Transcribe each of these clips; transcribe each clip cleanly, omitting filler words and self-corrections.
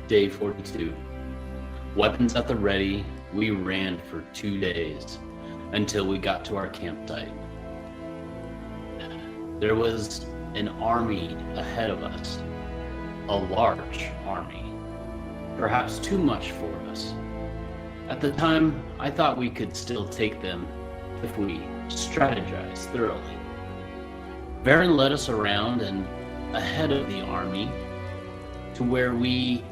Day 42. Weapons at the ready, we ran for 2 days until we got to our campsite. There was an army ahead of us, a large army, perhaps too much for us. At the time, I thought we could still take them if we strategized thoroughly. Varin led us around and ahead of the army to where we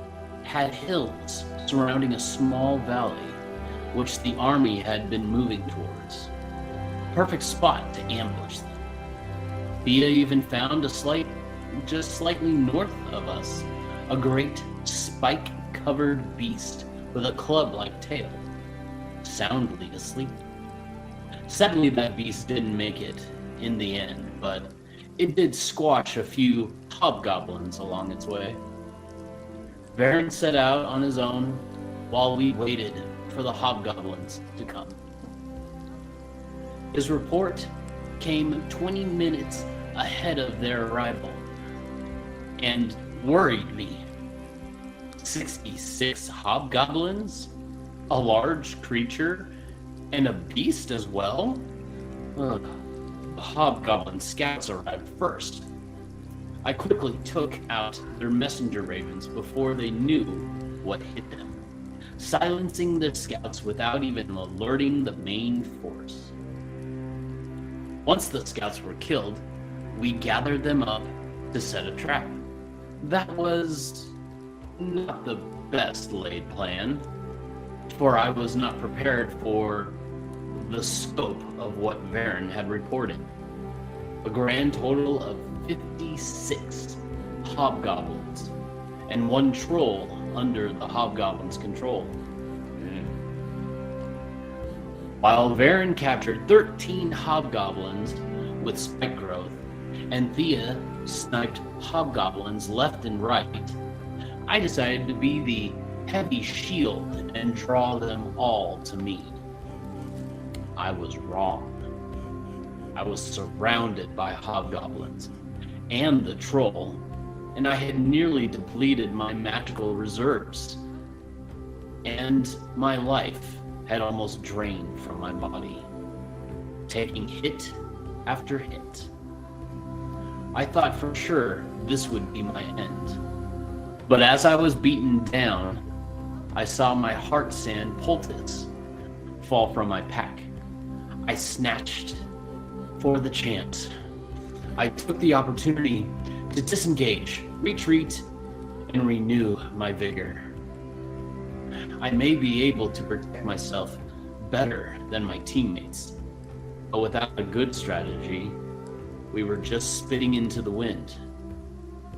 had hills surrounding a small valley, which the army had been moving towards. Perfect spot to ambush them. Thía even found just slightly north of us, a great spike-covered beast with a club-like tail, soundly asleep. Sadly, that beast didn't make it in the end, but it did squash a few hobgoblins along its way. Varin set out on his own while we waited for the hobgoblins to come. His report came 20 minutes ahead of their arrival and worried me. 66 hobgoblins? A large creature? And a beast as well? Ugh. The hobgoblin scouts arrived first. I quickly took out their messenger ravens before they knew what hit them, silencing the scouts without even alerting the main force. Once the scouts were killed, we gathered them up to set a trap. That was not the best laid plan, for I was not prepared for the scope of what Varin had reported. A grand total of 56 hobgoblins and 1 troll under the hobgoblin's control. While Varin captured 13 hobgoblins with spike growth, and Thía sniped hobgoblins left and right, I decided to be the heavy shield and draw them all to me. I was wrong. I was surrounded by hobgoblins and the troll, and I had nearly depleted my magical reserves, and my life had almost drained from my body, taking hit after hit. I thought for sure this would be my end. But as I was beaten down, I saw my heart sand poultice fall from my pack. I snatched for the chance. I took the opportunity to disengage, retreat, and renew my vigor. I may be able to protect myself better than my teammates, but without a good strategy, we were just spitting into the wind.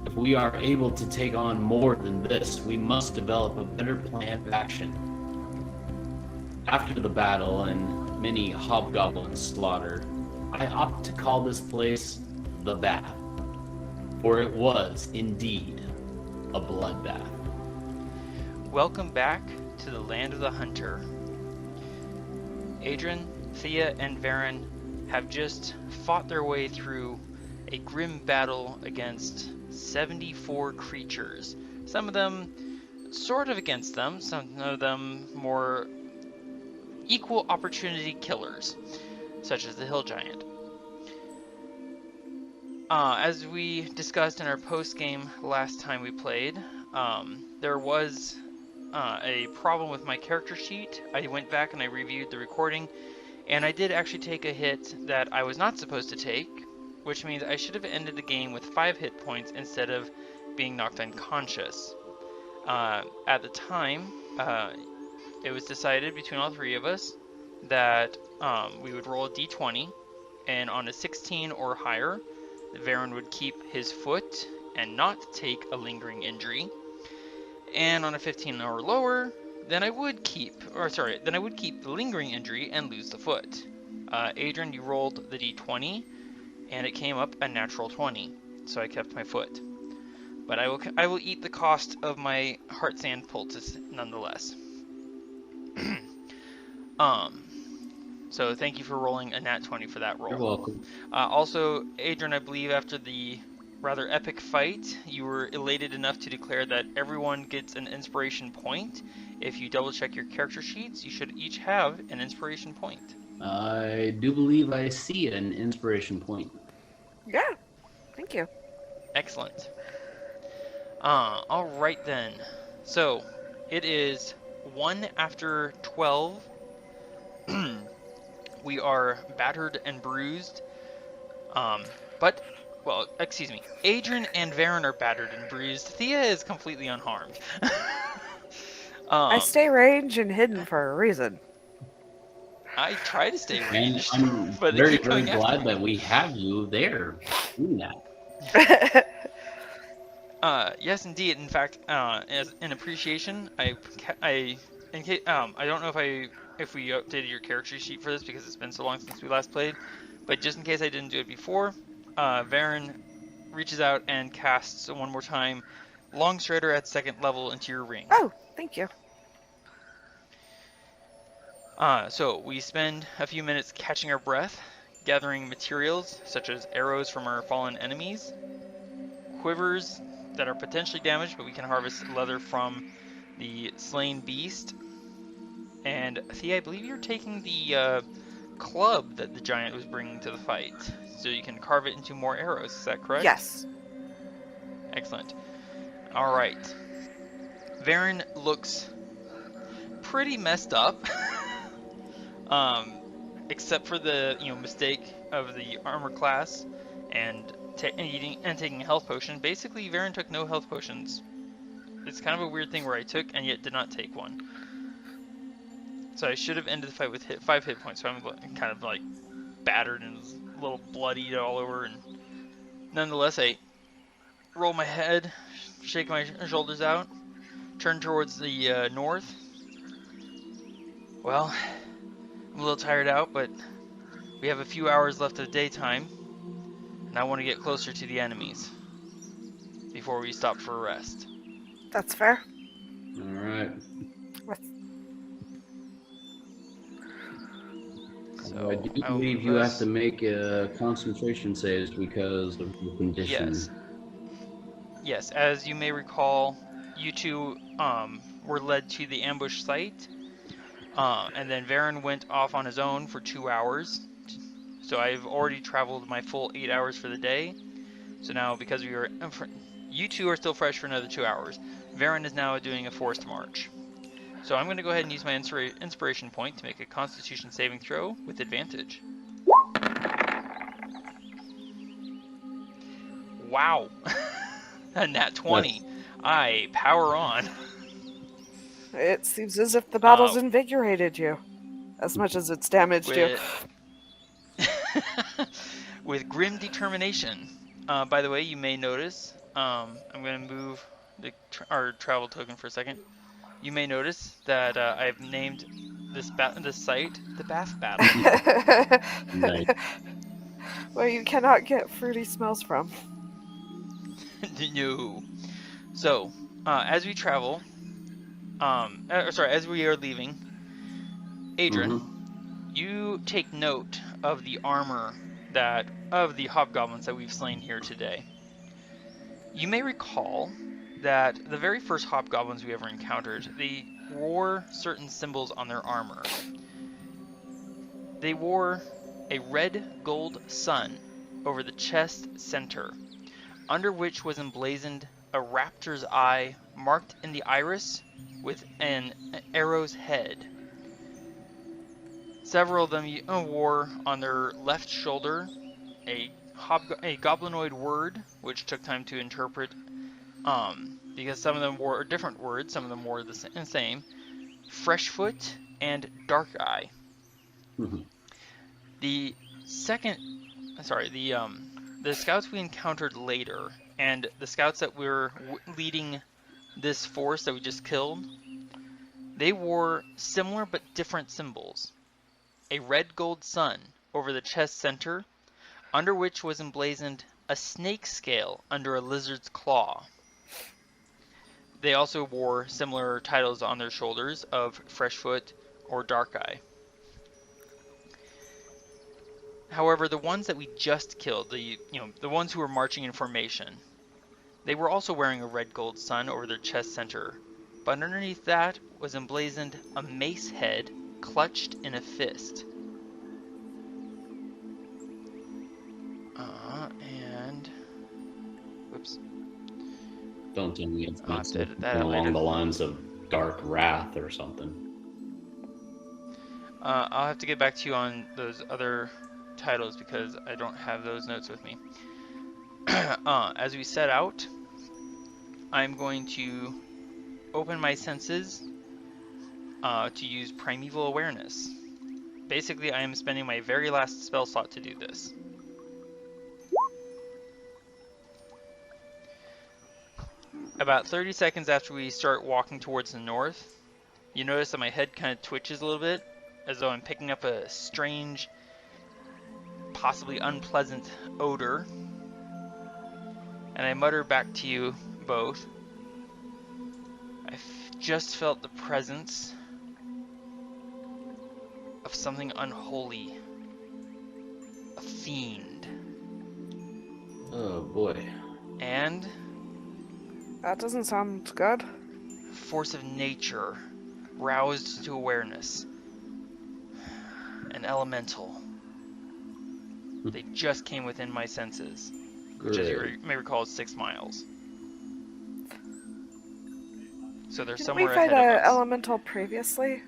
If we are able to take on more than this, we must develop a better plan of action. After the battle and many hobgoblins slaughtered, I opt to call this place the Bath, for it was indeed a bloodbath. Welcome back to the land of the hunter. Adran, Thía, and Varin have just fought their way through a grim battle against 74 creatures. Some of them sort of against them, some of them more equal opportunity killers, such as the hill giant. As we discussed in our post-game last time we played, there was a problem with my character sheet. I went back and I reviewed the recording, and I did actually take a hit that I was not supposed to take, which means I should have ended the game with 5 hit points instead of being knocked unconscious. At the time, it was decided between all 3 of us that we would roll a d20, and on a 16 or higher, Varin would keep his foot and not take a lingering injury. And on a 15 or lower, then I would keep the lingering injury and lose the foot. Adran, you rolled the d20, and it came up a natural 20, so I kept my foot. But I will eat the cost of my heart sand poultice nonetheless. So thank you for rolling a nat 20 for that roll. You're welcome. Also, Adran, I believe after the rather epic fight, you were elated enough to declare that everyone gets an inspiration point. If you double check your character sheets, you should each have an inspiration point. I do believe I see an inspiration point. Yeah, thank you. Excellent. All right then. So it is 1 after 12. We are battered and bruised. But, well, excuse me. Adran and Varin are battered and bruised. Thea is completely unharmed. I stay range and hidden for a reason. I try to stay And ranged, I'm but they very, keep very coming after glad me. that we have you there doing that. Yes, indeed. In fact, as an appreciation, I don't know if we updated your character sheet for this because it's been so long since we last played, but just in case I didn't do it before, Varin reaches out and casts one more time, Long Strider at 2nd level into your ring. Oh, thank you. So we spend a few minutes catching our breath, gathering materials such as arrows from our fallen enemies, quivers that are potentially damaged, but we can harvest leather from the slain beast. And Thea, I believe you're taking the club that the giant was bringing to the fight, so you can carve it into more arrows. Is that correct? Yes. Excellent. All right. Varin looks pretty messed up, except for the mistake of the armor class and eating and taking a health potion. Basically, Varin took no health potions. It's kind of a weird thing where I took and yet did not take one. So I should have ended the fight with 5 hit points. So I'm kind of like battered and a little bloodied all over. And nonetheless, I roll my head, shake my shoulders out, turn towards the north. Well, I'm a little tired out, but we have a few hours left of daytime, and I want to get closer to the enemies before we stop for a rest. That's fair. All right. So I do believe you have to make concentration saves because of the condition. Yes. Yes, as you may recall, you two were led to the ambush site, and then Varin went off on his own for 2 hours. So I've already traveled my full 8 hours for the day. So now, because you two are still fresh for another 2 hours, Varin is now doing a forced march. So I'm going to go ahead and use my inspiration point to make a Constitution saving throw with advantage. Wow. A nat 20. I power on. It seems as if the battle's invigorated you, as much as it's damaged you. With grim determination. By the way, you may notice, I'm going to move our travel token for a second. You may notice that I've named this site the Bath Battle. Nice. Where you cannot get fruity smells from. No. So, as we travel, as we are leaving, Adran, you take note of the armor of the hobgoblins that we've slain here today. You may recall that the very first hobgoblins we ever encountered, they wore certain symbols on their armor. They wore a red gold sun over the chest center, under which was emblazoned a raptor's eye marked in the iris with an arrow's head. Several of them wore on their left shoulder a goblinoid word, which took time to interpret, because some of them wore different words, some of them wore the same. Freshfoot and Dark Eye. The scouts we encountered later, and the scouts that were leading this force that we just killed, they wore similar but different symbols. A red gold sun over the chest center, under which was emblazoned a snake scale under a lizard's claw. They also wore similar titles on their shoulders of Freshfoot or Dark Eye. However, the ones that we just killed, the ones who were marching in formation, they were also wearing a red gold sun over their chest center, but underneath that was emblazoned a mace head clutched in a fist. And whoops. Don't tell me it's I'll have to edit that something out along later. the lines of Dark Wrath or something. I'll have to get back to you on those other titles because I don't have those notes with me. As we set out, I'm going to open my senses to use Primeval Awareness. Basically, I am spending my very last spell slot to do this. About 30 seconds after we start walking towards the north, you notice that my head kind of twitches a little bit, as though I'm picking up a strange, possibly unpleasant odor. And I mutter back to you both. I've just felt the presence of something unholy. A fiend. Oh boy. And That doesn't sound good. force of nature roused to awareness. An elemental. They just came within my senses, which as you may recall is 6 miles. So they're Didn't somewhere we fight ahead an of us. elemental previously?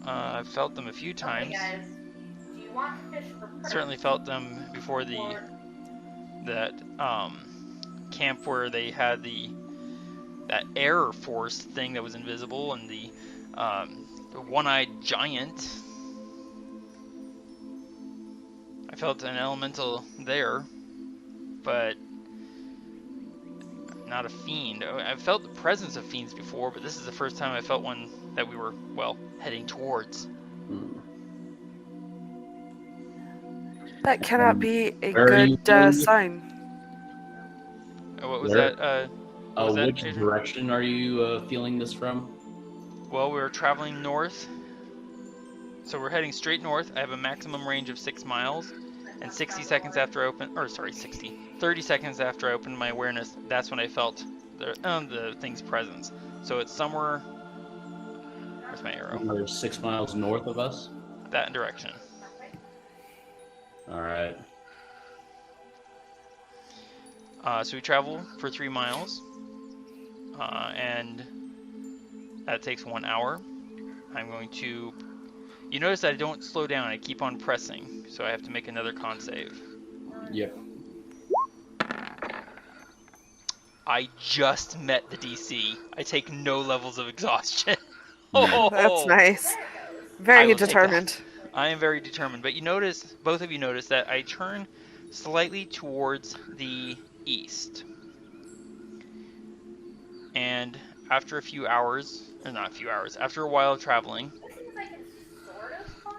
I've felt them a few times. Okay, guys. Do you want to fish for perch? Certainly felt them before that camp where they had that air force thing that was invisible and the one-eyed giant. I felt an elemental there, but not a fiend. I've felt the presence of fiends before, but this is the first time I felt one that we were, well, heading towards. That cannot be a Where are you good feeling it? sign. What was Where? that? What was that, Which Adrian? direction are you feeling this from? Well, we're traveling north. So we're heading straight north. I have a maximum range of 6 miles. And 30 seconds after I opened my awareness, that's when I felt the thing's presence. So it's somewhere, where's my arrow? Another 6 miles north of us? That direction. Alright. So we travel for 3 miles. And that takes 1 hour. I'm going to... You notice that I don't slow down, I keep on pressing. So I have to make another con save. Yep. I just met the DC. I take no levels of exhaustion. That's nice. I Very will take determined. I am very determined. But you notice, both of you notice that I turn slightly towards the east. And after a few hours, or not a few hours, after a while of traveling,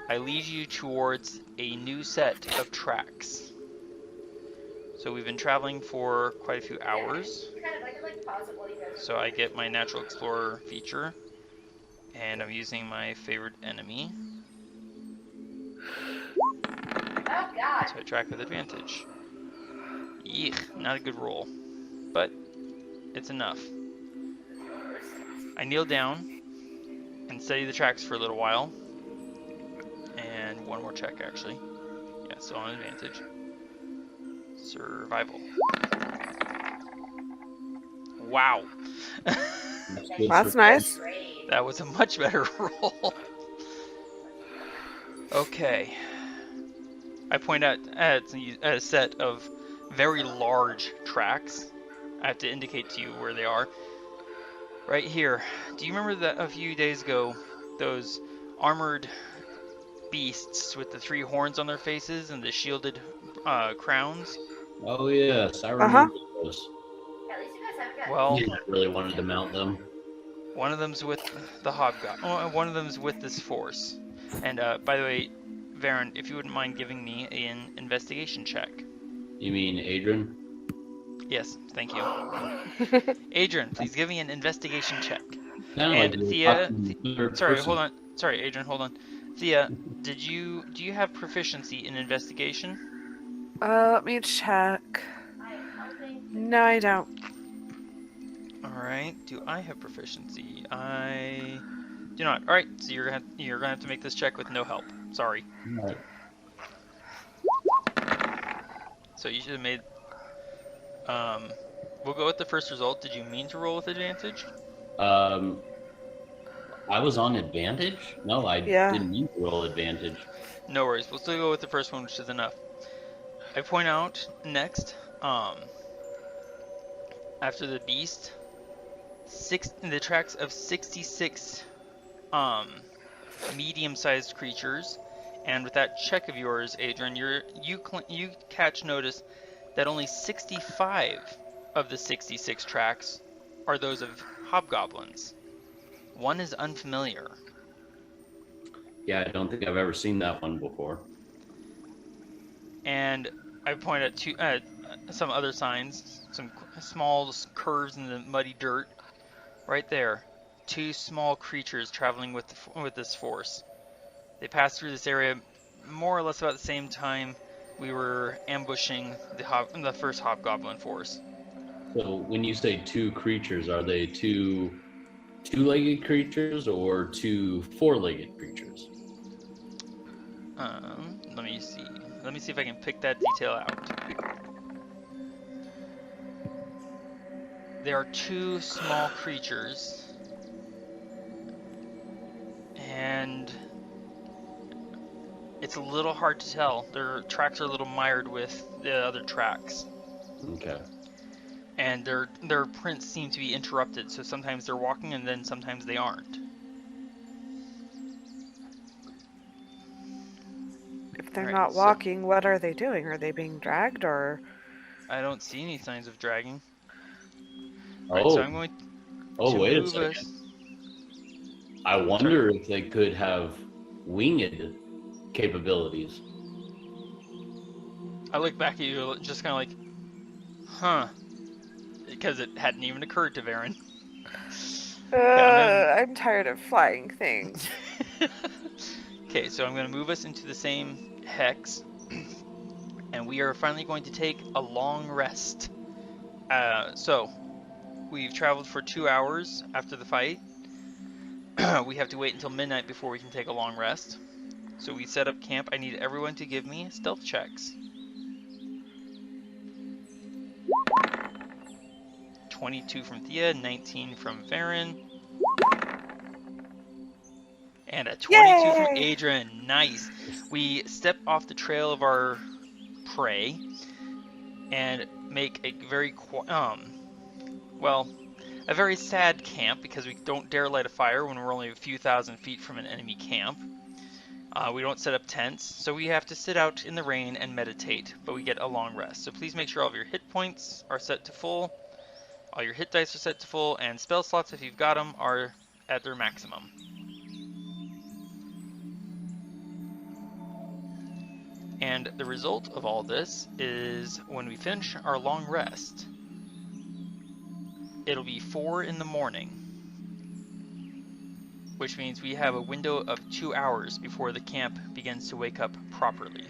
I lead you towards a new set of tracks. So we've been traveling for quite a few hours. So I get my Natural Explorer feature. And I'm using my favorite enemy. Oh god. So I track with advantage. Eek, not a good roll. But it's enough. I kneel down and study the tracks for a little while. And one more check, actually. Yeah, still on advantage. Survival. Wow. That's nice. That was a much better roll. Okay. I point out a set of very large tracks. I have to indicate to you where they are. Right here. Do you remember that a few days ago, those armored beasts with the 3 horns on their faces and the shielded crowns? Oh yes, I remember those. At least you guys haven't got Well, I really wanted to mount them. one of them's with the hobgoblin. Oh, one of them's with this force. And by the way, Varin, if you wouldn't mind giving me an investigation check. You mean Adran? Yes, thank you. Adrian, please give me an investigation check. No, And dude, Thea, fucking third Sorry, person. hold on. Sorry, Adrian, hold on. Thea, do you have proficiency in investigation? Let me check. No, I don't. Alright, do I have proficiency? I do not. Alright, so you're gonna have to make this check with no help. Sorry. Right. So you should have made we'll go with the first result. Did you mean to roll with advantage? I was on advantage? No, I Yeah. didn't mean to roll advantage. No worries, we'll still go with the first one, which is enough. I point out next, after the beast, the tracks of 66 medium-sized creatures, and with that check of yours, Adran, you catch notice that only 65 of the 66 tracks are those of hobgoblins. One is unfamiliar. Yeah, I don't think I've ever seen that one before. And I point at some other signs, some small curves in the muddy dirt. Right there, 2 small creatures traveling with this force. They passed through this area more or less about the same time we were ambushing the first hobgoblin force. So when you say 2 creatures, are they 2 two-legged creatures or 2 four-legged creatures? Let me see. Let me see if I can pick that detail out. There are 2 small creatures, and it's a little hard to tell. Their tracks are a little mired with the other tracks. Okay. And their prints seem to be interrupted, so sometimes they're walking and then sometimes they aren't. If they're Right, not so- walking, what are they doing? Are they being dragged or? I don't see any signs of dragging. Oh, Right, so I'm going to wait a move second. us. I wonder if they could have winged capabilities. I look back at you, just kind of like, huh? Because it hadn't even occurred to Varin. I'm tired of flying things. Okay, so I'm going to move us into the same hex, and we are finally going to take a long rest. So, we've traveled for 2 hours after the fight. We have to wait until midnight before we can take a long rest. So we set up camp. I need everyone to give me stealth checks. 22 from Thea, 19 from Varin, and a 22 from Adran. Nice. We step off the trail of our prey and make a very a very sad camp because we don't dare light a fire when we're only a few thousand feet from an enemy camp. We don't set up tents, so we have to sit out in the rain and meditate, but we get a long rest. So please make sure all of your hit points are set to full, all your hit dice are set to full, and spell slots, if you've got them, are at their maximum. And the result of all this is when we finish our long rest, it'll be 4 in the morning, which means we have a window of 2 hours before the camp begins to wake up properly.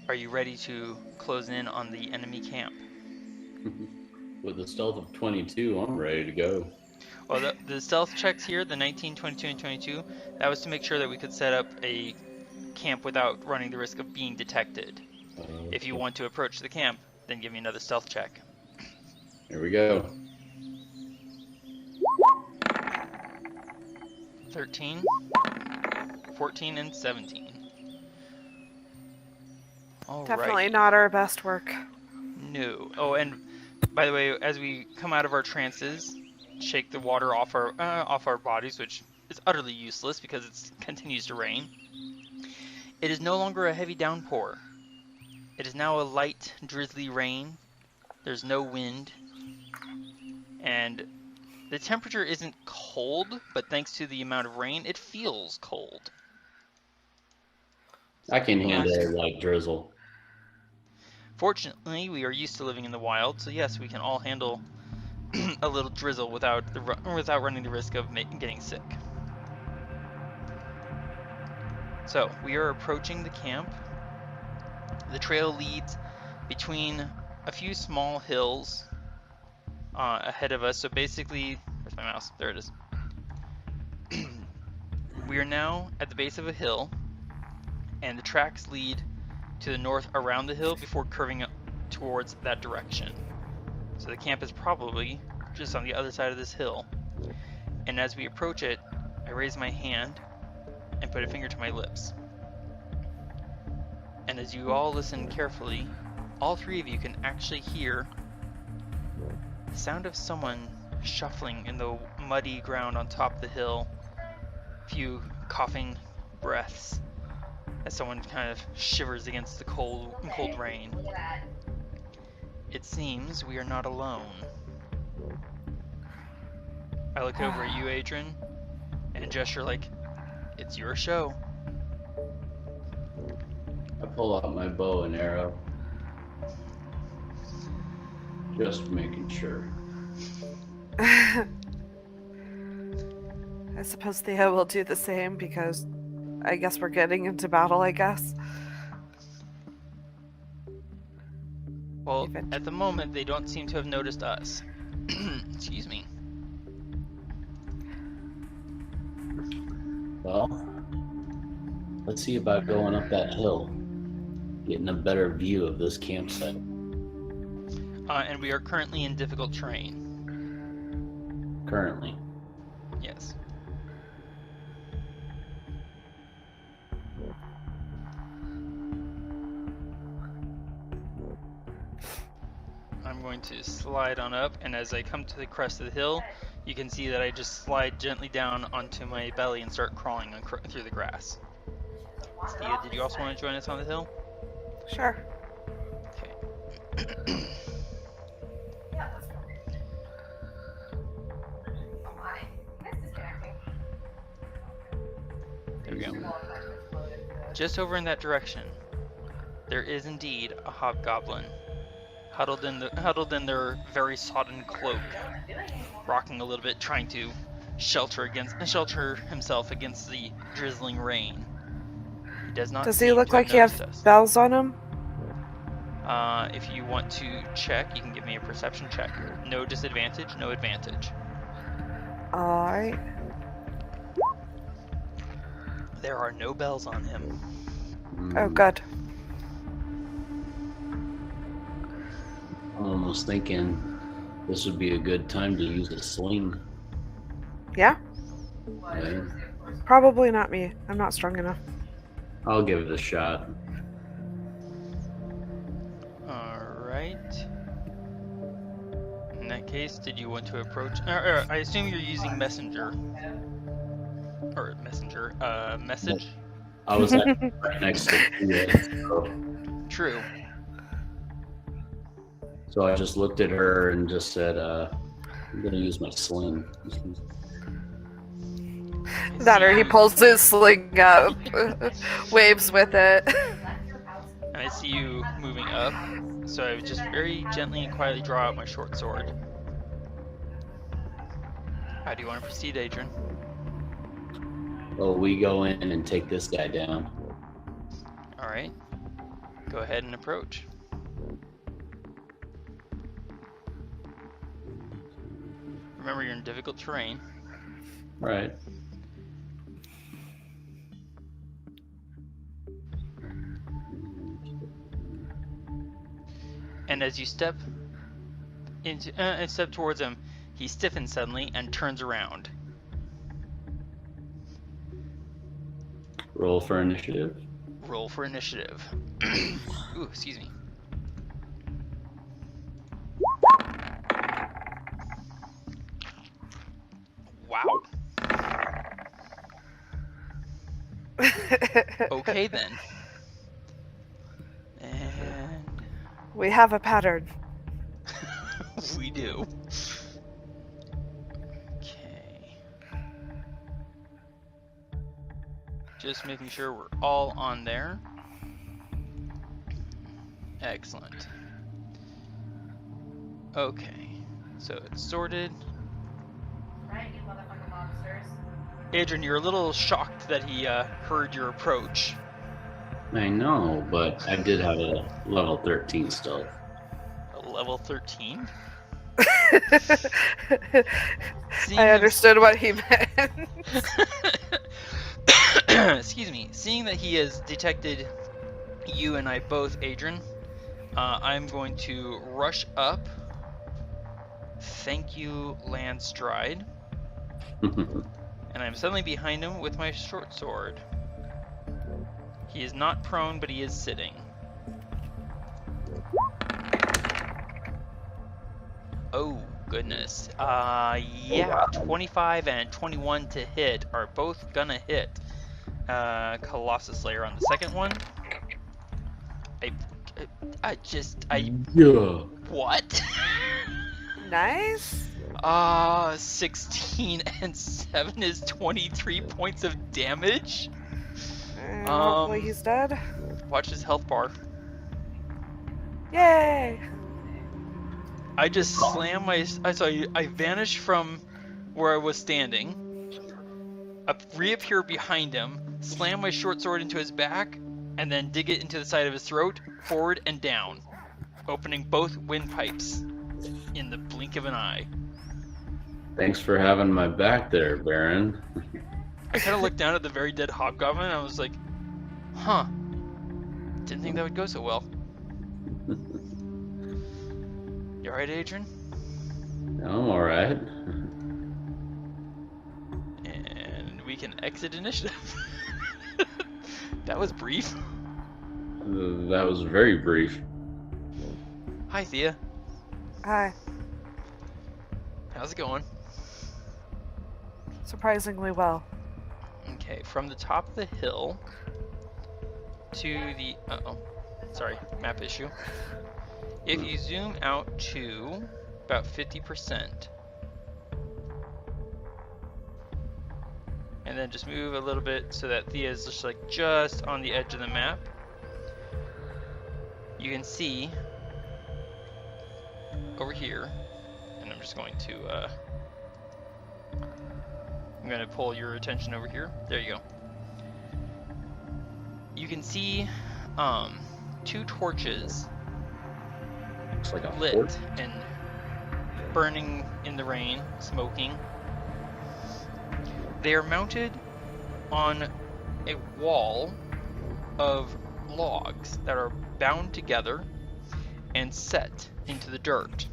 Are you ready to close in on the enemy camp? With a stealth of 22, I'm ready to go. Well, the stealth checks here, the 19, 22, and 22, that was to make sure that we could set up a camp without running the risk of being detected. If you want to approach the camp, then give me another stealth check. Here we go. 13, 14, and 17. All Definitely right. not our best work. No. Oh, and by the way, as we come out of our trances, shake the water off our bodies, which is utterly useless because it continues to rain. It is no longer a heavy downpour. It is now a light, drizzly rain. There's no wind, and the temperature isn't cold, but thanks to the amount of rain, it feels cold. I can handle a light drizzle. Fortunately, we are used to living in the wild, so yes, we can all handle a little drizzle without running the risk of getting sick. So, we are approaching the camp. The trail leads between a few small hills ahead of us. So basically, where's my mouse? There it is. We are now at the base of a hill, and the tracks lead to the north around the hill before curving up towards that direction. So the camp is probably just on the other side of this hill. And as we approach it, I raise my hand and put a finger to my lips. And as you all listen carefully, all three of you can actually hear the sound of someone shuffling in the muddy ground on top of the hill. A few coughing breaths as someone kind of shivers against the cold rain. Look at that. It seems we are not alone. I look over at you, Adran, and gesture like, it's your show. I pull out my bow and arrow. Just making sure. I suppose Thea will do the same because I guess we're getting into battle, I guess. Well, at the moment, they don't seem to have noticed us. Excuse me. Well, let's see about going up that hill. Getting a better view of this campsite. And we are currently in difficult terrain. Currently. Yes. I'm going to slide on up, and as I come to the crest of the hill, you can see that I just slide gently down onto my belly and start crawling through the grass. Thea, did you also want to join us on the hill? Sure. Okay. Yeah, let's go. Oh my. That's distracting. There we go. Just over in that direction, there is indeed a hobgoblin, huddled in their very sodden cloak, rocking a little bit, trying to shelter himself against the drizzling rain. He does not. Does he look like he has bells on him? If you want to check, you can give me a perception check. No disadvantage, no advantage. Alright. There are no bells on him. Oh, good. I'm almost thinking this would be a good time to use a sling. Yeah? Okay. Probably not me. I'm not strong enough. I'll give it a shot. Alright. In that case, did you want to approach? I assume you're using messenger. Or message? I was actually right next to it. True. So I just looked at her and just said, I'm going to use my sling. That or he pulls his sling up, waves with it. And I see you moving up, so I would just very gently and quietly draw out my short sword. How do you want to proceed, Adran? Well, we go in and take this guy down. Alright. Go ahead and approach. Remember, you're in difficult terrain. Right. And as you step towards him, he stiffens suddenly and turns around. Roll for initiative. Roll for initiative. Ooh, excuse me. Wow. Okay then. And We have a pattern. we do. Okay. Just making sure we're all on there. Excellent. Okay. So it's sorted. Right, you motherfucking monsters. Adran, you're a little shocked that he heard your approach. I know, but I did have a level 13 stealth. A level 13? I understood what he meant. Excuse me. Seeing that he has detected you and I both, Adran, I'm going to rush up. Thank you, land stride. And I'm suddenly behind him with my short sword. He is not prone, but he is sitting. Oh, goodness. Yeah, 25 and 21 to hit are both gonna hit. Colossus Slayer on the second one. Yeah. What? Nice. 16 and 7 is 23 points of damage. Hopefully he's dead. Watch his health bar. Yay! I just slam my. I vanish from where I was standing. Reappear behind him, slam my short sword into his back, and then dig it into the side of his throat, forward and down, opening both windpipes in the blink of an eye. Thanks for having my back there, Baron. I kind of looked down at the very dead hobgoblin, and I was like, huh. Didn't think that would go so well. You alright, Adran? I'm alright. And we can exit initiative. That was brief. That was very brief. Hi, Thea. Hi. How's it going? Surprisingly well. Okay, from the top of the hill to the... sorry, map issue. If you zoom out to about 50%, and then just move a little bit so that Thea is just on the edge of the map, you can see over here, and I'm just going to I'm going to pull your attention over here. There you go. You can see 2 torches Looks like a lit fort. and burning in the rain, smoking. They are mounted on a wall of logs that are bound together and set into the dirt.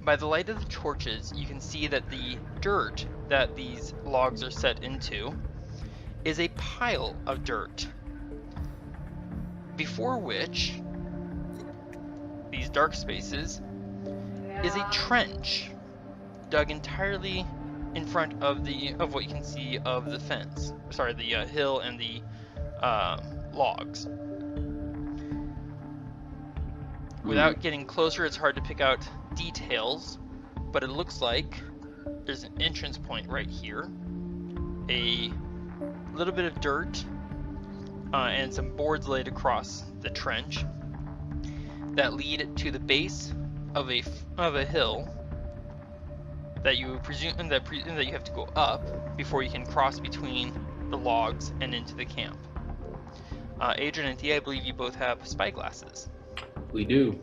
By the light of the torches, you can see that the dirt that these logs are set into is a pile of dirt, before which these dark spaces is a trench dug entirely in front of what you can see of the fence. Sorry, the hill and the logs. Without getting closer, it's hard to pick out details, but it looks like there's an entrance point right here, a little bit of dirt, and some boards laid across the trench that lead to the base of a hill that you presume that you have to go up before you can cross between the logs and into the camp. Adran and Thea, I believe you both have spyglasses. We do.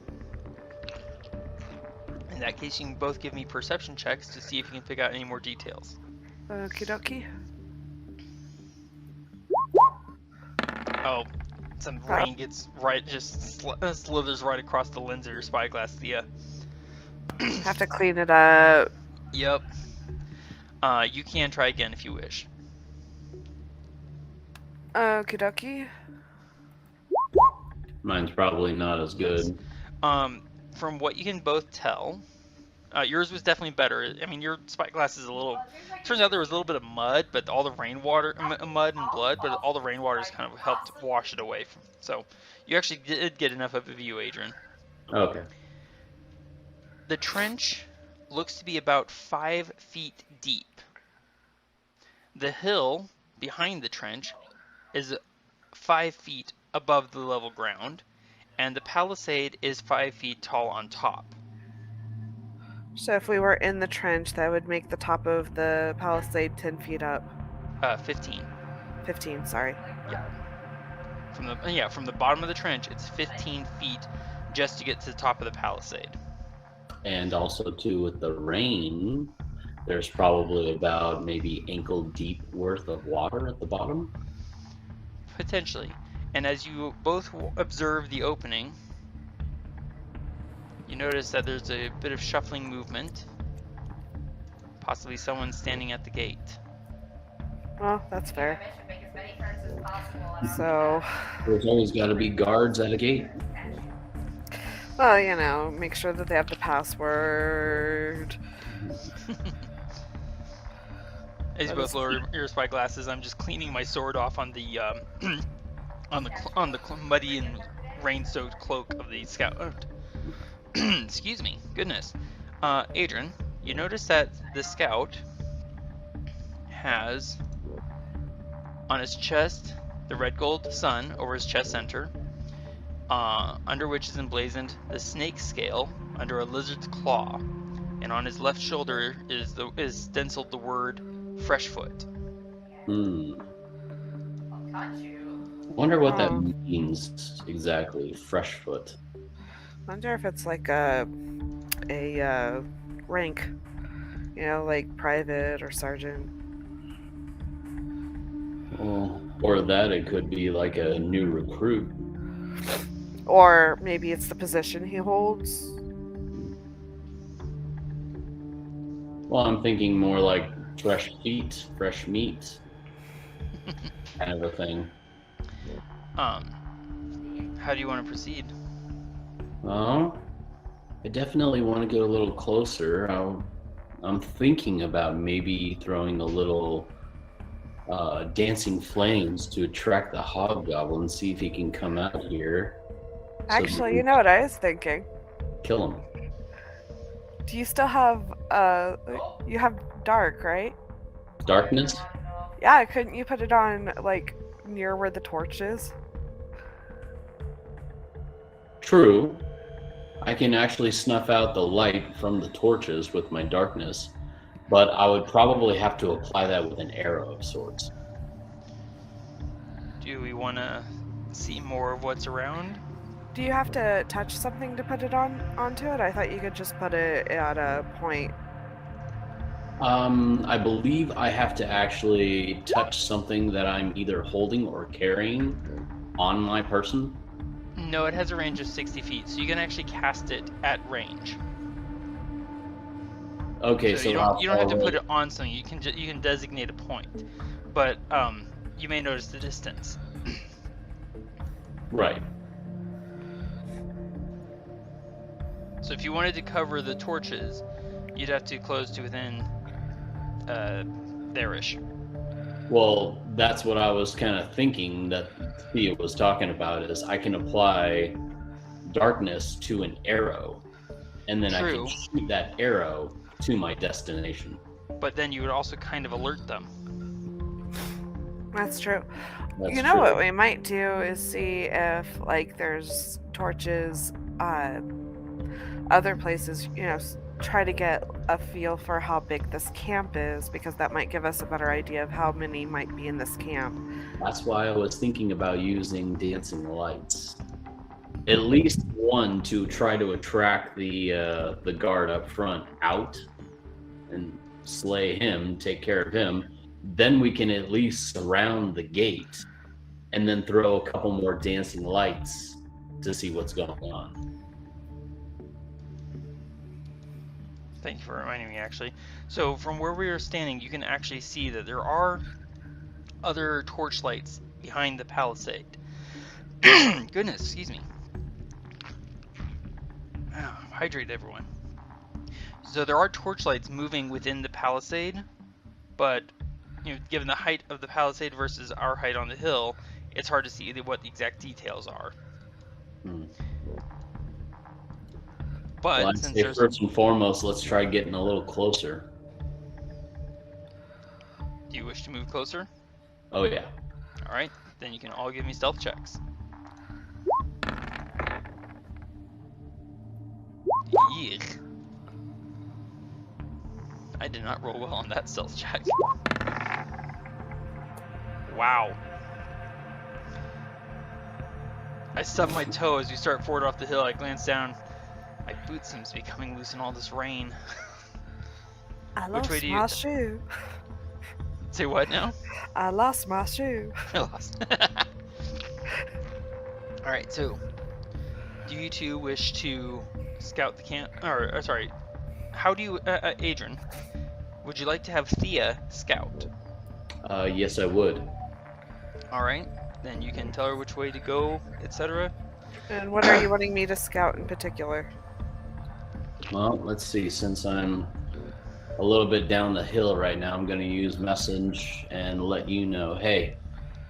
In that case, you can both give me perception checks to see if you can pick out any more details. Okie dokie. Oh, some rain gets right, just slithers right across the lens of your spyglass, Thea. Have to clean it up. Yep. You can try again if you wish. Okie dokie. Mine's probably not as good. From what you can both tell, yours was definitely better. I mean, your spyglass is a little... Turns out there was a little bit of mud, but all the rainwater... mud and blood, but all the rainwater's kind of helped wash it away. So, you actually did get enough of a view, Adran. Okay. The trench looks to be about 5 feet deep. The hill behind the trench is 5 feet above the level ground, and the palisade is 5 feet tall on top. So if we were in the trench, that would make the top of the palisade 10 feet up. 15. 15, sorry. From the bottom of the trench, it's 15 feet just to get to the top of the palisade. And also, too, with the rain, there's probably about maybe ankle deep worth of water at the bottom. Potentially. And as you both observe the opening, you notice that there's a bit of shuffling movement. Possibly someone standing at the gate. Well, that's fair. I should make as many turns as possible. So, There's always got to be guards at a gate. well, you know, make sure that they have the password. As you both lower your spyglasses, I'm just cleaning my sword off on the on the muddy and rain-soaked cloak of the scout. Excuse me, goodness. Adran, you notice that the scout has on his chest the red gold sun over his chest center, under which is emblazoned the snake scale under a lizard's claw, and on his left shoulder is stenciled the word Freshfoot. I'll touch you. Wonder what that means exactly. Freshfoot. Wonder if it's like a rank, you know, like private or sergeant. Well, or that it could be like a new recruit. Or maybe it's the position he holds. Well, I'm thinking more like fresh feet, fresh meat, kind of a thing. How do you want to proceed? Well, I definitely want to get a little closer. I'm thinking about maybe throwing a little dancing flames to attract the hobgoblin, see if he can come out here. Actually, you know what I was thinking? Kill him. Do you still have you have dark, right? Darkness? Yeah, couldn't you put it on like near where the torch is? True. I can actually snuff out the light from the torches with my darkness, but I would probably have to apply that with an arrow of sorts. Do we want to see more of what's around? Do you have to touch something to put it onto it? I thought you could just put it at a point. I believe I have to actually touch something that I'm either holding or carrying on my person. No, it has a range of 60 feet, so you can actually cast it at range. Okay, So you don't have to put it on something. You can designate a point, but you may notice the distance. Right. So if you wanted to cover the torches, you'd have to close to within there-ish. Well, that's what I was kind of thinking that Thea was talking about, is I can apply darkness to an arrow, and then I True. can shoot that arrow to my destination. But then you would also kind of alert them. That's true. That's You know true. what we might do is see if like there's torches other places, you know, try to get a feel for how big this camp is, because that might give us a better idea of how many might be in this camp. That's why I was thinking about using dancing lights. At least one to try to attract the guard up front out and slay him, take care of him. Then we can at least surround the gate and then throw a couple more dancing lights to see what's going on. Thank you for reminding me, actually. So from where we are standing, you can actually see that there are other torchlights behind the palisade. Goodness, excuse me. Hydrate, everyone. So there are torchlights moving within the palisade, but given the height of the palisade versus our height on the hill, it's hard to see what the exact details are. But Well, I'd since say there's first and foremost, let's try getting a little closer. Do you wish to move closer? Oh yeah. Alright, then you can all give me stealth checks. Yeek. I did not roll well on that stealth check. Wow. I stub my toe as we start forward off the hill. I glance down. My boot seems to be coming loose in all this rain. I Which way lost do you- my shoe. Say what now? I lost my shoe. I lost. Alright, so do you two wish to scout the camp? Or sorry, how do you, Adran, would you like to have Thía scout? Yes, I would. Alright, then you can tell her which way to go, etc. And what are you wanting me to scout in particular? Well, let's see. Since I'm a little bit down the hill right now, I'm going to use message and let you know, hey,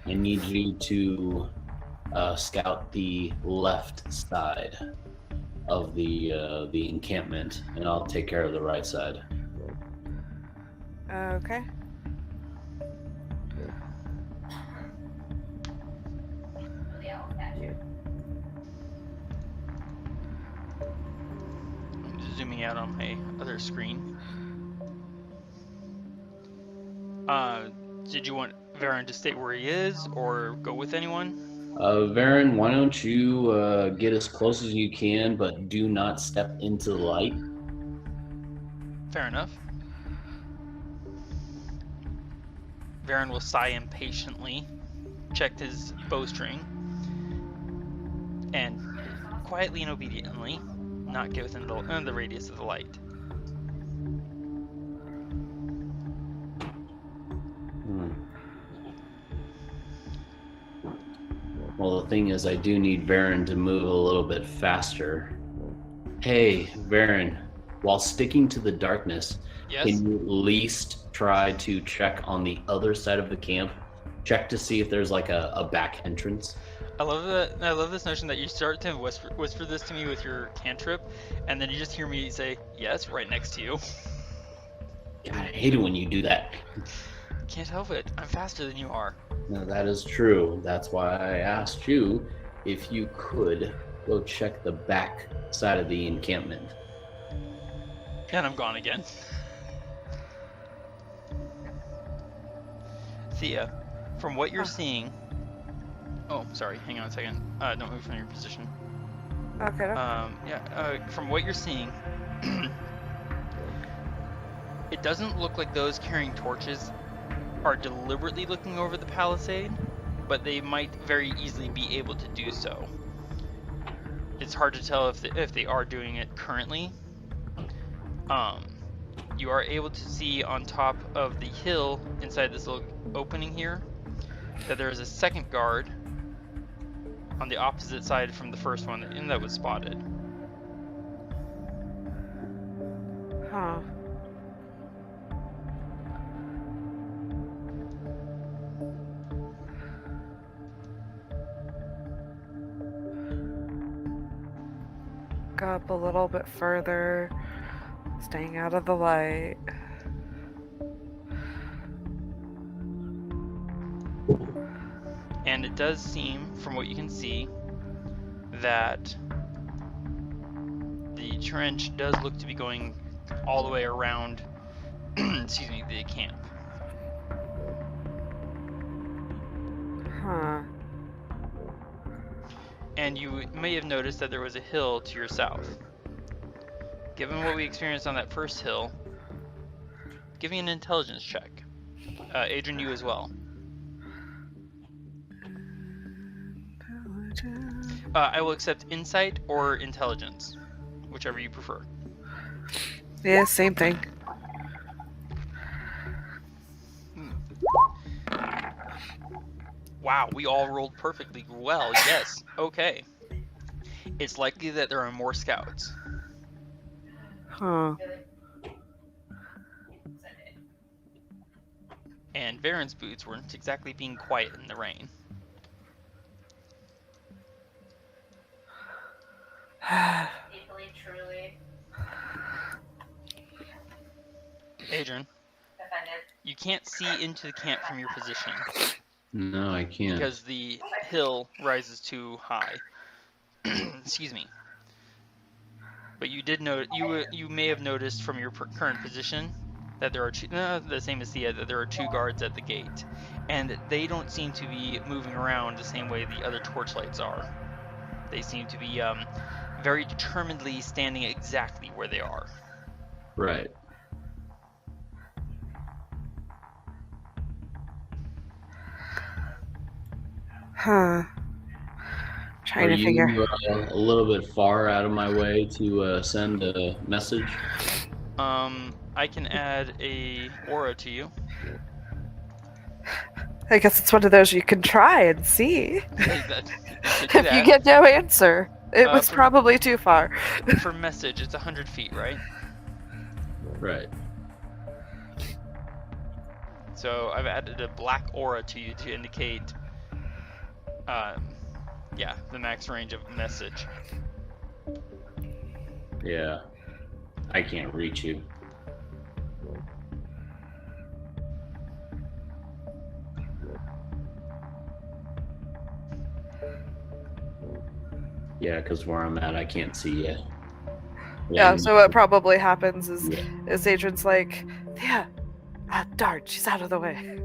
I need you to scout the left side of the encampment, and I'll take care of the right side. Okay. The owl statue. I'm just zooming out on my other screen. Did you want Varin to stay where he is, or go with anyone? Varin, why don't you get as close as you can, but do not step into the light? Fair enough. Varin will sigh impatiently, check his bowstring, and quietly and obediently not get within the radius of the light. Well, the thing is, I do need Varin to move a little bit faster. Hey, Varin, while sticking to the darkness, Yes? can you at least try to check on the other side of the camp? Check to see if there's like a back entrance. I love this notion that you start to whisper this to me with your cantrip, and then you just hear me say, yes, right next to you. God, I hate it when you do that. Can't help it. I'm faster than you are. No, that is true. That's why I asked you if you could go check the back side of the encampment. And I'm gone again. Thía, from what you're seeing... Oh, sorry, hang on a second. Don't move from your position. Okay. From what you're seeing, it doesn't look like those carrying torches are deliberately looking over the palisade, but they might very easily be able to do so. It's hard to tell if they are doing it currently. You are able to see on top of the hill inside this little opening here that there is a second guard on the opposite side from the first one, and that was spotted. Huh. Go up a little bit further, staying out of the light. And it does seem, from what you can see, that the trench does look to be going all the way around, excuse me, the camp. Huh. And you may have noticed that there was a hill to your south. Given what we experienced on that first hill, give me an intelligence check. Adran, you as well. I will accept insight or intelligence, whichever you prefer. Yeah, same thing. Wow, we all rolled perfectly well. Yes. Okay. It's likely that there are more scouts. Huh. And Varin's boots weren't exactly being quiet in the rain. Deeply, truly Adran, offended. you can't see into the camp from your position No, I can't. because the hill rises too high. Excuse me. But you did note you may have noticed from your current position that there are two, the same as Thea, that there are 2 guards at the gate, and they don't seem to be moving around the same way the other torchlights are. They seem to be very determinedly standing exactly where they are. Right. Huh. Trying Are to figure. you a little bit far out of my way to send a message? I can add a aura to you. I guess it's one of those you can try and see. You could do If you that. get no answer, it was for- probably too far. For message, it's 100 feet, right? Right. So I've added a black aura to you to indicate, the max range of message. Yeah. I can't reach you. Yeah, because where I'm at, I can't see yet. Yeah, so what probably happens is, Yeah. is Adrian's like, yeah, darn, she's out of the way.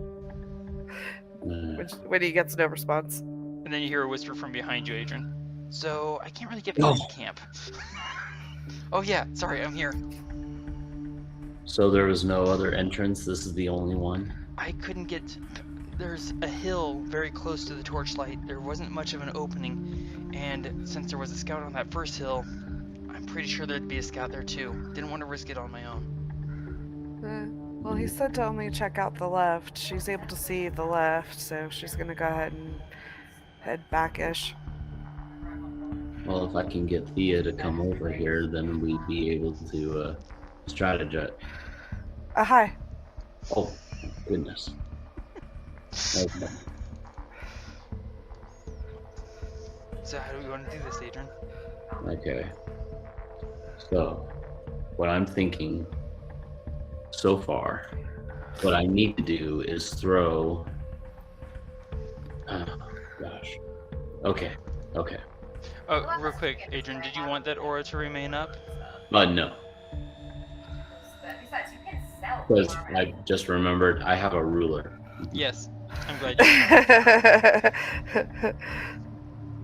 When he gets no response. And then you hear a whisper from behind you, Adrian. So I can't really get behind the camp. Oh yeah, sorry, I'm here. So there was no other entrance. This is the only one. I couldn't get. There's a hill very close to the torchlight. There wasn't much of an opening, and since there was a scout on that first hill, I'm pretty sure there'd be a scout there too. Didn't want to risk it on my own. Well, he said to only check out the left. She's able to see the left, so she's gonna go ahead and head back-ish. Well, if I can get Thea to come over here, then we'd be able to strategize. Hi. Oh, goodness. Okay. So how do we want to do this, Adrian? Okay. So, what I'm thinking so far, what I need to do is throw. Oh, gosh. Okay. Oh, real quick, Adrian, did you want that aura to remain up? No. Besides, you can sell Because armor. I just remembered I have a ruler. Yes. I'm glad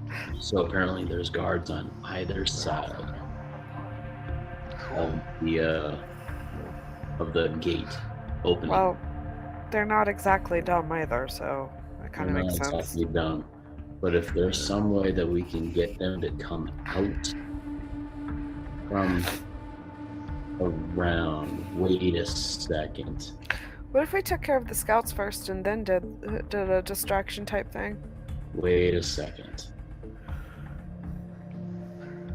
you. So apparently there's guards on either side Cool. of the gate opening. Well, they're not exactly dumb either, so that kind of They're makes not sense. exactly dumb. But if there's some way that we can get them to come out from around, wait a second. What if we took care of the scouts first and then did a distraction type thing? Wait a second.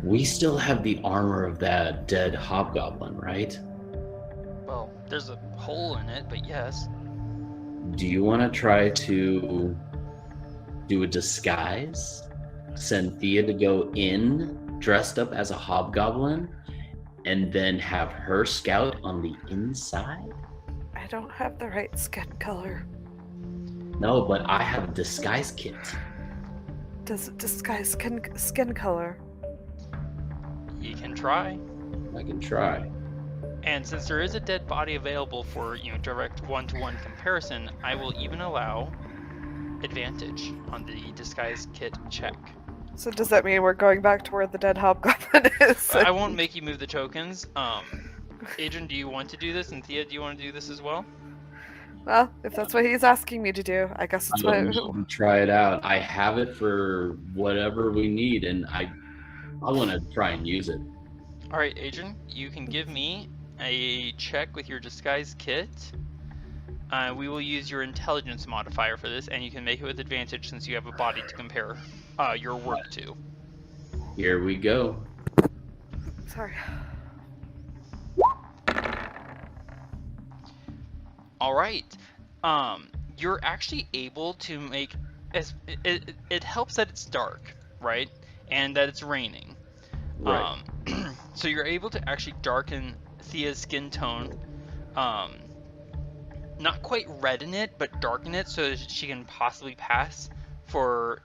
We still have the armor of that dead hobgoblin, right? Well, there's a hole in it, but yes. Do you want to try to do a disguise? Send Thea to go in dressed up as a hobgoblin and then have her scout on the inside? I don't have the right skin color. No, but I have a disguise kit. Does it disguise skin color? You can try. I can try. And since there is a dead body available for, direct one-to-one comparison, I will even allow advantage on the disguise kit check. So does that mean we're going back to where the dead hobgoblin is? I won't make you move the tokens. Adrian, do you want to do this? And Thea, do you want to do this as well? Well, if that's what he's asking me to do, I guess it's I what. will try it out. I have it for whatever we need, and I want to try and use it. All right, Adrian, you can give me a check with your disguise kit. We will use your intelligence modifier for this, and you can make it with advantage since you have a body to compare your work to. Here we go. Sorry. All right. You're actually able to make it helps that it's dark, right? And that it's raining. Right. So you're able to actually darken Thea's skin tone. Not quite redden it, but darken it so that she can possibly pass for,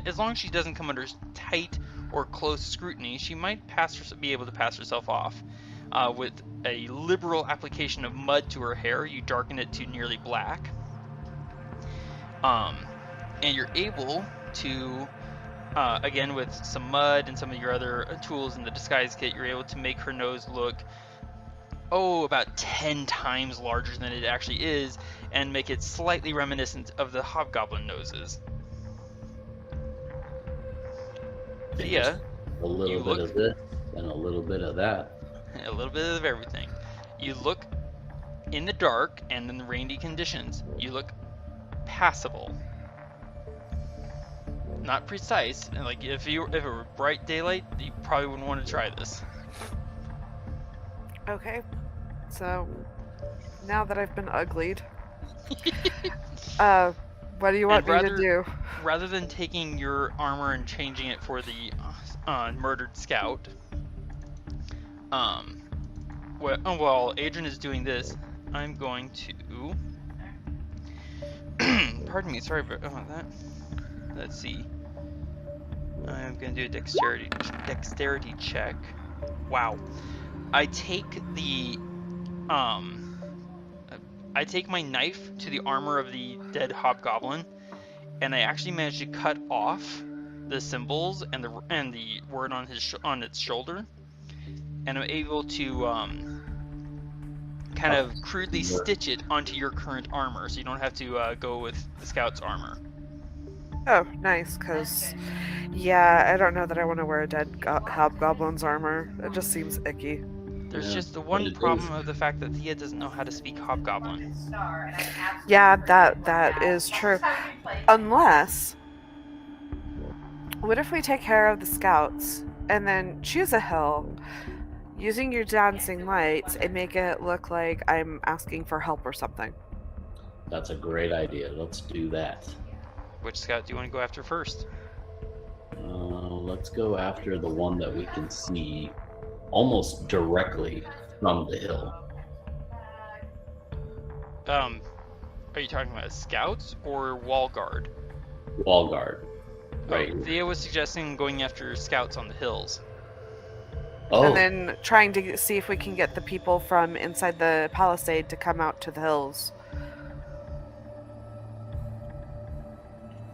as long as she doesn't come under tight or close scrutiny, she might be able to pass herself off. With a liberal application of mud to her hair, you darken it to nearly black. And you're able to, again, with some mud and some of your other tools in the disguise kit, you're able to make her nose look, about 10 times larger than it actually is, and make it slightly reminiscent of the hobgoblin noses. Thea, A little bit of this and a little bit of that. a little bit of everything. You look in the dark and in the rainy conditions, you look passable. Not precise, and like if it were bright daylight, you probably wouldn't want to try this. Okay. So now that I've been uglied, what do you want me to do? Rather than taking your armor and changing it for the murdered scout, while Adran is doing this, I'm going to. Pardon me, sorry about that. Let's see. I'm gonna do a dexterity check. Wow. I take my knife to the armor of the dead hobgoblin, and I actually managed to cut off the symbols and the word on its shoulder, and I'm able to kind of crudely stitch it onto your current armor, so you don't have to go with the scout's armor. Oh, nice, because, yeah, I don't know that I want to wear a dead hobgoblin's armor. It just seems icky. There's just the one problem of the fact that Thea doesn't know how to speak hobgoblin. Yeah, that is true. Unless, what if we take care of the scouts and then choose a hill using your dancing lights and make it look like I'm asking for help or something? That's a great idea. Let's do that. Which scout do you want to go after first? Let's go after the one that we can see almost directly from the hill. Are you talking about scouts or wall guard? Wall guard. Right. Thea was suggesting going after scouts on the hills. Oh. And then trying to see if we can get the people from inside the palisade to come out to the hills.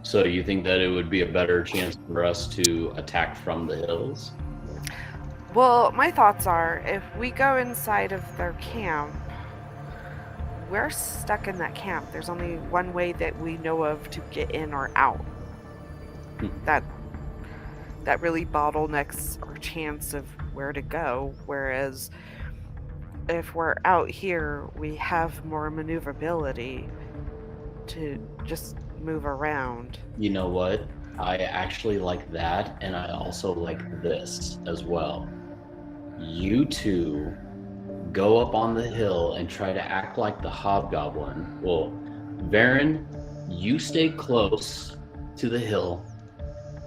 So do you think that it would be a better chance for us to attack from the hills? Well, my thoughts are, if we go inside of their camp, we're stuck in that camp. There's only one way that we know of to get in or out. That really bottlenecks our chance of where to go, whereas if we're out here, we have more maneuverability to just move around. You know what? I actually like that, and I also like this as well. You two go up on the hill and try to act like the hobgoblin. Well, Varin, you stay close to the hill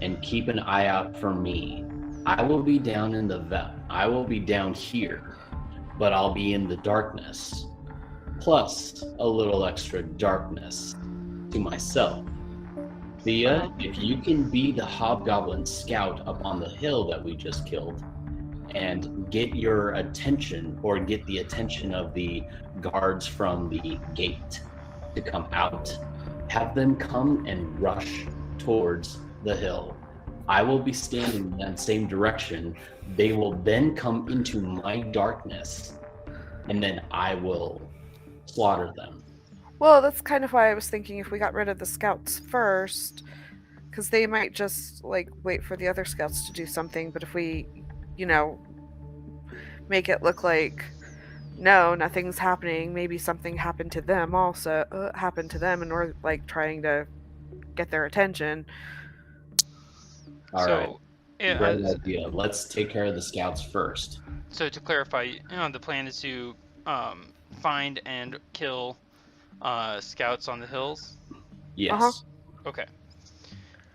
and keep an eye out for me. I will be down in I will be down here, but I'll be in the darkness, plus a little extra darkness to myself. Thea, if you can be the hobgoblin scout up on the hill that we just killed and get your attention, or get the attention of the guards from the gate to come out, have them come and rush towards the hill. I will be standing in that same direction. They will then come into my darkness, and then I will slaughter them. Well, that's kind of why I was thinking if we got rid of the scouts first, because they might just wait for the other scouts to do something. But if we, make it look like no, nothing's happening, maybe something happened to them also, and we're trying to get their attention. All right. Great idea. Let's take care of the scouts first. So to clarify, the plan is to find and kill scouts on the hills? Yes. Uh-huh. Okay.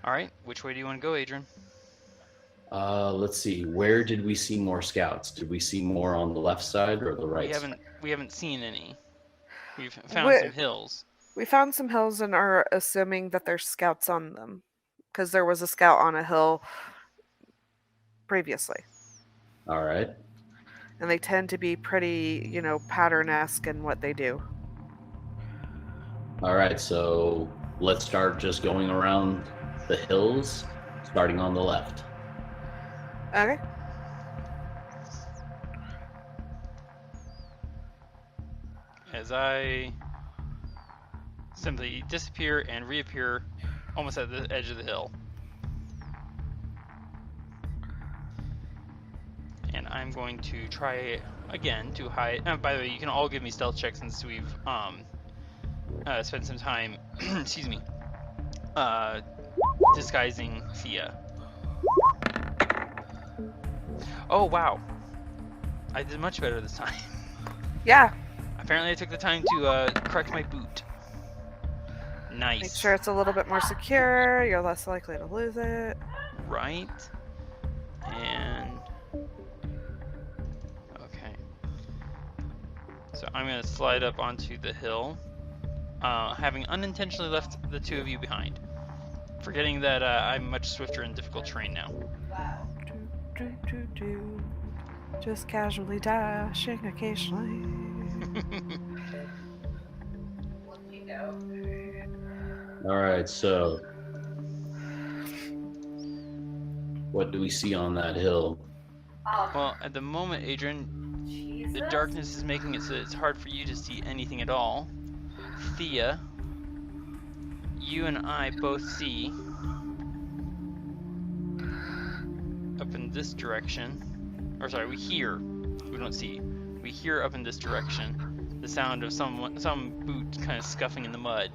All right. Which way do you want to go, Adran? Let's see. Where did we see more scouts? Did we see more on the left side or the right side? We haven't seen any. We've found some hills. We found some hills and are assuming that there's scouts on them, because there was a scout on a hill previously. All right. And they tend to be pretty, pattern-esque in what they do. All right, so let's start just going around the hills, starting on the left. Okay. As I simply disappear and reappear almost at the edge of the hill. And I'm going to try again to hide. By the way, you can all give me stealth checks since we've spent some time, excuse me, disguising Thea. Oh wow, I did much better this time. Yeah. Apparently, I took the time to correct my boot. Nice. Make sure it's a little bit more secure. You're less likely to lose it. Right. And okay. So I'm gonna slide up onto the hill, having unintentionally left the two of you behind, forgetting that I'm much swifter in difficult terrain now. Wow. Just casually dashing occasionally. Look you go. All right, so what do we see on that hill? Oh, Well, at the moment, Adran, Jesus. the darkness is making it so it's hard for you to see anything at all. Thea, you and I both see up in this direction. Or sorry, we hear. We don't see. We hear up in this direction the sound of some boot kind of scuffing in the mud.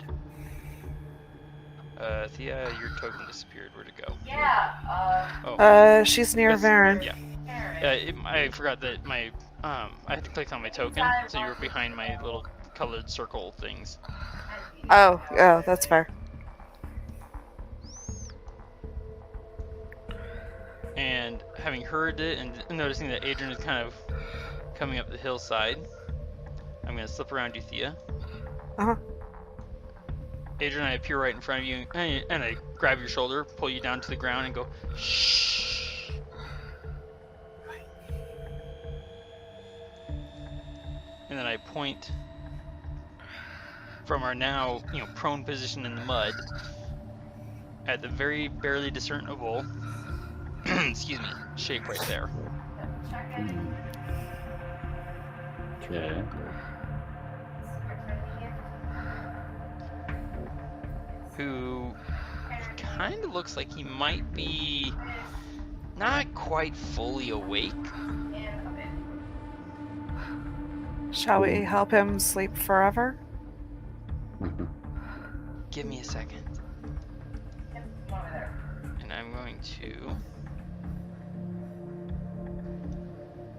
Thea, your token disappeared. Where'd it go? Yeah, Oh, She's near Yes, Varin. yeah. Karen. I forgot that my I had to click on my token, so you were behind my little colored circle things. Oh, that's fair. And having heard it and noticing that Adran is kind of coming up the hillside, I'm gonna slip around you, Thea. Uh-huh. Adran, I appear right in front of you, and I grab your shoulder, pull you down to the ground, and go, shh. And then I point from our now, prone position in the mud at the very barely discernible, excuse me, shape right there. Check it. Okay. Who kind of looks like he might be not quite fully awake. Shall we help him sleep forever? Give me a second. And I'm going to,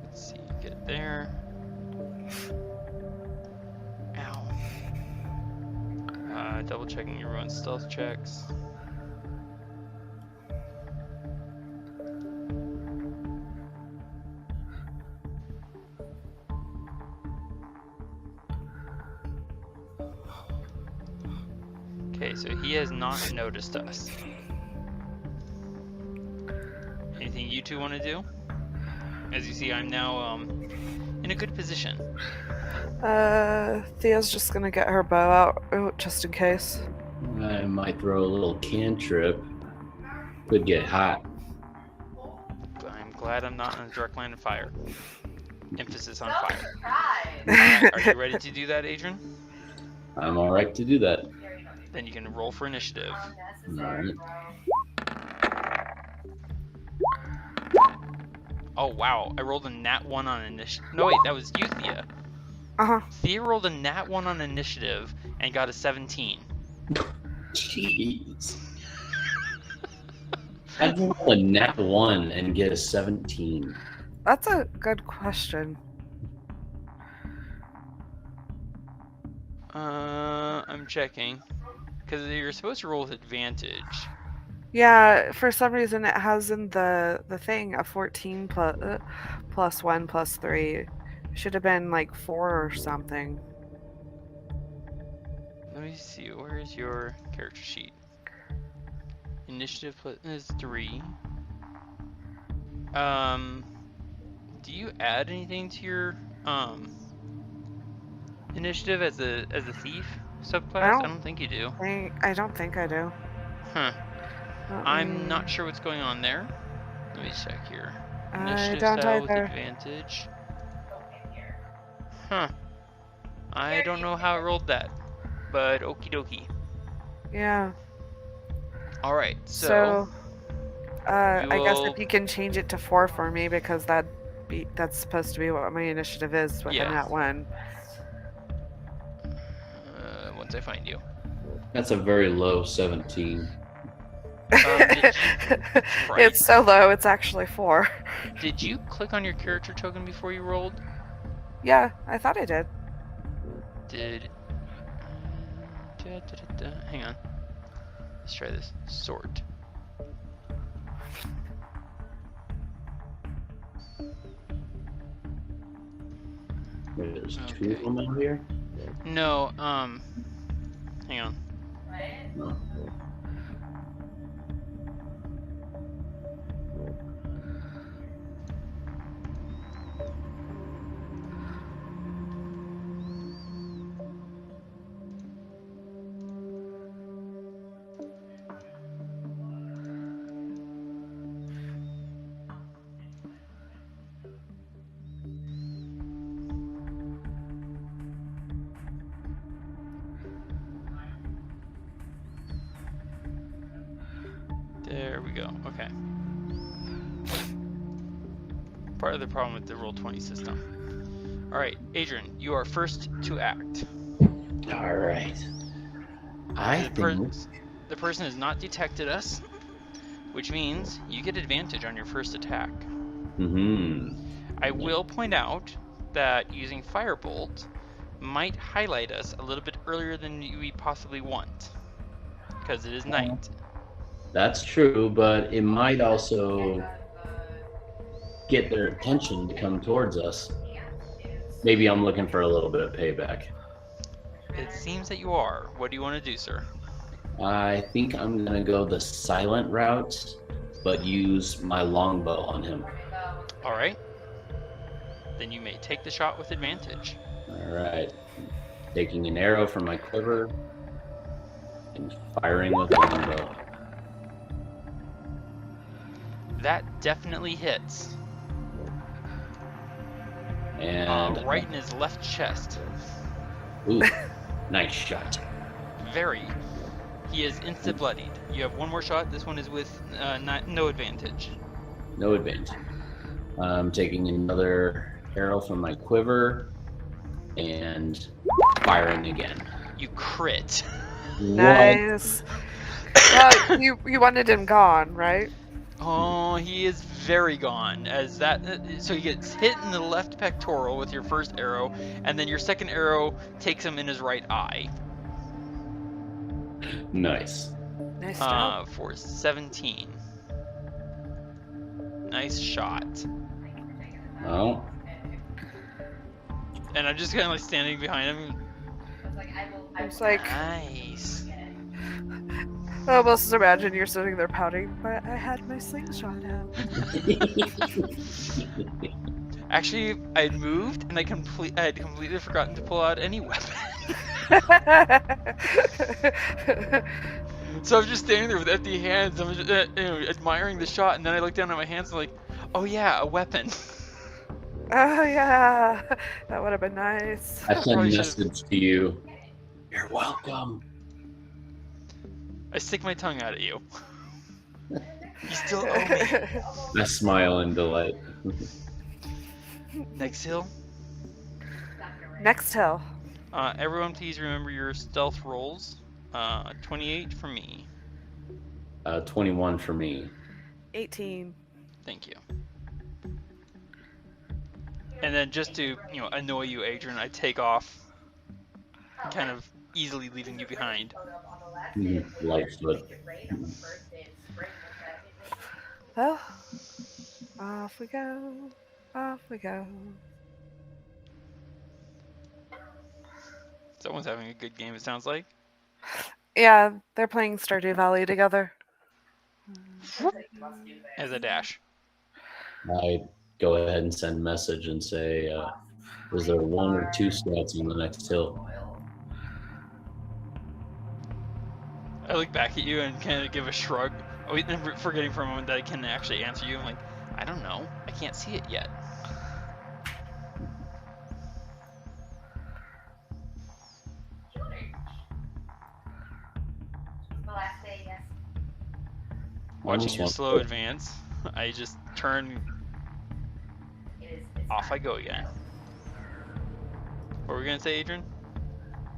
let's see, get there. Ow. Double checking everyone's stealth checks. Okay, so he has not noticed us. Anything you two want to do? As you see, I'm now in a good position. Thea's just gonna get her bow out, just in case. I might throw a little cantrip. Could get hot. I'm glad I'm not in a direct line of fire. Emphasis on So fire. surprised. Are you ready to do that, Adran? I'm all right to do that. Then you can roll for initiative. Unnecessary, Oh wow, I rolled a nat 1 on initiative. No wait, that was you, Thea. Uh-huh. Thea rolled a nat 1 on initiative and got a 17. Jeez. I'd roll a nat 1 and get a 17. That's a good question. I'm checking. Because you're supposed to roll with advantage. Yeah, for some reason it has in the thing a 14 plus 1 plus 3. Should have been like 4 or something. Let me see, where is your character sheet? Initiative is 3. do you add anything to your initiative as a thief subclass? I don't think you do. I don't think I do. Huh. Let I'm me- not sure what's going on there. Let me check here. I Initiative don't style with either. advantage. Huh. I don't know how it rolled that, but okie dokie. Yeah. All right, So, I guess will- if you can change it to 4 for me, because that's supposed to be what my initiative is within Yeah. that one. once I find you. That's a very low 17. Right. It's so low, it's actually 4. Did you click on your character token before you rolled? Yeah, I thought I did. Did... Hang on. Let's try this. Sort. There's two Okay. of them out here. No, hang on. No. There we go. Okay. Part of the problem with the Roll20 system. Alright, Adran, you are first to act. All right. I think. The person has not detected us, which means you get advantage on your first attack. I will point out that using Firebolt might highlight us a little bit earlier than we possibly want, because it is night. That's true, but it might also get their attention to come towards us. Maybe I'm looking for a little bit of payback. It seems that you are. What do you want to do, sir? I think I'm gonna go the silent route, but use my longbow on him. All right. Then you may take the shot with advantage. All right. Taking an arrow from my quiver and firing with the longbow. That definitely hits. And Right in his left chest. ooh, nice shot. Very. He is insta-bloodied. You have one more shot. This one is with no advantage. No advantage. I'm taking another arrow from my quiver and firing again. You crit. Nice. Well, you wanted him gone, right? Oh, he is very gone. As that, so he gets hit in the left pectoral with your first arrow, and then your second arrow takes him in his right eye. Nice. Nice job. For 17. Nice shot. Oh, And I'm just kind of like standing behind him. It's like, Nice. I almost imagine you're sitting there pouting, but I had my slingshot out. Actually, I had moved and I had completely forgotten to pull out any weapon. So I'm just standing there with empty hands. I'm just, admiring the shot, and then I look down at my hands and like, oh yeah, a weapon. Oh yeah, that would have been nice. I sent a Probably should've- message to you. You're welcome. I stick my tongue out at you. You still owe me. I smile in delight. Next hill. Next hill. Everyone, please remember your stealth rolls. 28 for me. 21 for me. 18. Thank you. And then just to annoy you, Adran, I take off, kind of easily leaving you behind. Lightfoot. Well, off we go. Off we go. Someone's having a good game, it sounds like. Yeah, they're playing Stardew Valley together. As a dash. I go ahead and send a message and say, is there one or two scouts on the next hill? I look back at you and kind of give a shrug, forgetting for a moment that I can actually answer you. I'm like, I don't know. I can't see it yet. The last day, yes. Watching your slow advance, I just turn It's off. I fine. go again. What were we gonna say, Adrian?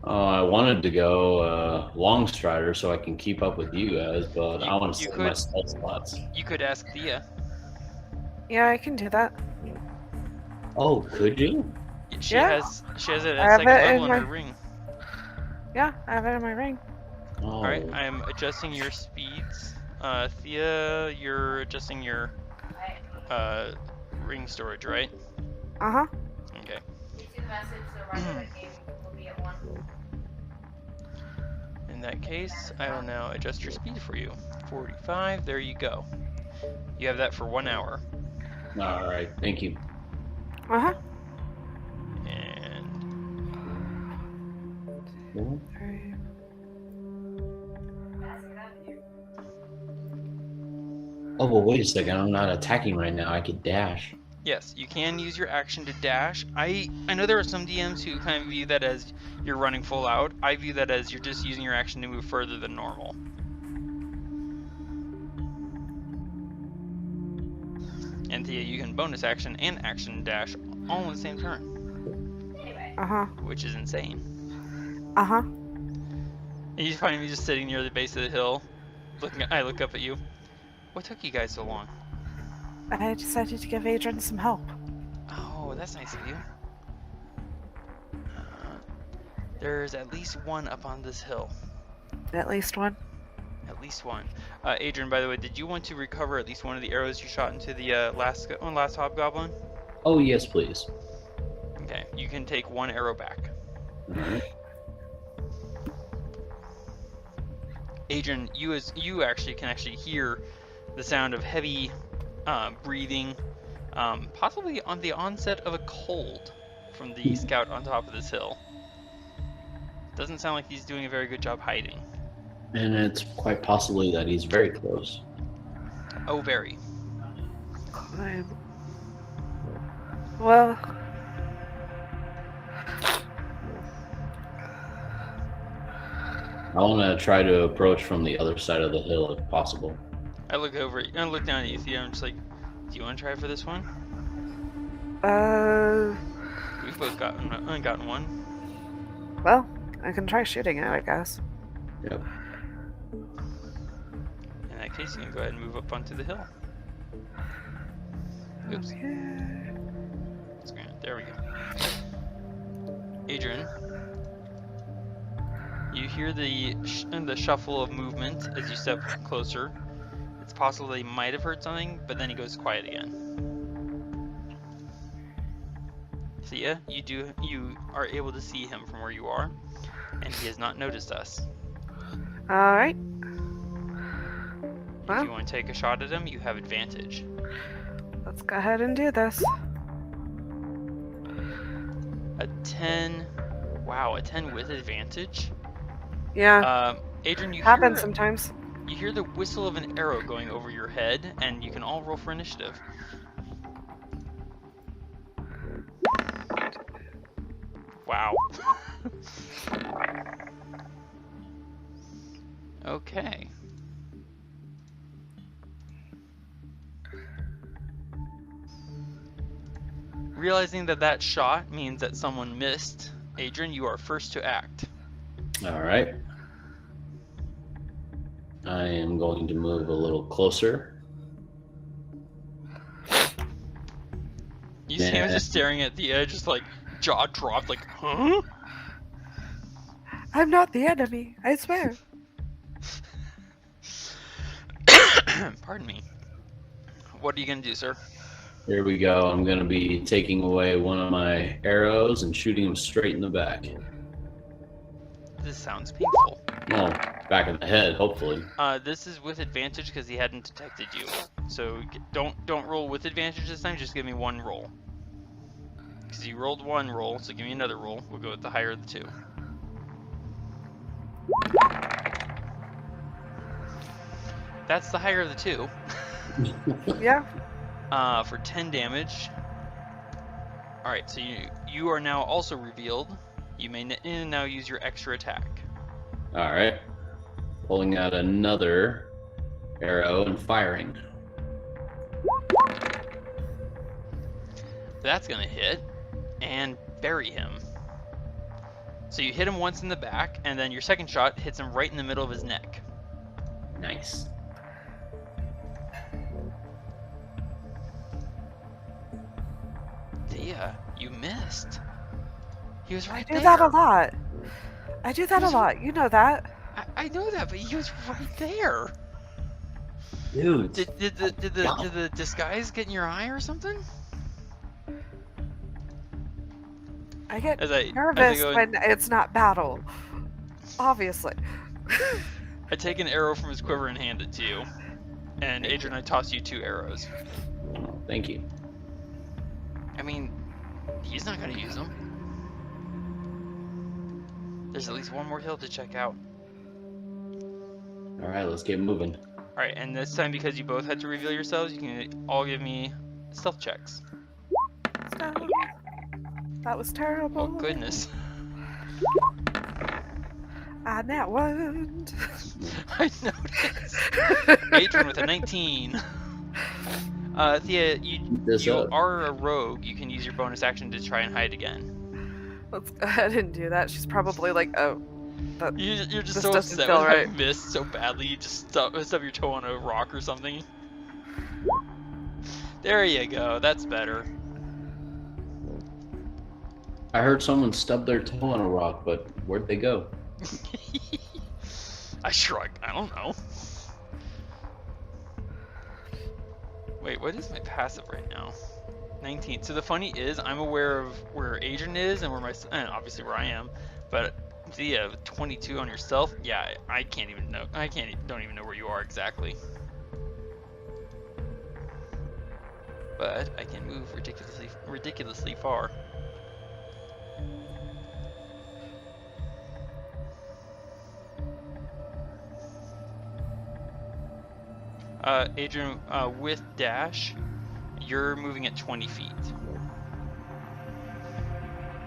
I wanted to go long strider so I can keep up with you guys, but I want to You save could. my stealth spots. You could ask Thea. Yeah, I can do that. Oh, could you? She Yeah. has it I at have second it level in in her my- ring. Yeah, I have it in my ring. Oh, All right, I am adjusting your speeds. Thea, you're adjusting your ring storage, right? Uh-huh. Okay. You see the message, the regular game will be at 1. In that case, I will now adjust your speed for you. 45. There you go. You have that for 1 hour. all right. Thank you. Uh-huh. And Three. Oh, well, wait a second. I'm not attacking right now. I could dash. yes, you can use your action to dash. I know there are some DMs who kind of view that as you're running full out. I view that as you're just using your action to move further than normal. And Thea, you can bonus action and action dash all in the same turn, Anyway. Uh-huh. which is insane. Uh-huh. And you find me just sitting near the base of the hill. I look up at you. What took you guys so long? I decided to give Adrian some help. Oh, that's nice of you. There's at least one up on this hill. At least one. At least one. Adrian, by the way, did you want to recover at least one of the arrows you shot into the last hobgoblin? Oh, yes, please. Okay, you can take one arrow back. All right. Adrian, you actually can hear the sound of heavy breathing, possibly on the onset of a cold from the scout on top of this hill. Doesn't sound like he's doing a very good job hiding. And it's quite possibly that he's very close. Oh, very. Climb. Well, I want to try to approach from the other side of the hill if possible. I look over, I look down at you, Thea, I'm just like, do you want to try for this one? We've both gotten one. well, I can try shooting it, I guess. Yep. In that case, you can go ahead and move up onto the hill. Oops. There we go. Adrian, you hear the shuffle of movement as you step closer. It's possible that he might have heard something, but then he goes quiet again. Thea, you are able to see him from where you are, and he has not noticed us. Alright. If Well, you want to take a shot at him, you have advantage. let's go ahead and do this. A 10. Wow, a 10 with advantage. Yeah, Adrian, happens sometimes. you hear the whistle of an arrow going over your head, and you can all roll for initiative. Wow. Okay. Realizing that shot means that someone missed, Adrian, you are first to act. All right. I am going to move a little closer. You see him just staring at the edge, just like jaw dropped, like, huh? I'm not the enemy, I swear. Pardon me. What are you gonna do, sir? Here we go. I'm going to be taking away one of my arrows and shooting him straight in the back. This sounds painful. Well, Back of the head, hopefully. This is with advantage because he hadn't detected you. So don't roll with advantage this time. Just give me one roll. Because you rolled one roll, so give me another roll. We'll go with the higher of the two. That's the higher of the two. Yeah. For 10 damage. All right, so you are now also revealed. You may now use your extra attack. All right. Pulling out another arrow and firing. That's gonna hit and bury him. So you hit him once in the back, and then your second shot hits him right in the middle of his neck. Nice. Thea, you missed. He was right I there. do that a lot. I do that a lot. You know that. I know that, but he was right there. Dude. Did the disguise get in your eye or something? I get As I nervous go in- when it's not battle. Obviously. I take an arrow from his quiver and hand it to you. And Adrian, I toss you 2 arrows. Oh, thank you. I mean, he's not gonna use them. There's at least one more hill to check out. All right, let's get moving. Alright, and this time because you both had to reveal yourselves, you can all give me stealth checks. Stop. That was terrible. Oh goodness. I net one. I noticed. Adrian with a 19. Thea, This you up. are a rogue. You can use your bonus action to try and hide again. I didn't do that. She's probably like, oh. You're just This so doesn't upset feel with right. having missed so badly. You just stub your toe on a rock or something. There you go. That's better. I heard someone stub their toe on a rock, but where'd they go? I shrug. I don't know. Wait, what is my passive right now? 19. So the funny is, I'm aware of where Adrian is and and obviously where I am, but Thea, 22 on yourself. Yeah, I can't even know. Don't even know where you are exactly. But I can move ridiculously far. Adrian, with dash, you're moving at 20 feet.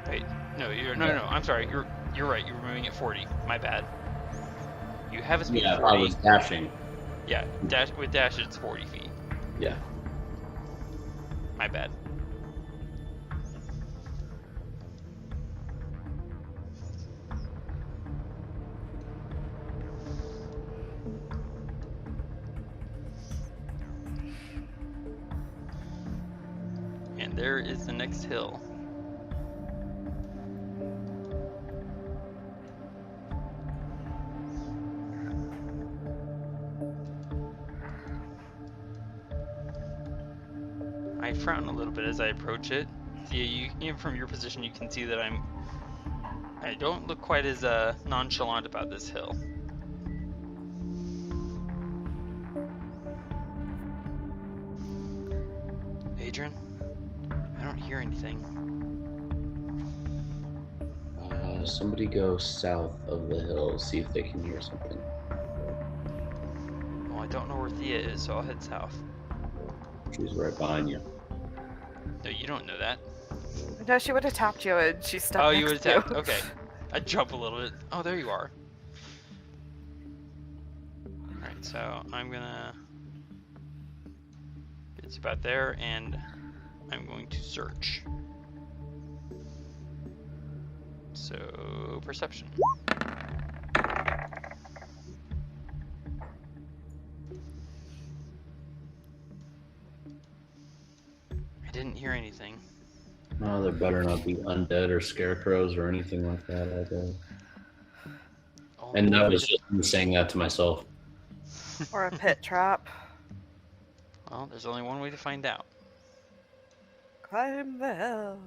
Wait, no, no. I'm sorry. You're right. You were moving at 40. My bad. You have a speed Yeah, of 40. I was dashing. Yeah, with dash it's 40 feet. Yeah. My bad. And there is the next hill. I frown a little bit as I approach it. Yeah, even from your position, you can see that I don't look quite as nonchalant about this hill. Adrian, I don't hear anything. Somebody go south of the hill, see if they can hear something. Well, I don't know where Thea is, so I'll head south. She's right behind you. No, you don't know that. No, she would have tapped you and she stepped Oh, next you would have to you. tapped. Okay. I jump a little bit. Oh, there you are. Alright, so I'm gonna get to about there and I'm going to search. So, perception. I didn't hear anything. No, there better not be undead or scarecrows or anything like that out there. And that was just me saying that to myself. Or a pit trap. Well, there's only one way to find out. Climb the hill.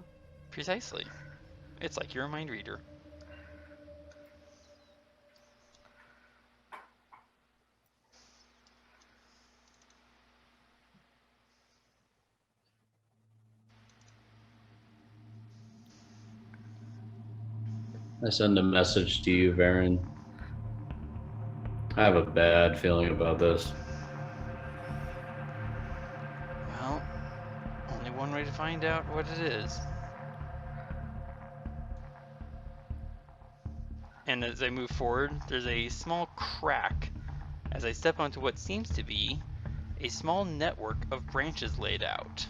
Precisely. It's like you're a mind reader. I send a message to you, Varin. I have a bad feeling about this. Well, only one way to find out what it is. And as I move forward, there's a small crack as I step onto what seems to be a small network of branches laid out.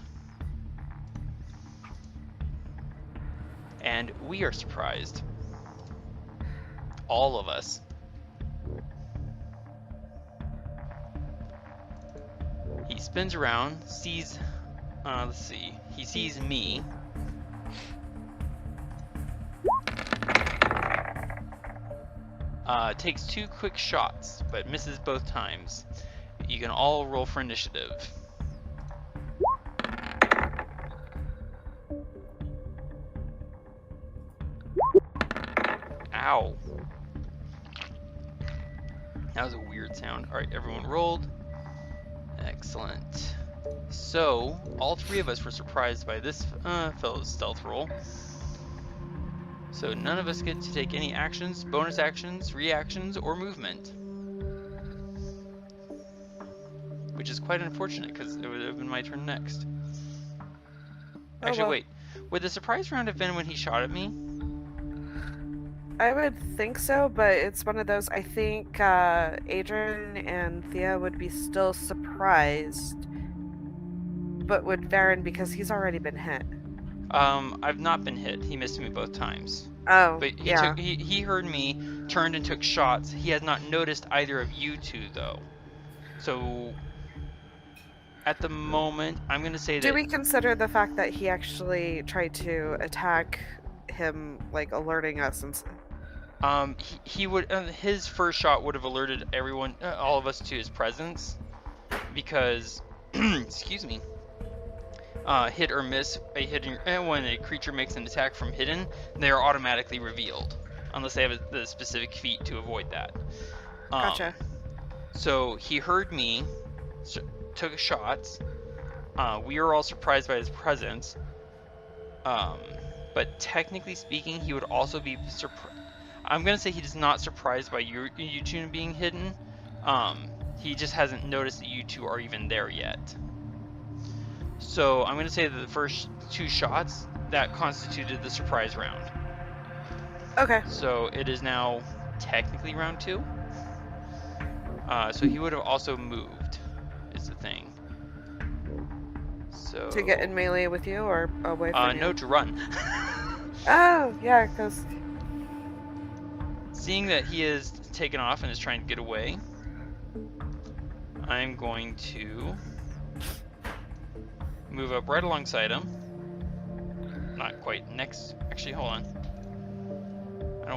And we are surprised. All of us. He spins around, sees, let's see, he sees me. Takes 2 quick shots, but misses both times. You can all roll for initiative. Ow. That was a weird sound. Alright, everyone rolled. Excellent. So, all 3 of us were surprised by this fellow's stealth roll. So none of us get to take any actions, bonus actions, reactions, or movement. Which is quite unfortunate, because it would have been my turn next. Actually, well. wait. Would the surprise round have been when he shot at me? I would think so, but it's one of those. I think Adran and Thea would be still surprised, but would Varin because he's already been hit. I've not been hit. He missed me both times. Oh, But yeah. he heard me, turned and took shots. He has not noticed either of you two, though. So, at the moment, I'm going to say that... Do we consider the fact that he actually tried to attack him, like, alerting us and... he would... his first shot would have alerted everyone, all of us to his presence. Because... excuse me. Hit or miss a hidden... when a creature makes an attack from hidden, they are automatically revealed. Unless they have the specific feat to avoid that. Gotcha. So, he heard me, took shots. We were all surprised by his presence. But technically speaking, he would also be surprised. I'm gonna say he's not surprised by you two being hidden. He just hasn't noticed that you two are even there yet. So I'm gonna say that the first 2 shots that constituted the surprise round. Okay. So it is now technically round 2. So he would have also moved, is the thing. So To get in melee with you or away from you? no, to run. Oh, yeah, because... Seeing that he is taken off and is trying to get away, I'm going to move up right alongside him. Not quite next. Actually, hold on. I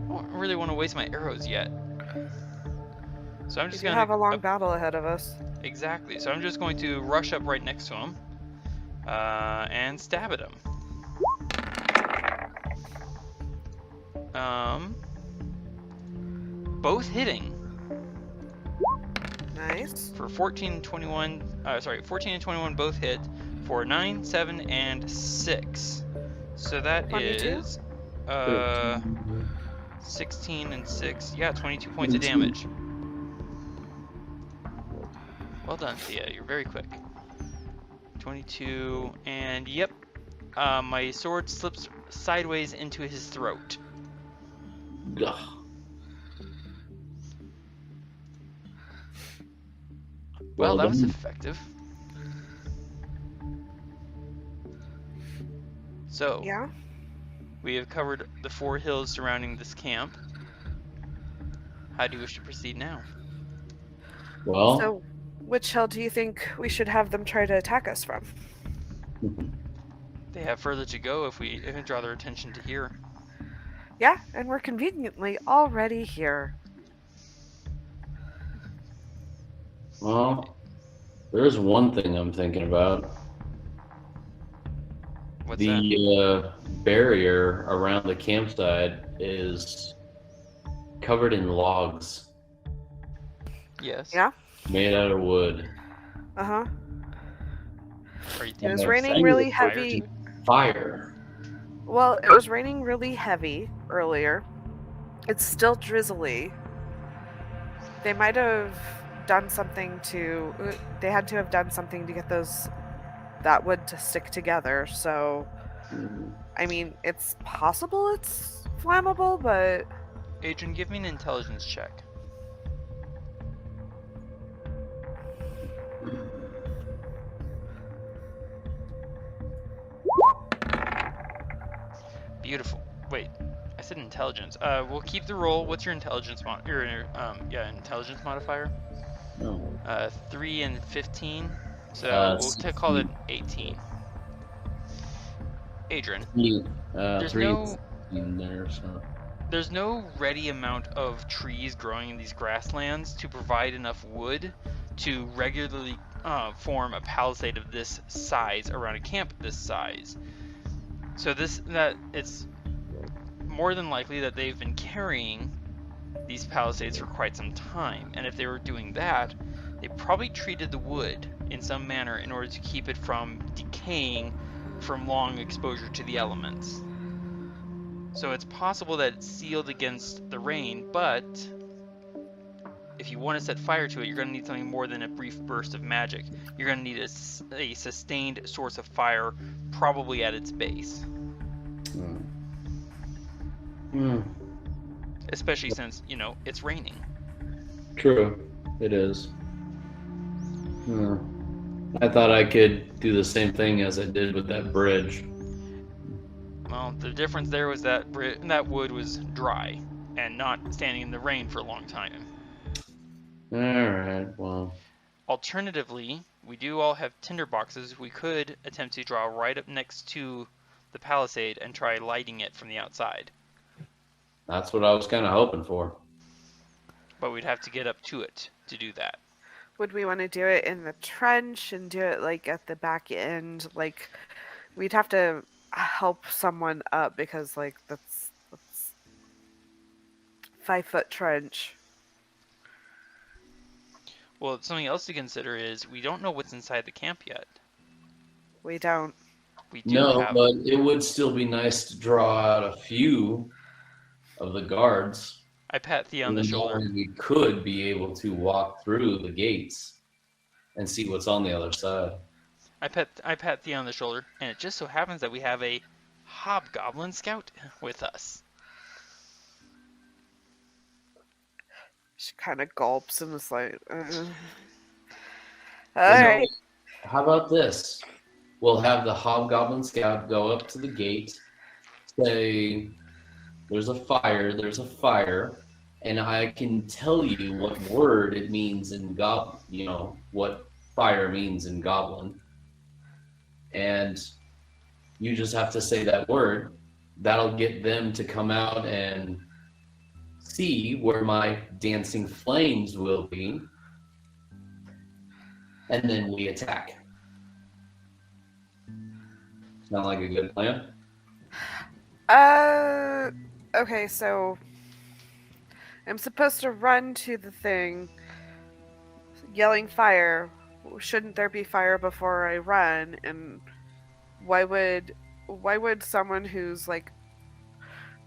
don't really want to waste my arrows yet. So I'm just You gonna have a long battle ahead of us. Exactly. So I'm just going to rush up right next to him and stab at him. Both hitting. Nice. For 14 and 21, 14 and 21 both hit for 9, 7, and 6. So that 22? is 16 and 6. Yeah, 22 points of damage. Well done, Thea. You're very quick. 22, and yep. My sword slips sideways into his throat. Ugh. Well, that was done. effective. So, Yeah? we have covered the 4 hills surrounding this camp. How do you wish to proceed now? Well, So, which hill do you think we should have them try to attack us from? They have further to go if we draw their attention to here. Yeah, and we're conveniently already here. well, there's one thing I'm thinking about. What's that? The barrier around the campsite is covered in logs Yes. Yeah? made out of wood. Uh-huh. Are you It thinking was Yeah, raining thank really you, fire heavy. to it? Fire. Well, it was raining really heavy earlier. It's still drizzly. They might have done something to. They had to have done something to get that wood to stick together. So, I mean, it's possible it's flammable, but Adrian, give me an intelligence check. Beautiful. Wait, I said intelligence. We'll keep the roll. What's your intelligence intelligence modifier? No. 3 and 15. So we'll call it 18. Adrian, there's 3 no in there, so. there's no ready amount of trees growing in these grasslands to provide enough wood to regularly form a palisade of this size around a camp this size. So it's more than likely that they've been carrying these palisades for quite some time, and if they were doing that, they probably treated the wood in some manner in order to keep it from decaying from long exposure to the elements. So it's possible that it's sealed against the rain, but if you want to set fire to it, you're going to need something more than a brief burst of magic. You're going to need a sustained source of fire, probably at its base. Especially since, it's raining. True, it is. I thought I could do the same thing as I did with that bridge. Well, the difference there was that that wood was dry and not standing in the rain for a long time. Alright, well. Alternatively, we do all have tinder boxes. We could attempt to draw right up next to the palisade and try lighting it from the outside. That's what I was kind of hoping for. But we'd have to get up to it to do that. would we want to do it in the trench and do it like at the back end? Like, we'd have to help someone up because like that's 5-foot trench. Well, something else to consider is we don't know what's inside the camp yet. We don't. We do have... but it would still be nice to draw out a few of the guards. I pat Thea on the shoulder. We could be able to walk through the gates and see what's on the other side. I pat Thea on the shoulder, and it just so happens that we have a hobgoblin scout with us. She kind of gulps and is like, Alright. How about this? We'll have the hobgoblin scout go up to the gate, say, there's a fire, and I can tell you what word it means in what fire means in Goblin. And you just have to say that word. That'll get them to come out and see where my dancing flames will be. And then we attack. Sound like a good plan? Okay, so I'm supposed to run to the thing, yelling fire. Shouldn't there be fire before I run? And why would someone who's like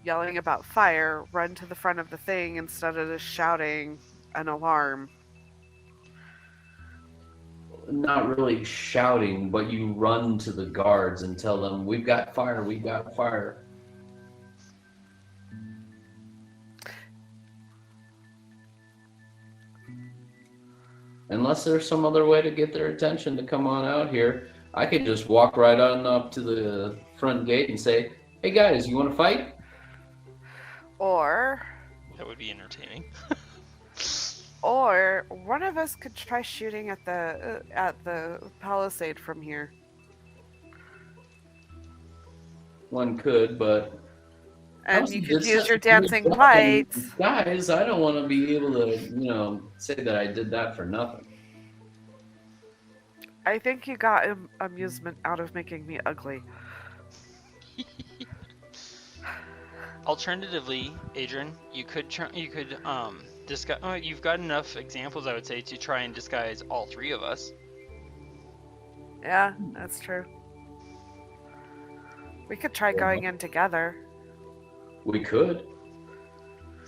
yelling about fire run to the front of the thing instead of just shouting an alarm? Not really shouting, but you run to the guards and tell them, we've got fire. Unless there's some other way to get their attention to come on out here, I could just walk right on up to the front gate and say, hey guys, you want to fight? Or... That would be entertaining. Or one of us could try shooting at the palisade from here. One could, but... And you could use your dancing lights. Guys, I don't want to be able to, say that I did that for nothing. I think you got amusement out of making me ugly. Alternatively, Adran, you could disguise. You've got enough examples, I would say, to try and disguise all three of us. Yeah, that's true. We could try going in together. We could.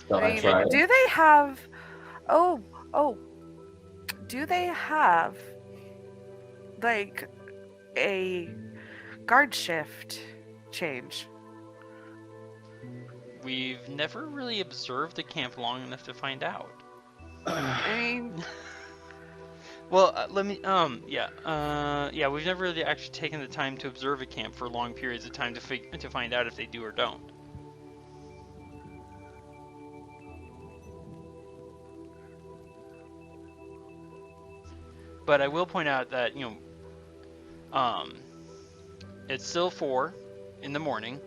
So I I mean, try. do they have... Oh, do they have, like, a guard shift change? We've never really observed the camp long enough to find out. I mean, Well, let me, yeah, we've never really actually taken the time to observe a camp for long periods of time to find out if they do or don't. But I will point out that, it's still 4 in the morning.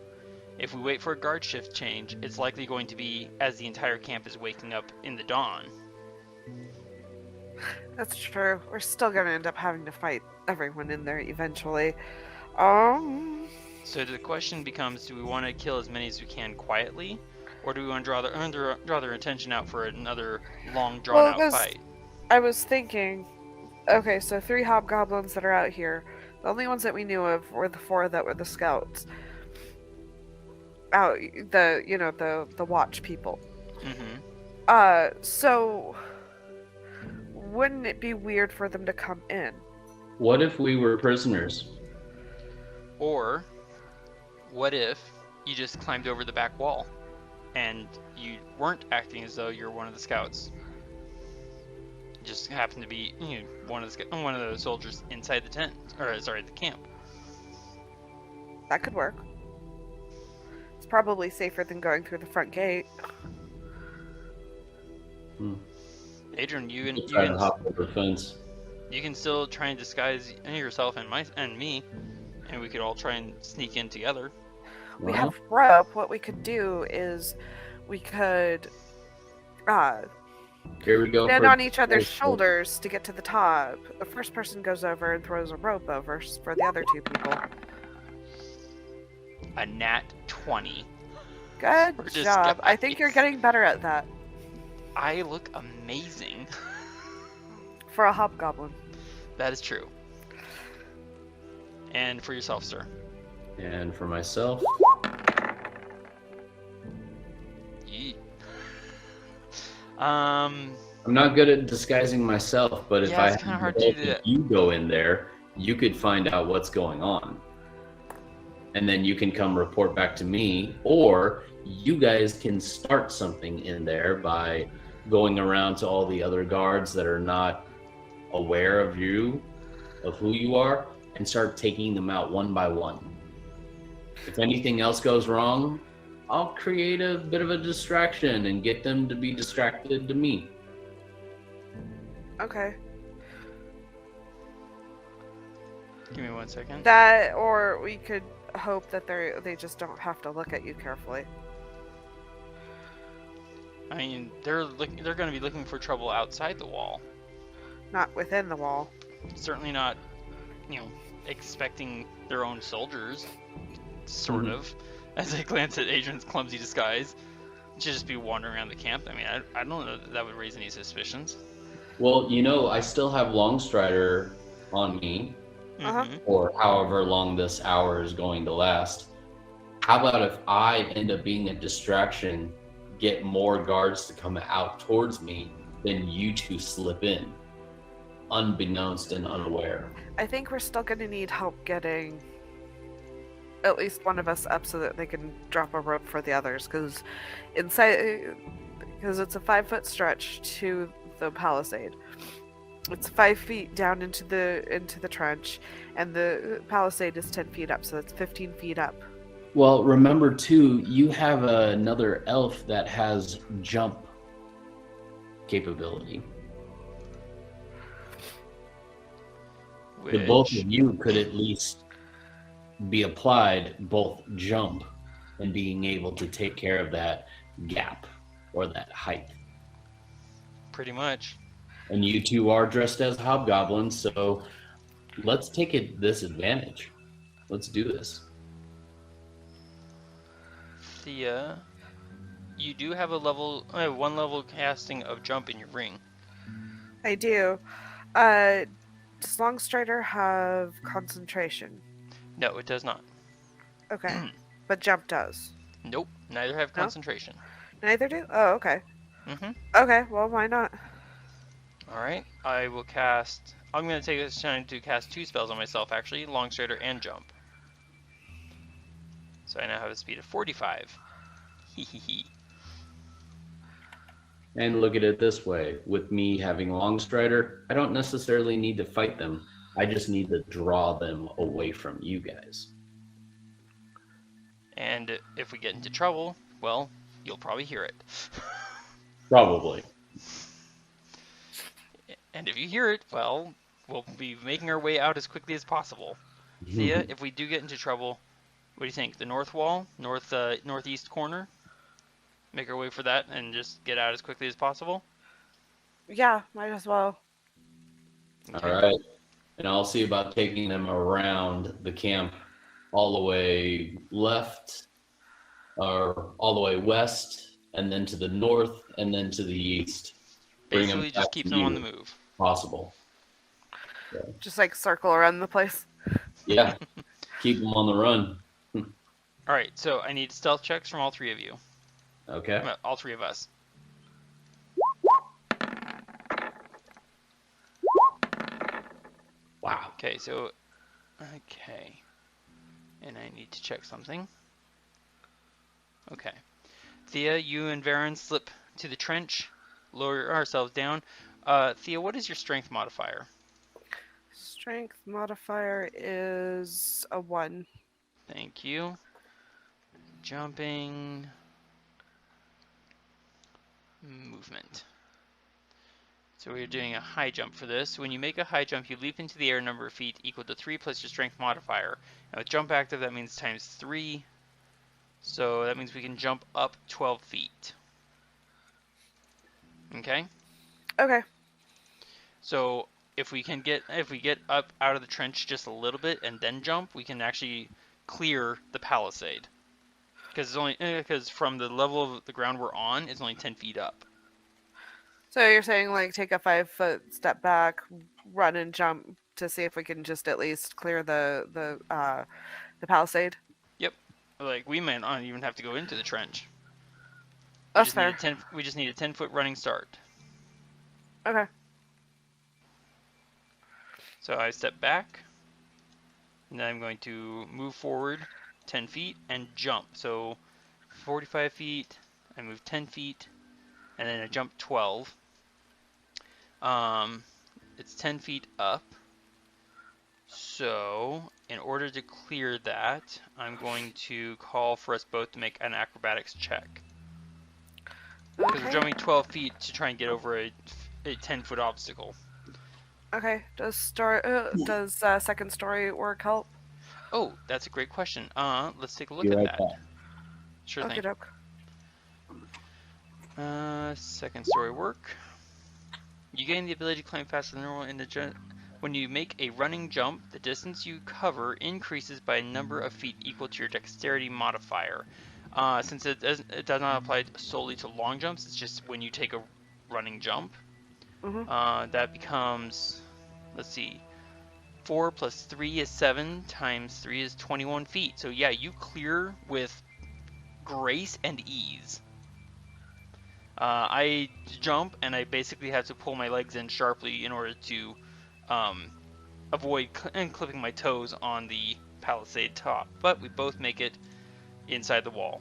If we wait for a guard shift change, it's likely going to be as the entire camp is waking up in the dawn. that's true. We're still gonna end up having to fight everyone in there eventually. So the question becomes, do we want to kill as many as we can quietly, or do we want to draw their attention out for another long, drawn-out fight? I was thinking, okay, so 3 hobgoblins that are out here. The only ones that we knew of were the 4 that were the scouts. Out, the watch people. Mm-hmm. So wouldn't it be weird for them to come in? What if we were prisoners? Or, what if you just climbed over the back wall, and you weren't acting as though you're one of the scouts? Just happened to be one of the soldiers inside the tent, or sorry, the camp. That could work. It's probably safer than going through the front gate. Adran, you Try to hop over the fence. you can still try and disguise yourself and me, and we could all try and sneak in together. We have rope. What we could do is we could Here we go. stand on each other's shoulders to get to the top. The first person goes over and throws a rope over for the other 2 people. A nat 20. Good For job. I think you're disguise. getting better at that. I look amazing. For a hobgoblin. That is true. And for yourself, sir. And for myself, Yeet. I'm not good at disguising myself, but if Yeah, I it's kinda had hard to do both of that. you go in there, you could find out what's going on. And then you can come report back to me, or you guys can start something in there by going around to all the other guards that are not aware of you, of who you are, and start taking them out one by one. If anything else goes wrong, I'll create a bit of a distraction and get them to be distracted to me. Okay. Give me 1 second. That, or we could hope that they just don't have to look at you carefully. I mean, they're going to be looking for trouble outside the wall. Not within the wall. Certainly not, expecting their own soldiers. Sort of. As I glance at Adrian's clumsy disguise, to just be wandering around the camp. I mean, I don't know that would raise any suspicions. Well, I still have Longstrider on me, Mhm. or however long this hour is going to last. How about if I end up being a distraction, get more guards to come out towards me, then you 2 slip in, unbeknownst and unaware. I think we're still going to need help getting at least one of us up so that they can drop a rope for the others, because it's a 5-foot stretch to the palisade. It's 5 feet down into the trench, and the palisade is 10 feet up, so that's 15 feet up. Well, remember too, you have another elf that has jump capability. The both of you could at least be applied both jump and being able to take care of that gap or that height. Pretty much. And you 2 are dressed as hobgoblins, so let's take this advantage. Let's do this. Thea, you do have 1 level casting of jump in your ring. I do. Does Longstrider have concentration? No, it does not. Okay. But jump does. Nope, neither have No? concentration. Neither do? Oh, okay. Mm-hmm. Okay, well, why not? Alright, I will cast... I'm going to take this time to cast 2 spells on myself, actually. Long Strider and Jump. So I now have a speed of 45. Hee. And look at it this way, with me having Long Strider, I don't necessarily need to fight them. I just need to draw them away from you guys. And if we get into trouble, well, you'll probably hear it. Probably. And if you hear it, well, we'll be making our way out as quickly as possible. Thea, if we do get into trouble, what do you think? The north wall? Northeast corner? Make our way for that and just get out as quickly as possible? Yeah, might as well. Okay. All right. And I'll see about taking them around the camp all the way left, or all the way west, and then to the north, and then to the east. Bring Basically, just keep them on the move. Possible. Just like circle around the place. Yeah. Keep them on the run. Alright, so I need stealth checks from all 3 of you. Okay. Well, all 3 of us. Wow. Okay, so... Okay. And I need to check something. Okay. Thea, you and Varin slip to the trench. Lower ourselves down. Thea, what is your strength modifier? Strength modifier is a 1. Thank you. Jumping. Movement. So we're doing a high jump for this. When you make a high jump, you leap into the air a number of feet equal to 3 plus your strength modifier. Now with jump active, that means times 3. So that means we can jump up 12 feet. Okay? Okay. So if we get up out of the trench just a little bit and then jump, we can actually clear the palisade. Because from the level of the ground we're on, it's only 10 feet up. So you're saying like take a 5-foot step back, run and jump to see if we can just at least clear the palisade? Yep. Like we might not even have to go into the trench. That's fair. We just need a 10-foot running start. Okay. So I step back, and then I'm going to move forward 10 feet and jump. So 45 feet, I move 10 feet, and then I jump 12. It's 10 feet up. So in order to clear that, I'm going to call for us both to make an acrobatics check. Because we're jumping 12 feet to try and get over a 10-foot obstacle. Okay. Does second story work help? Oh, that's a great question. Let's take a look Be at right that. back. Sure thing. Okey-doke. Second story work. You gain the ability to climb faster than normal when you make a running jump, the distance you cover increases by a number of feet equal to your dexterity modifier. Since it does not apply solely to long jumps, it's just when you take a running jump. Mm-hmm. That becomes, let's see, 4 plus 3 is 7, times 3 is 21 feet. So yeah, you clear with grace and ease. I jump, and I basically have to pull my legs in sharply in order to avoid clipping my toes on the palisade top. But we both make it inside the wall.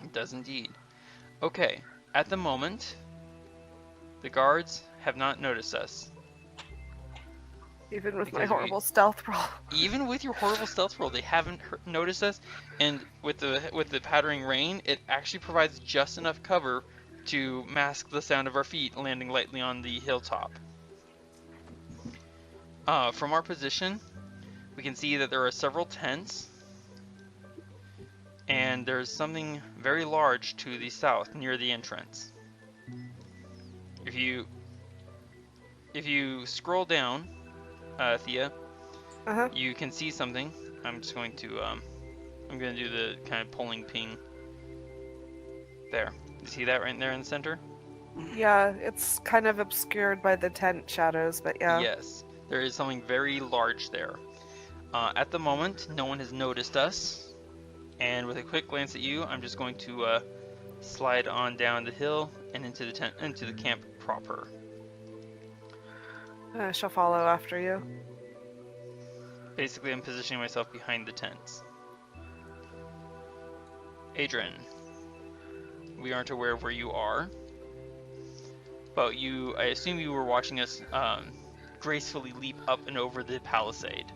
It does indeed. Okay, at the moment, the guards have not noticed us. Even with my Because horrible stealth roll. Even with your horrible stealth roll, they haven't noticed us, and with the pattering rain, it actually provides just enough cover to mask the sound of our feet landing lightly on the hilltop. From our position, we can see that there are several tents, and there's something very large to the south near the entrance. If you scroll down, Thea, you can see something. I'm just going to I'm going to do the kind of pulling ping. There. You see that right there in the center? Yeah, it's kind of obscured by the tent shadows, but yeah. Yes, there is something very large there. At the moment, no one has noticed us, and with a quick glance at you, I'm just going to slide on down the hill and into the tent, into the camp proper. She'll follow after you. Basically, I'm positioning myself behind the tents. Adran, we aren't aware of where you are, but I assume you were watching us gracefully leap up and over the palisade.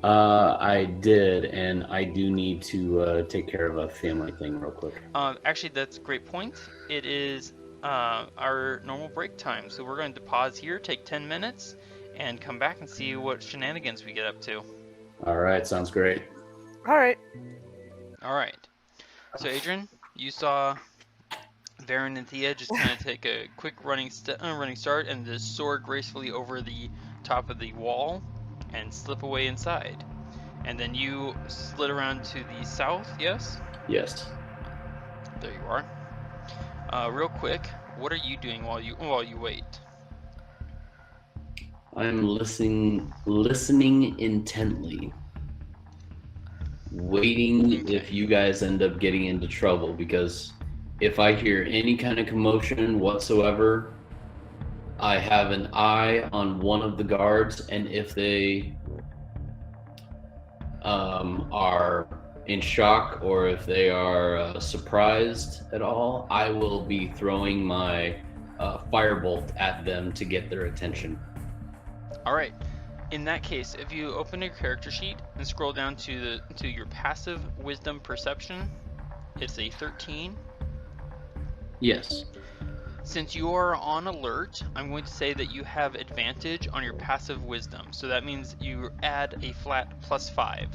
I did, and I do need to take care of a family thing real quick. Actually, that's a great point. It is our normal break time, so we're going to pause here, take 10 minutes, and come back and see what shenanigans we get up to. All right, sounds great. All right. All right. So, Adrian, you saw Varin and Thía just kind of take a quick running start and just soar gracefully over the top of the wall and slip away inside. And then you slid around to the south, yes? Yes. There you are. Real quick, what are you doing while you wait? I'm listening intently, waiting Okay. if you guys end up getting into trouble, because if I hear any kind of commotion whatsoever, I have an eye on one of the guards, and if they are in shock or if they are surprised at all, I will be throwing my firebolt at them to get their attention. Alright, in that case, if you open your character sheet and scroll down to your passive wisdom perception, it's a 13. Yes. Since you are on alert, I'm going to say that you have advantage on your passive wisdom. So that means you add a flat +5.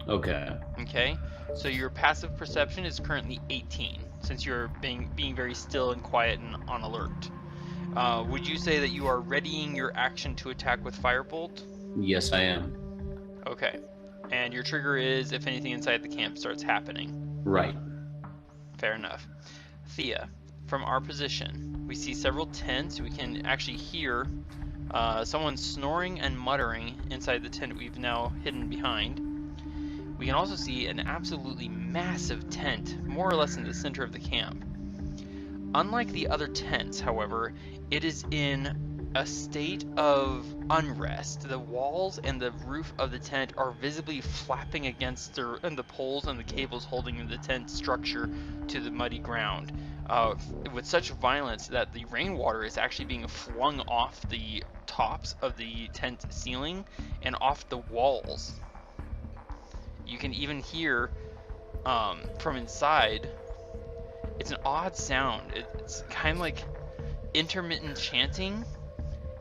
Okay. Okay? So your passive perception is currently 18, since you're being very still and quiet and on alert. Would you say that you are readying your action to attack with Firebolt? Yes, I am. Okay. And your trigger is if anything inside the camp starts happening. Right. Fair enough. Thía, from our position, we see several tents. We can actually hear someone snoring and muttering inside the tent we've now hidden behind. We can also see an absolutely massive tent, more or less in the center of the camp. Unlike the other tents, however, it is in a state of unrest. The walls and the roof of the tent are visibly flapping against the poles and the cables holding the tent structure to the muddy ground, with such violence that the rainwater is actually being flung off the tops of the tent ceiling and off the walls. You can even hear from inside, it's an odd sound. It's kind of like intermittent chanting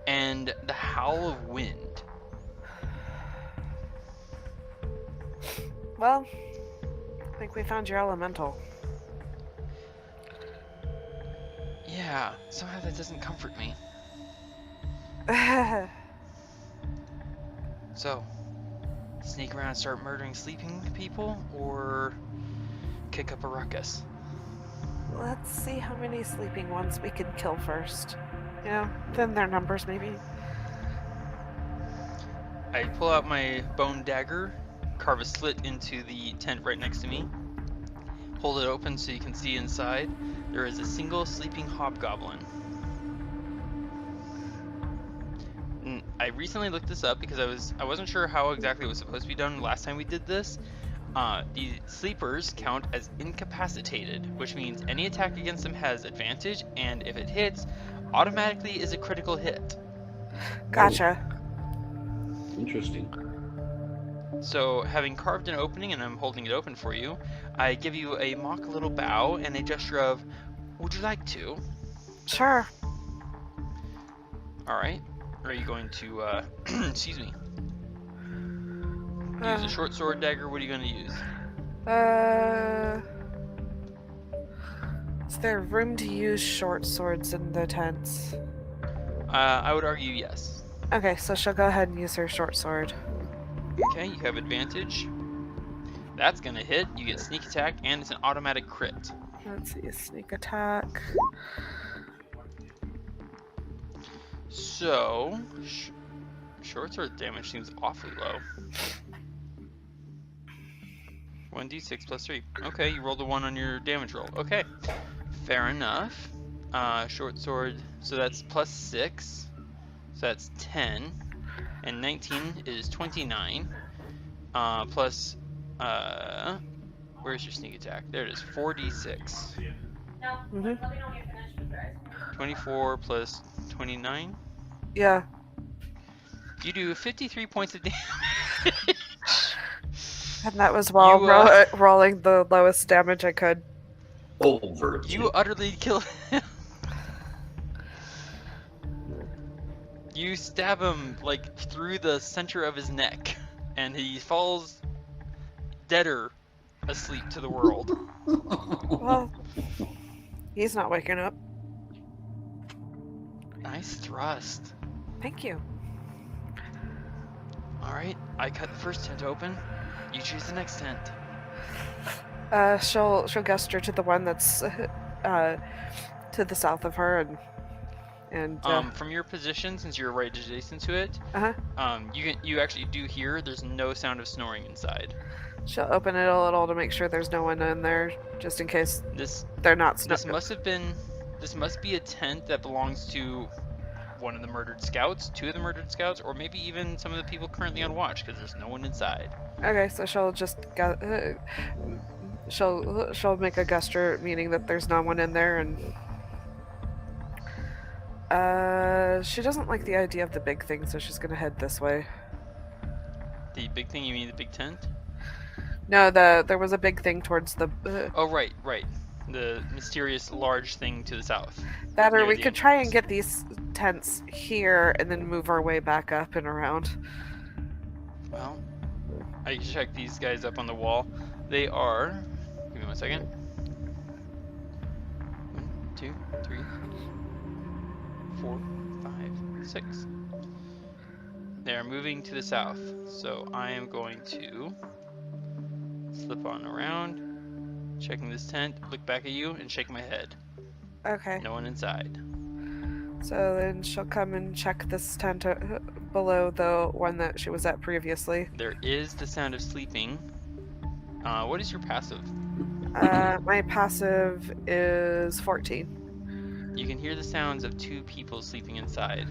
and the howl of wind. Well, I think we found your elemental. Yeah, somehow that doesn't comfort me. So, sneak around and start murdering sleeping people, or kick up a ruckus? Let's see how many sleeping ones we can kill first. You know, then their numbers maybe. I pull out my bone dagger, carve a slit into the tent right next to me, hold it open so you can see inside. There is a single sleeping hobgoblin. I recently looked this up because I wasn't sure how exactly it was supposed to be done last time we did this. The sleepers count as incapacitated, which means any attack against them has advantage, and if it hits, automatically is a critical hit. Gotcha. Interesting. So, having carved an opening and I'm holding it open for you, I give you a mock little bow and a gesture of, would you like to? Sure. Alright. Are you going to, excuse me, use a short sword, dagger? What are you going to use? Is there room to use short swords in the tents? I would argue yes. Okay, so she'll go ahead and use her short sword. Okay, you have advantage. That's gonna hit. You get sneak attack, and it's an automatic crit. Let's see, sneak attack. So, short sword damage seems awfully low. 1d6 plus 3. Okay, you rolled a 1 on your damage roll. Okay, fair enough. Short sword, so that's plus 6. So that's 10. And 19 is 29. Plus, where's your sneak attack? There it is, 4d6. No, Mhm. let me know when you're finished with your ice cream. 24 plus 29. Yeah. You do 53 points of damage. And that was while You, rolling the lowest damage I could. Over. You utterly kill him. You stab him like through the center of his neck, and he falls deader asleep to the world. Well, he's not waking up. Nice thrust. Thank you. Alright, I cut the first tent open. You choose the next tent. She'll gesture to the one that's to the south of her, and From your position, since you're right adjacent to it, uh-huh. you actually do hear there's no sound of snoring inside. She'll open it a little to make sure there's no one in there, just in case This they're not This must be a tent that belongs to one of the murdered scouts, 2 of the murdered scouts, or maybe even some of the people currently on watch, because there's no one inside. Okay, so she'll just she'll make a gesture, meaning that there's no one in there, and she doesn't like the idea of the big thing, so she's gonna head this way. The big thing, you mean the big tent? No, there was a big thing towards the Oh, right. The mysterious large thing to the south. that, or near we the could try and get these tents here and then move our way back up and around. Well, I checked these guys up on the wall. They are... Give me 1 second. 1, 2, 3, 4, 5, 6. They are moving to the south, so I am going to slip on around, checking this tent, look back at you, and shake my head. Okay. No one inside. So then she'll come and check this tent below the one that she was at previously. There is the sound of sleeping. What is your passive? My passive is 14. You can hear the sounds of 2 people sleeping inside.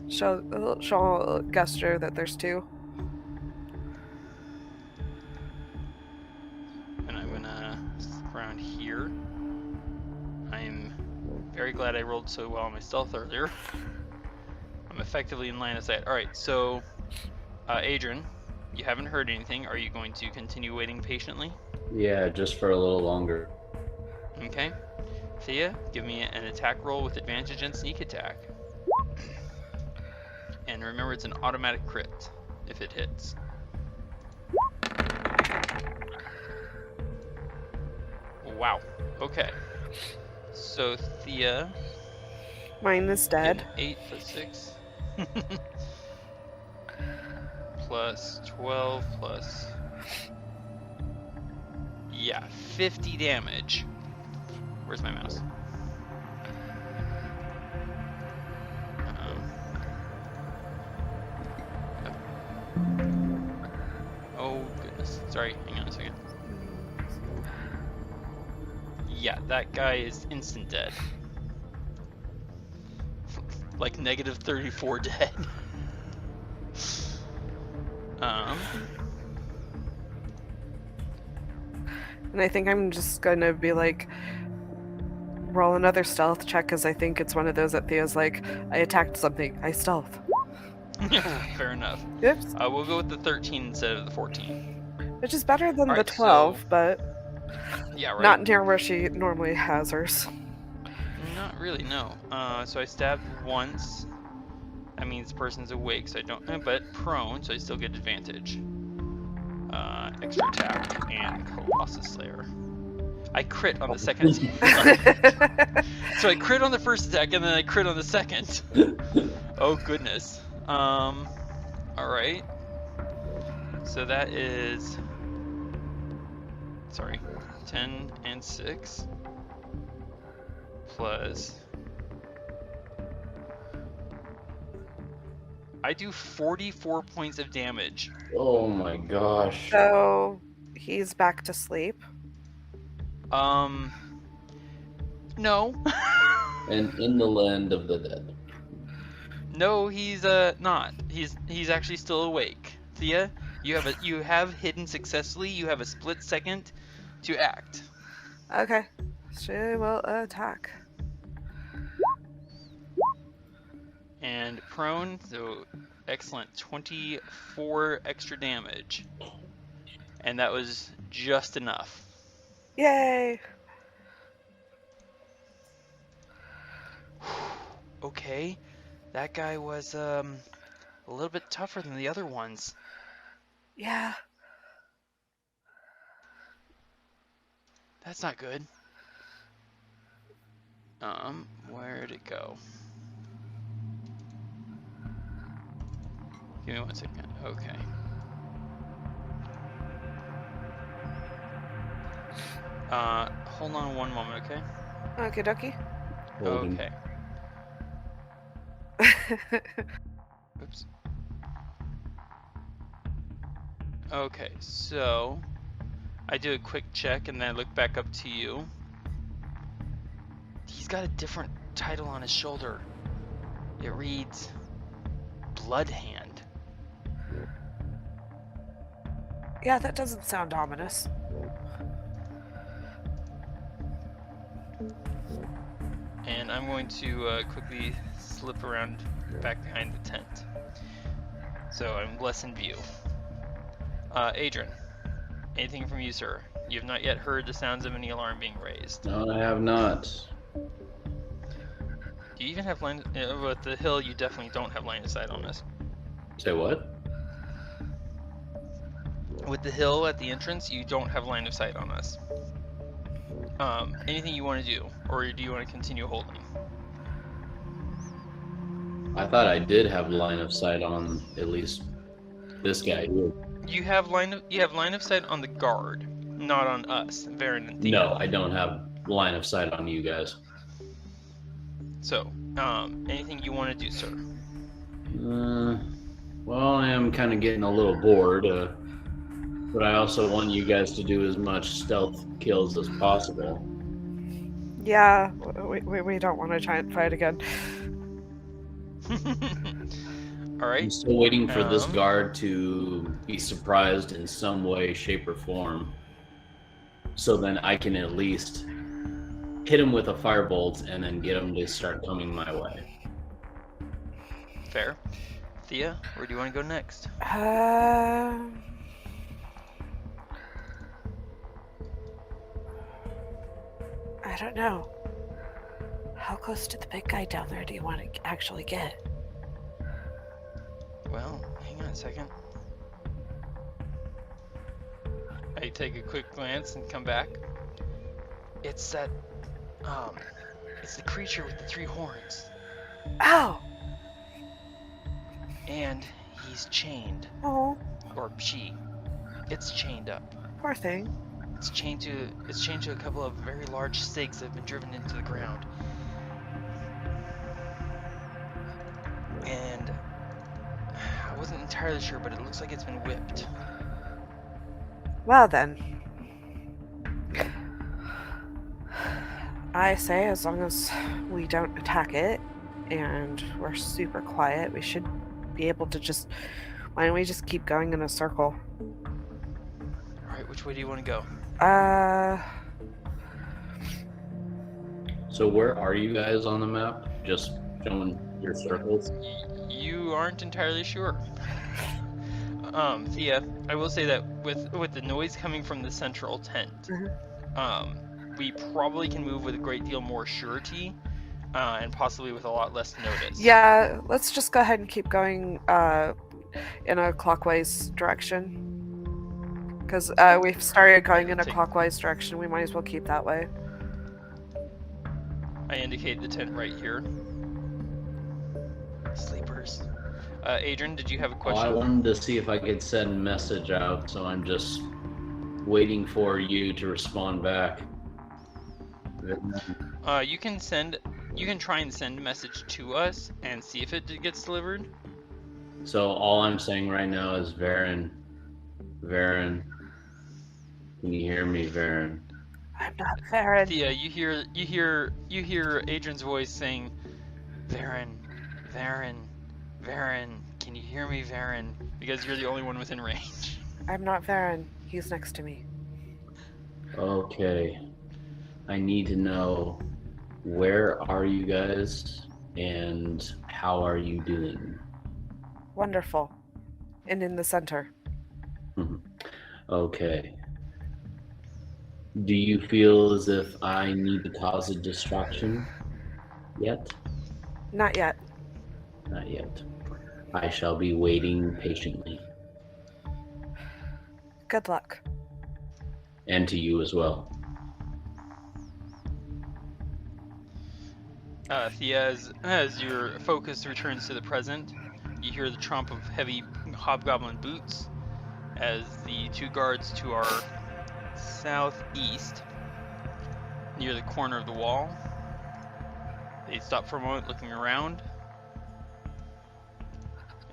She'll gesture that there's 2. And I'm gonna slip around here. I'm very glad I rolled so well on my stealth earlier. I'm effectively in line of sight. Alright, so Adran, you haven't heard anything. Are you going to continue waiting patiently? Yeah, just for a little longer. Okay. Thea, give me an attack roll with advantage and sneak attack. And remember, it's an automatic crit if it hits. Wow. Okay. So Thea, Mine is dead. 8 plus 6. Plus 12 plus... Yeah, 50 damage. Where's my mouse? Oh goodness. Sorry, hang on a second. Yeah, that guy is instant dead. Like negative 34 dead. And I think I'm just gonna be like, roll another stealth check, because I think it's one of those that Thea's like, I attacked something, I stealth. Fair enough. Oops. We'll go with the 13 instead of the 14. Which is better than the Alright, 12, so- but Yeah, right. not near where she normally has hers. Not really, no. So I stabbed once. That means the person's awake, so I don't. But prone, so I still get advantage. Extra attack and Colossus Slayer. I crit on the second. So I crit on the first attack and then I crit on the second. Oh goodness. All right. So that is. Sorry, 10 and 6. plus... I do 44 points of damage. Oh my gosh. So he's back to sleep. No. And in the land of the dead. No, he's not. He's actually still awake. Thea, you have hidden successfully. You have a split second to act. Okay. She will attack. And prone, so excellent. 24 extra damage. And that was just enough. Yay! Okay, that guy was a little bit tougher than the other ones. Yeah. That's not good. Where'd it go? Give me 1 second. Okay. Hold on one moment, okay? Okie dokie. Holding. Okay. Oops. Okay, so I do a quick check and then I look back up to you. He's got a different title on his shoulder. It reads Blood Hand. Yeah, that doesn't sound ominous. And I'm going to quickly slip around back behind the tent. So I'm less in view. Adran, anything from you, sir? You have not yet heard the sounds of any alarm being raised. No, I have not. Do you even have line... with the hill, you definitely don't have line of sight on this. Say what? With the hill at the entrance, you don't have line of sight on us. Anything you want to do? Or do you want to continue holding? I thought I did have line of sight on at least this guy here. You have line of sight on the guard, not on us, Varin and Thea. No, I don't have line of sight on you guys. So, anything you want to do, sir? Well, I am kind of getting a little bored, but I also want you guys to do as much stealth kills as possible. Yeah, we don't want to try and fight again. All right. I'm still waiting for this guard to be surprised in some way, shape, or form, so then I can at least hit him with a firebolt and then get him to start coming my way. Fair. Thea, where do you want to go next? I don't know. How close to the big guy down there do you want to actually get? Well, hang on a second. I take a quick glance and come back. It's that, it's the creature with the 3 horns. Ow! And he's chained. Oh, Or she. It's chained up. poor thing. It's chained to a couple of very large stakes that have been driven into the ground. And I wasn't entirely sure, but it looks like it's been whipped. Well then. I say as long as we don't attack it and we're super quiet, we should be able to just... Why don't we just keep going in a circle? Alright, which way do you want to go? So where are you guys on the map? Just showing your circles? You aren't entirely sure. Thea, I will say that with the noise coming from the central tent, we probably can move with a great deal more surety, and possibly with a lot less notice. Yeah, let's just go ahead and keep going in a clockwise direction. Because we've started going in a clockwise direction, we might as well keep that way. I indicate the tent right here. Sleepers. Adran, did you have a Well, I question? wanted to see if I could send a message out, so I'm just waiting for you to respond back. You can try and send a message to us and see if it gets delivered. So all I'm saying right now is Varin. Varin. Can you hear me, Varin? I'm not Varin. Thea, you hear Adrian's voice saying, Varin, Varin, Varin, can you hear me, Varin? Because you're the only one within range. I'm not Varin. He's next to me. Okay. I need to know, where are you guys and how are you doing? Wonderful. And in the center. Okay. Do you feel as if I need to cause a distraction yet? Not yet. Not yet. I shall be waiting patiently. Good luck. And to you as well. Thea, as your focus returns to the present, you hear the tromp of heavy hobgoblin boots as the two guards to our southeast, near the corner of the wall, they stop for a moment looking around,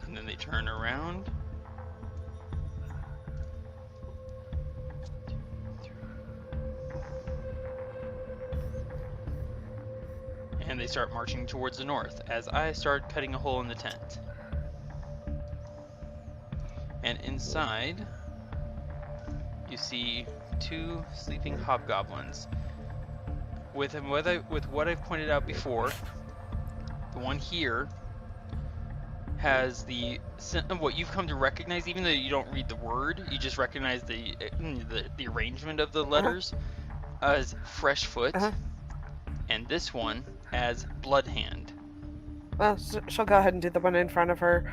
and then they turn around. And they start marching towards the north as I start cutting a hole in the tent. And inside, you see two sleeping hobgoblins. With what I've pointed out before, the one here has what you've come to recognize, even though you don't read the word, you just recognize the arrangement of the letters as fresh foot, and this one as blood hand. Well, she'll go ahead and do the one in front of her.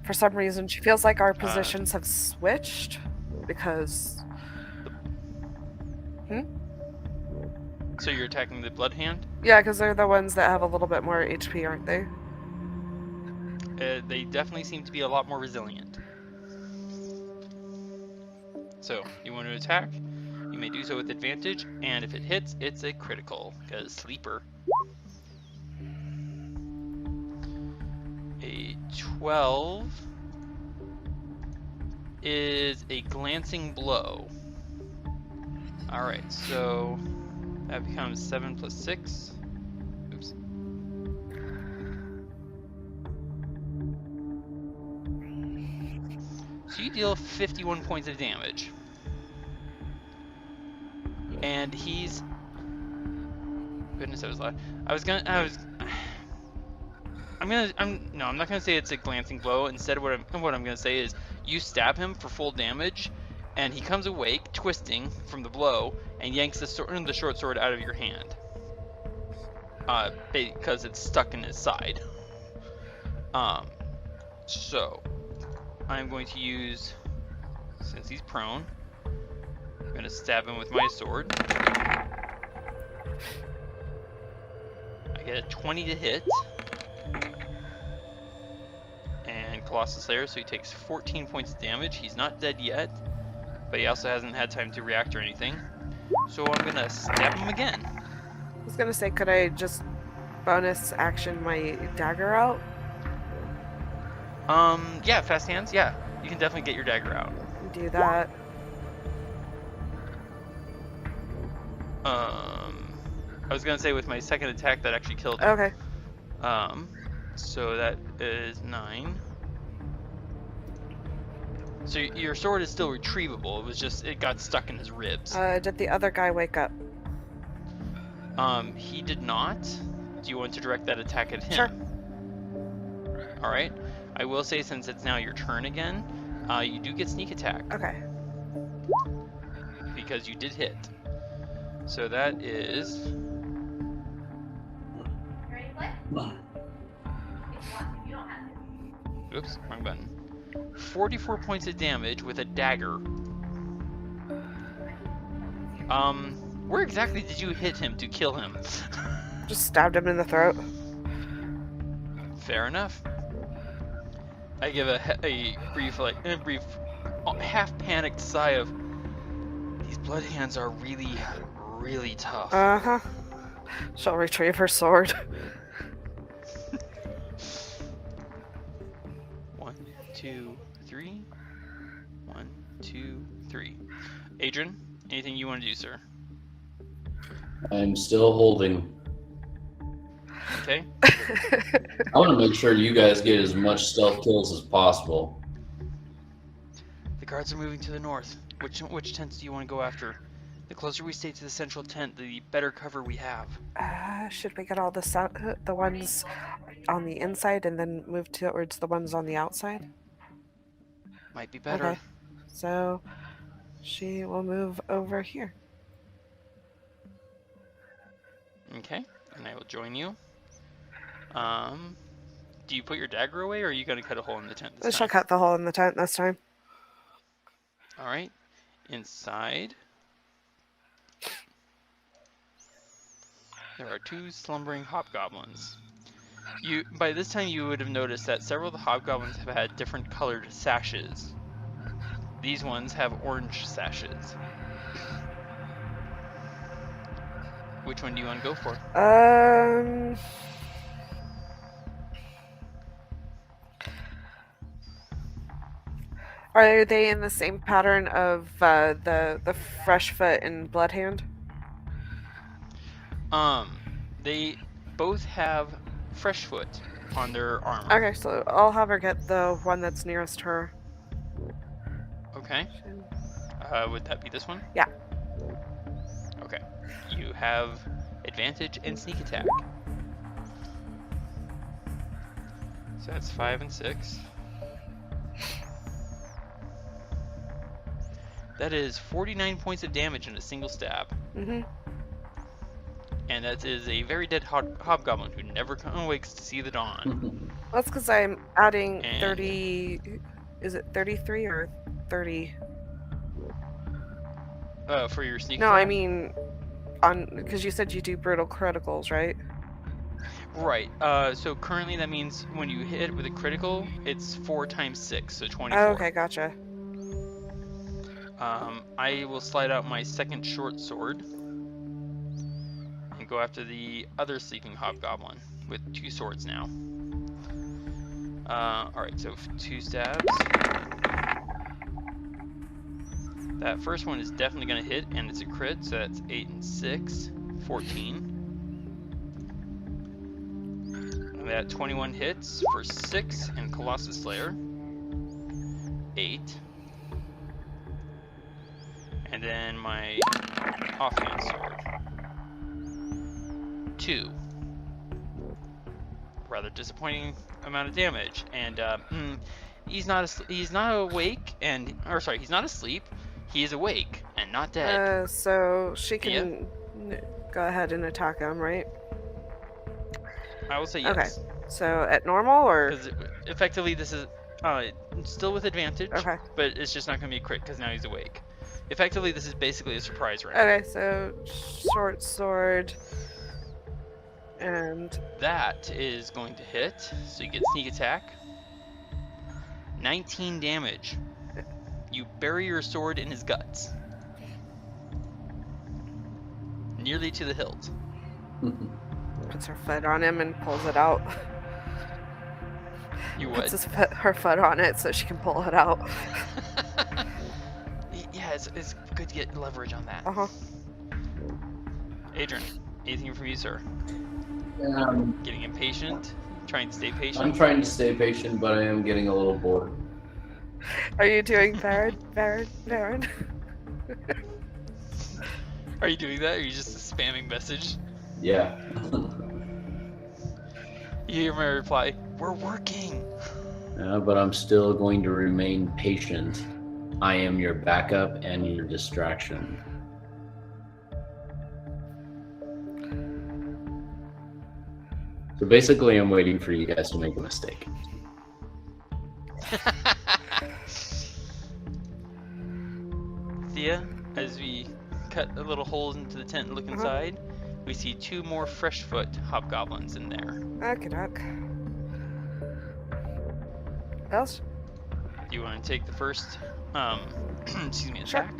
For some reason, she feels like our positions have switched because. So you're attacking the blood hand? Yeah, because they're the ones that have a little bit more HP, aren't they? They definitely seem to be a lot more resilient. So, you want to attack? You may do so with advantage, and if it hits, it's a critical, because sleeper. A 12 is a glancing blow. Alright, so that becomes 7 plus 6. Oops. So you deal 51 points of damage. And he's... Goodness, that was loud. I'm not gonna say it's a glancing blow. Instead, what I'm gonna say is you stab him for full damage, and he comes awake, twisting from the blow, and yanks the short sword out of your hand. Because it's stuck in his side. So I'm going to use, since he's prone, I'm gonna stab him with my sword. I get a 20 to hit. And Colossal Slayer, so he takes 14 points of damage. He's not dead yet, but he also hasn't had time to react or anything. So I'm gonna stab him again. I was gonna say, could I just bonus action my dagger out? Yeah, fast hands, yeah. You can definitely get your dagger out. Do that. I was gonna say with my second attack that actually killed him. Okay. So that is 9. So your sword is still retrievable. It was just, it got stuck in his ribs. Did the other guy wake up? He did not. Do you want to direct that attack at him? Sure. Alright. I will say, since it's now your turn again, you do get sneak attack. Okay. Because you did hit. So that is... You ready to play? If you want to, you don't have to. Oops, wrong button. 44 points of damage with a dagger. Where exactly did you hit him to kill him? Just stabbed him in the throat. Fair enough. I give a brief half panicked sigh of, these blood hands are really, really tough. Uh-huh. She'll retrieve her sword. 1, 2, 3. 1, 2, 3. Adran, anything you want to do, sir? I'm still holding. Okay. I want to make sure you guys get as much stealth kills as possible. The guards are moving to the north. Which tents do you want to go after? The closer we stay to the central tent, the better cover we have. Should we get all the ones on the inside and then move towards the ones on the outside? Might be better. Okay. So she will move over here. Okay, and I will join you. Do you put your dagger away, or are you going to cut a hole in the tent this She'll time? cut the hole in the tent this time. All right. Inside, there are 2 slumbering hobgoblins. By this time, you would have noticed that several of the hobgoblins have had different colored sashes. These ones have orange sashes. Which one do you want to go for? Are they in the same pattern of the fresh foot and bloodhound? They both have fresh foot on their armor. Okay, so I'll have her get the one that's nearest her. Okay. Would that be this one? Yeah. Okay. You have advantage and sneak attack. So that's 5 and 6. That is 49 points of damage in a single stab. Mm-hmm. And that is a very dead hobgoblin who never awakes to see the dawn. That's because I'm adding And- 30. Is it 33 or 30? For your sneak No, attack? I mean, because you said you do brutal criticals, right? Right. So currently that means when you hit with a critical, it's 4 times 6, so 24. Oh, okay, gotcha. I will slide out my second short sword and go after the other sleeping hobgoblin with 2 swords now. Alright, so 2 stabs. That first one is definitely going to hit, and it's a crit, so that's 8 and 6, 14. And that 21 hits for 6, and Colossus Slayer, 8. And then my offhand sword, 2. Rather disappointing amount of damage, and he's not awake, he's not asleep. He is awake and not dead. So she can go ahead and attack him, right? I will say yes. Okay. So at normal or? Because effectively this is still with advantage, Okay. but it's just not going to be a crit because now he's awake. Effectively, this is basically a surprise round. Okay, so short sword. And That is going to hit, so you get sneak attack. 19 damage. You bury your sword in his guts. Nearly to the hilt. puts her foot on him and pulls it out. You Puts would? her foot on it so she can pull it out. Yeah, it's good to get leverage on that. Uh-huh. Adran, anything from you, sir? Getting impatient? Trying to stay patient? I'm trying to stay patient, but I am getting a little bored. Are you doing Varin? Are you doing that, or are you just a spamming message? Yeah. You hear my reply, we're working! But I'm still going to remain patient. I am your backup and your distraction. So basically, I'm waiting for you guys to make a mistake. Thea, as we cut a little hole into the tent and look inside, we see 2 more freshfoot hobgoblins in there. Okey-doke. What else? Do you want to take the first, excuse me, Sure. attack?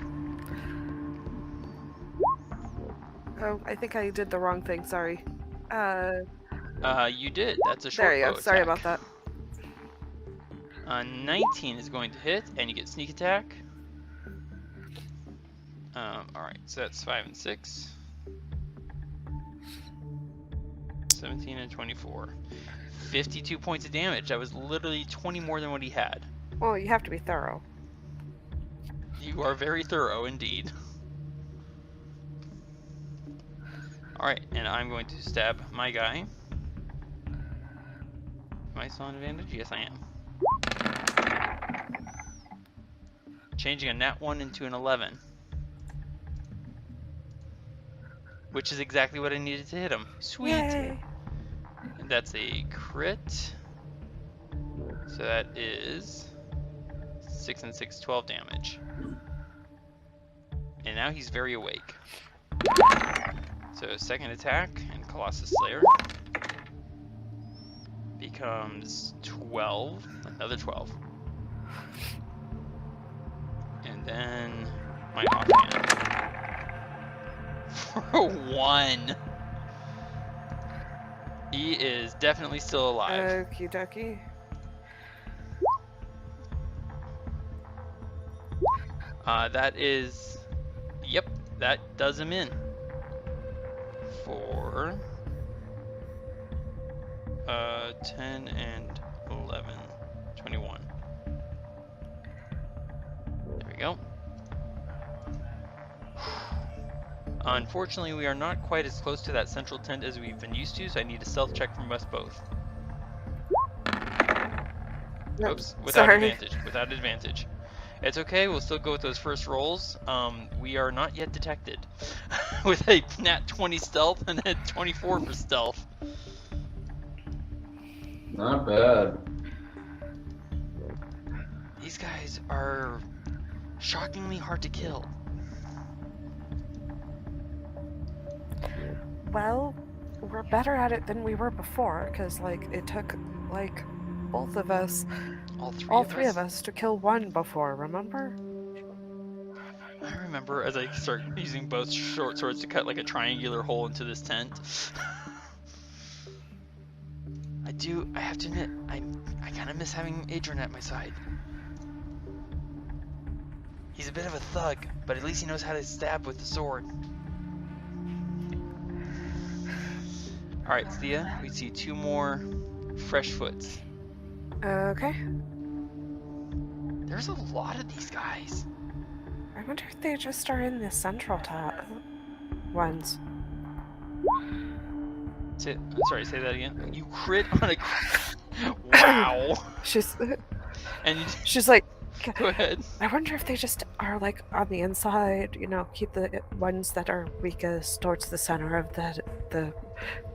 Oh, I think I did the wrong thing. Sorry. You did. That's a short There you bow go. Sorry attack. about that. 19 is going to hit, and you get sneak attack. Alright, so that's 5 and 6. 17 and 24. 52 points of damage. That was literally 20 more than what he had. Well, you have to be thorough. You are very thorough indeed. Alright, and I'm going to stab my guy. Am I still on advantage? Yes, I am. Changing a nat 1 into an 11. Which is exactly what I needed to hit him. Sweet! Yay. And that's a crit. So that is 6 and 6, 12 damage. And now he's very awake. So second attack, and Colossus Slayer becomes 12, another 12. And then my offhand for 1. He is definitely still alive. Okie dokie. That is, yep, that does him in. For 10 and 11, 21. There we go. Unfortunately, we are not quite as close to that central tent as we've been used to, so I need a stealth check from us both. Oops, without Sorry. advantage. Without advantage. It's okay, we'll still go with those first rolls. We are not yet detected. With a nat 20 stealth and a 24 for stealth. Not bad. These guys are shockingly hard to kill. Well, we're better at it than we were before, because, like, it took, like, both of us, all three of us to kill one before, remember? I remember as I start using both short swords to cut like a triangular hole into this tent. I have to admit, I kind of miss having Adran at my side. He's a bit of a thug, but at least he knows how to stab with the sword. Alright, Thea, we see 2 more fresh foots. Okay. There's a lot of these guys. I wonder if they just are in the central ones. Sorry, say that again. You crit on a... Wow. She's And like, go ahead. I wonder if they just are, like, on the inside, you know, keep the ones that are weakest towards the center of the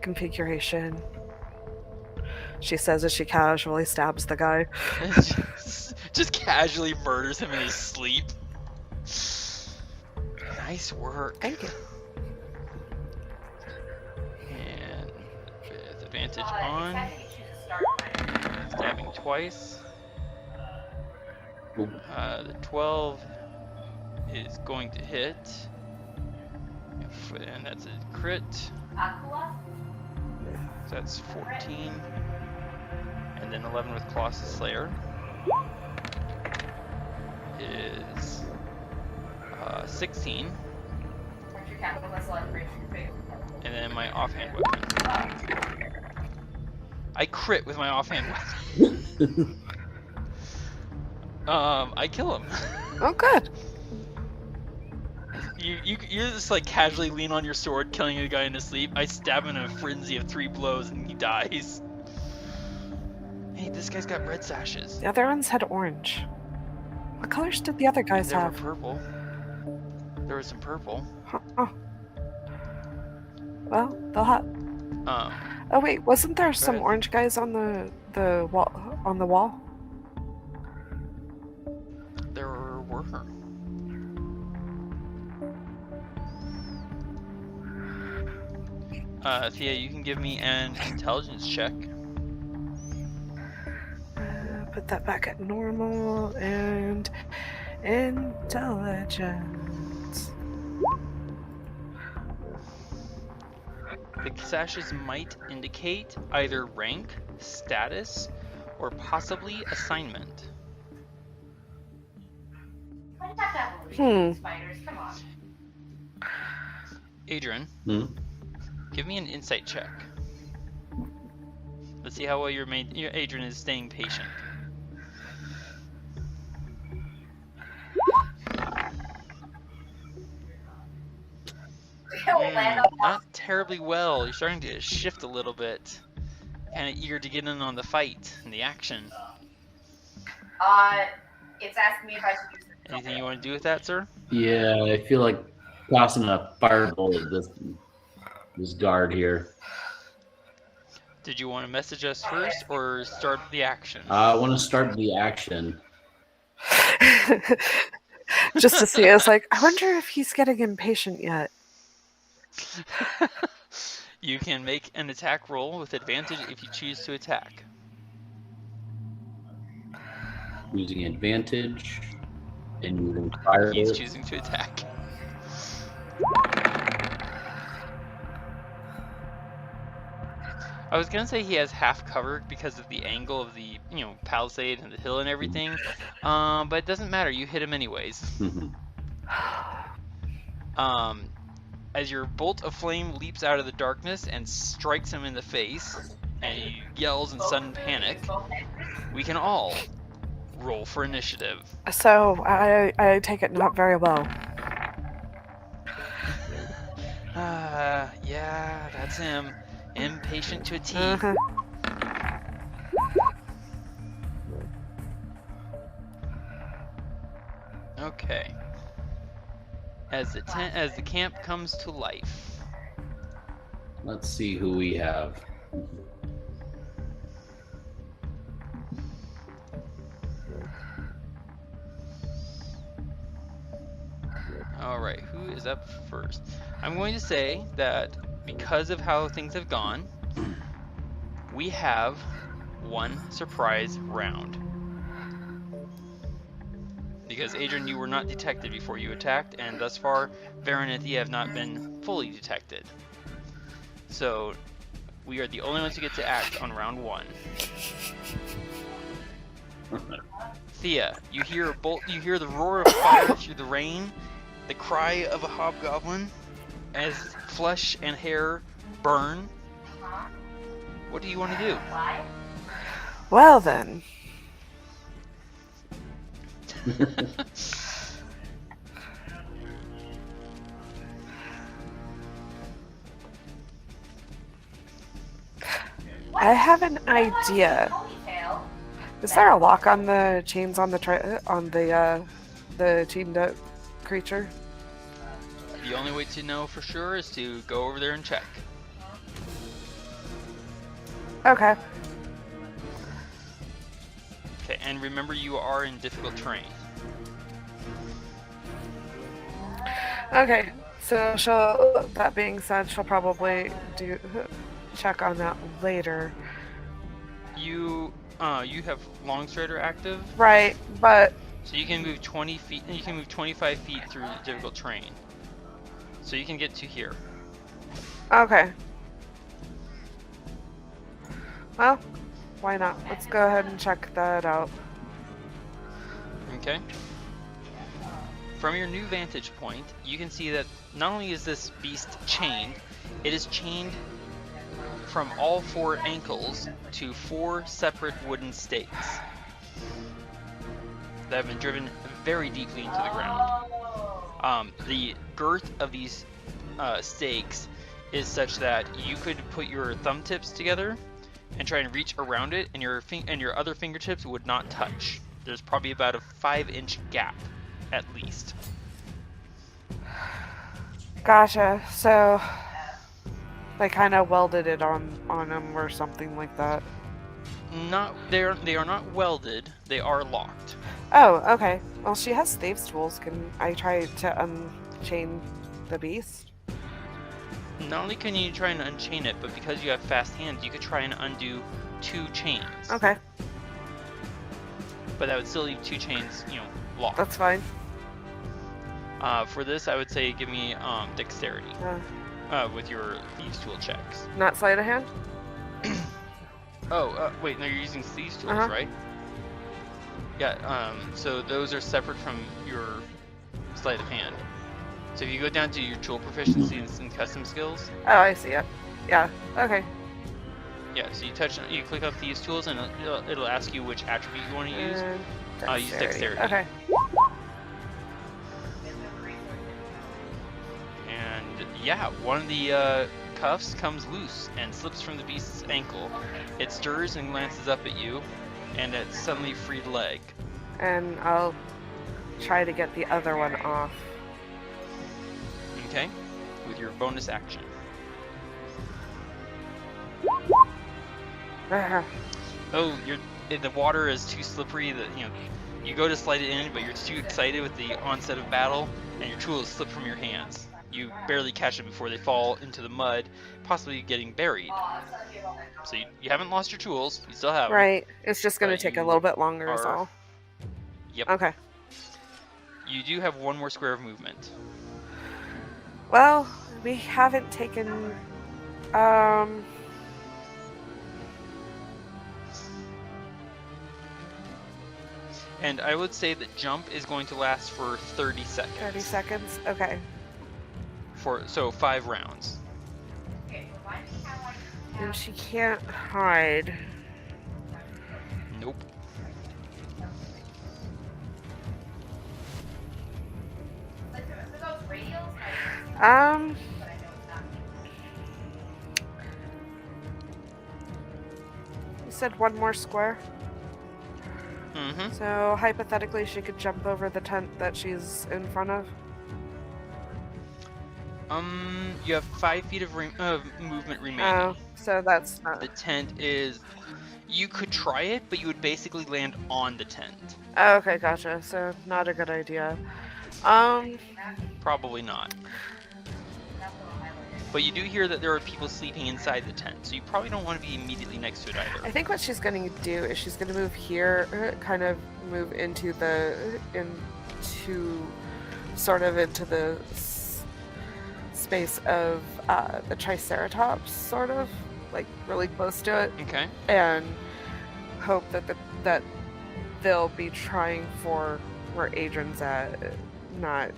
configuration. She says as she casually stabs the guy. just casually murders him in his sleep. Nice work. Thank you. And with advantage on, stabbing twice. The 12 is going to hit. And that's a crit. So that's 14. And then 11 with Colossus Slayer is 16. And then my offhand weapon. I crit with my offhand weapon. I kill him. Oh, good. You just like casually lean on your sword, killing a guy in his sleep. I stab him in a frenzy of 3 blows and he dies. Hey, this guy's got red sashes. The other ones had orange. What colors did the other guys There were have? purple. There was some purple. Oh. Well, they'll have. Oh wait, wasn't there some ahead. orange guys on the wall? On the wall? There were. Thea, you can give me an intelligence check. Put that back at normal and intelligence. The sashes might indicate either rank, status, or possibly assignment. I just have to have a reason, spiders. Come on. Adran, Hmm? give me an insight check. Let's see how well your Adran is staying patient. Not terribly well. You're starting to shift a little bit. Kind of eager to get in on the fight and the action. It's asking me if I should use the Anything you want to do with that, sir? Yeah, I feel like tossing a firebolt at this guard here. Did you want to message us first or start the action? I want to start the action. Just to see, I was like, I wonder if he's getting impatient yet. You can make an attack roll with advantage if you choose to attack. Using advantage and using He's firebolt. choosing to attack. I was gonna say he has half cover because of the angle of the, palisade and the hill and everything, but it doesn't matter. You hit him anyways. As your bolt of flame leaps out of the darkness and strikes him in the face, and he yells in sudden panic, we can all roll for initiative. So I take it not very well. Yeah, that's him. Impatient to a T. Okay. As the camp comes to life. Let's see who we have. Alright, who is up first? I'm going to say that because of how things have gone, we have one surprise round. Because Adran, you were not detected before you attacked, and thus far, Varin and Thía have not been fully detected. So, we are the only ones who get to act on round 1. Thía, you hear the roar of fire through the rain, the cry of a hobgoblin, as flesh and hair burn. What do you want to do? Well then. I have an idea. Is there a lock on the chains on the chained up creature? The only way to know for sure is to go over there and check. Okay. Okay, and remember you are in difficult terrain. Okay. So that being said, she'll probably check on that later. You have Long Strider active, Right, but so you can move 20 feet. You can move 25 feet through difficult terrain, so you can get to here. okay. Well, why not? Let's go ahead and check that out. Okay. From your new vantage point, you can see that not only is this beast chained, it is chained from all 4 ankles to 4 separate wooden stakes that have been driven very deeply into the ground. The girth of these stakes is such that you could put your thumb tips together and try and reach around it, and your other fingertips would not touch. There's probably about a 5-inch gap, at least. Gotcha. So they kind of welded it on him or something like that. They are not welded. They are locked. Oh, okay. Well, she has Stave's tools. Can I try to unchain the beast? Not only can you try and unchain it, but because you have fast hands, you could try and undo 2 chains. Okay, But that would still leave 2 chains, locked. that's fine. For this, I would say give me dexterity. with your thieves tool checks. Not sleight of hand? Wait, no, you're using thieves tools, Uh-huh. right? Yeah. So those are separate from your sleight of hand. So if you go down to your tool proficiency and custom skills, Oh, I see it. Yeah. Okay. yeah. So you click on thieves tools, and it'll ask you which attribute you want to use. And Use dexterity. Okay. And yeah, one of the cuffs comes loose and slips from the beast's ankle. It stirs and glances up at you, and it's suddenly freed leg. And I'll try to get the other one off. Okay, with your bonus action. Oh, the water is too slippery that you go to slide it in, but you're too excited with the onset of battle, and your tools slip from your hands. You barely catch it before they fall into the mud, possibly getting buried. So you haven't lost your tools, you still have them. Right. It's just going to But take a you little bit longer is are- all. Yep. Okay. You do have one more square of movement. Well, we haven't taken... And I would say that jump is going to last for 30 seconds. 30 seconds? Okay. So 5 rounds. And she can't hide. Nope. You said one more square? Mm-hmm. So hypothetically she could jump over the tent that she's in front of? You have 5 feet of movement remaining. Oh, so that's not... The tent is... You could try it, but you would basically land on the tent. Oh, okay, gotcha. So not a good idea. Probably not. But you do hear that there are people sleeping inside the tent, so you probably don't want to be immediately next to it I either. think what she's going to do is she's going to move here, kind of move into the space of the Triceratops, sort of, like really close to it, Okay. and hope that they'll be trying for where Adran's at, not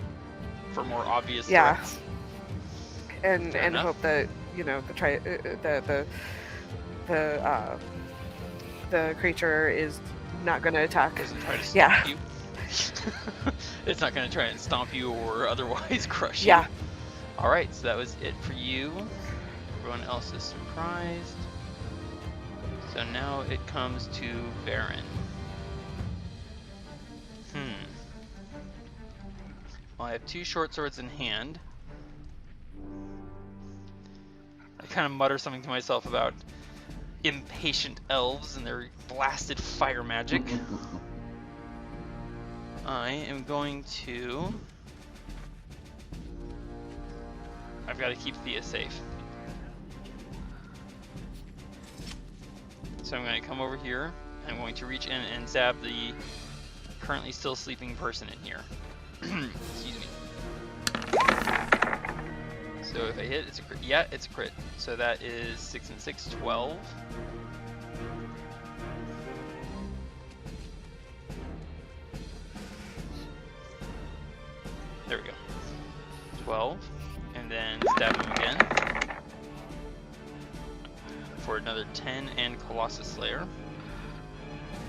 For more obvious Yeah. threats. and Fair and enough. hope that the creature is not going to attack. Doesn't try to Yeah. stomp you. It's not going to try and stomp you or otherwise crush you. Yeah. Alright, so that was it for you. Everyone else is surprised. So now it comes to Varin. Well, I have 2 short swords in hand. I kind of mutter something to myself about impatient elves and their blasted fire magic. I am going to... I've got to keep Thea safe. So I'm going to come over here. I'm going to reach in and stab the currently still sleeping person in here. Excuse me. So if I hit, it's a crit. Yeah, it's a crit. So that is 6 and 6, 12. There we go. 12. And then stab him again. For another 10 and Colossus Slayer.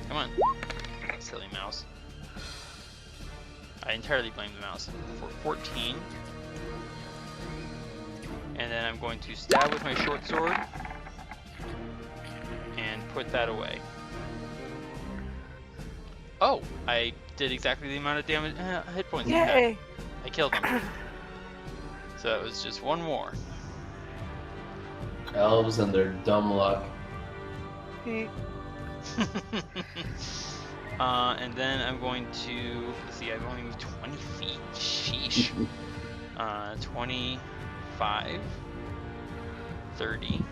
Come on. Silly mouse. I entirely blame the mouse. For 14. And then I'm going to stab with my short sword. And put that away. Oh! I did exactly the amount of damage, hit points he had. Yay! I killed him. So it was just one more. Elves and their dumb luck. And then I'm going to, let's see, I've only moved 20 feet. Sheesh. 25, 30,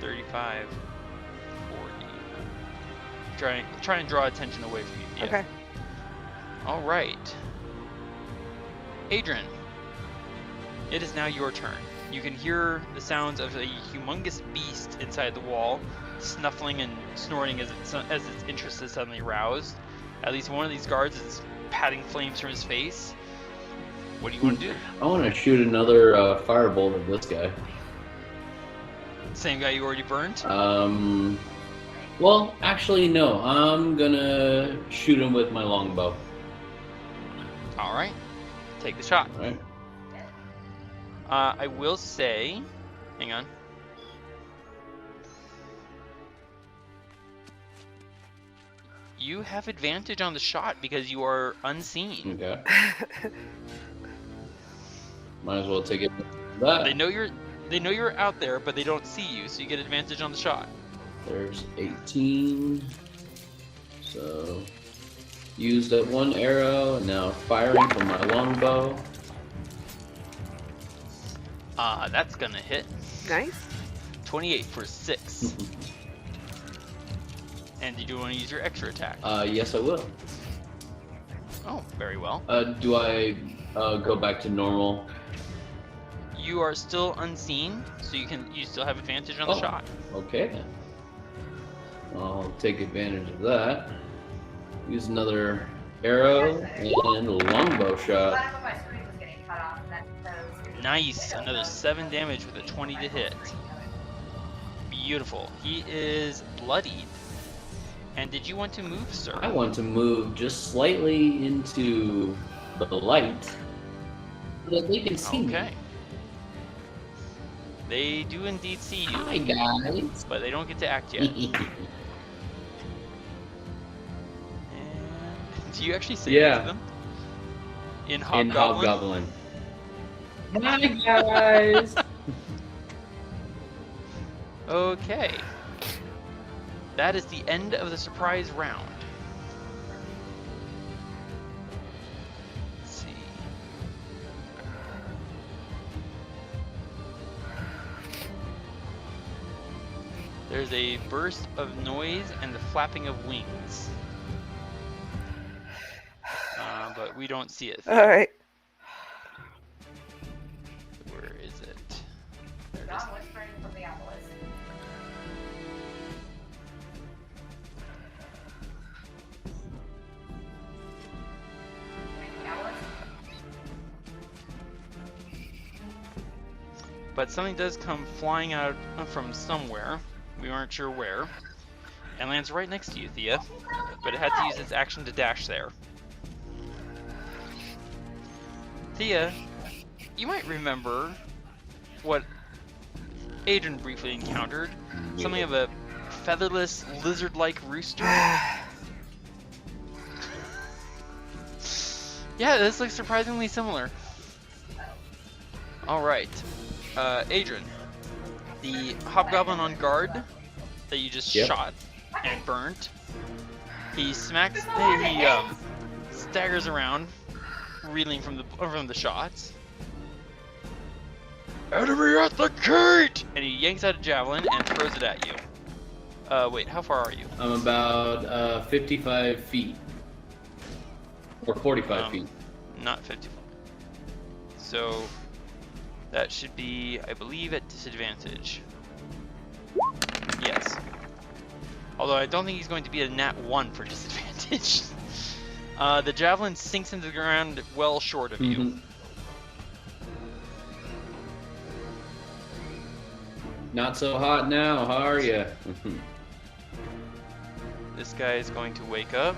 35, 40. Try and draw attention away from you. Yeah. Okay. All right. Adran, it is now your turn. You can hear the sounds of a humongous beast inside the wall, snuffling and snorting as its interest is suddenly roused. At least one of these guards is patting flames from his face. What do you want to do? I want to shoot another firebolt at this guy. Same guy you already burned? Well, actually, no. I'm gonna shoot him with my longbow. Alright. Take the shot. All right. I will say... Hang on. You have advantage on the shot because you are unseen. Okay. Might as well take it. That. They know you're out there, but they don't see you, so you get advantage on the shot. There's 18. So used up one arrow, and now firing from my longbow. That's gonna hit. Nice. 28 for 6. And did you want to use your extra attack? Yes, I will. Oh, very well. Do I go back to normal? You are still unseen, so you still have advantage on the shot. Okay then. I'll take advantage of that. Use another arrow and a longbow shot. My screen was getting cut off, and that Nice, another 7 damage with a 20 to hit. Beautiful. He is bloodied. And did you want to move, sir? I want to move just slightly into the light so that they can see me. Okay. They do indeed see you, Hi guys. but they don't get to act yet. And do you actually say that to them? In Hobgoblin? In Hobgoblin. Hi guys. Okay. That is the end of the surprise round. Let's see. There's a burst of noise and the flapping of wings. But we don't see it. All right. Where is it? There it is. John whispering from the obelisk. The obelisk? But something does come flying out from somewhere. We aren't sure where. And lands right next to you, Thea. But it had to use its action to dash there. Thea, you might remember what Adran briefly encountered. Something of a featherless, lizard-like rooster. Yeah, this looks surprisingly similar. Alright. Adran, the hobgoblin on guard that you just shot and burnt, he staggers around, reeling from the shots. Enemy at the gate! And he yanks out a javelin and throws it at you. Wait, how far are you? I'm about 55 feet. Or 45 feet. Not 55. So that should be, I believe, at disadvantage. Yes. Although I don't think he's going to be a nat 1 for disadvantage. The javelin sinks into the ground well short of you. Not so hot now, how are you? This guy is going to wake up.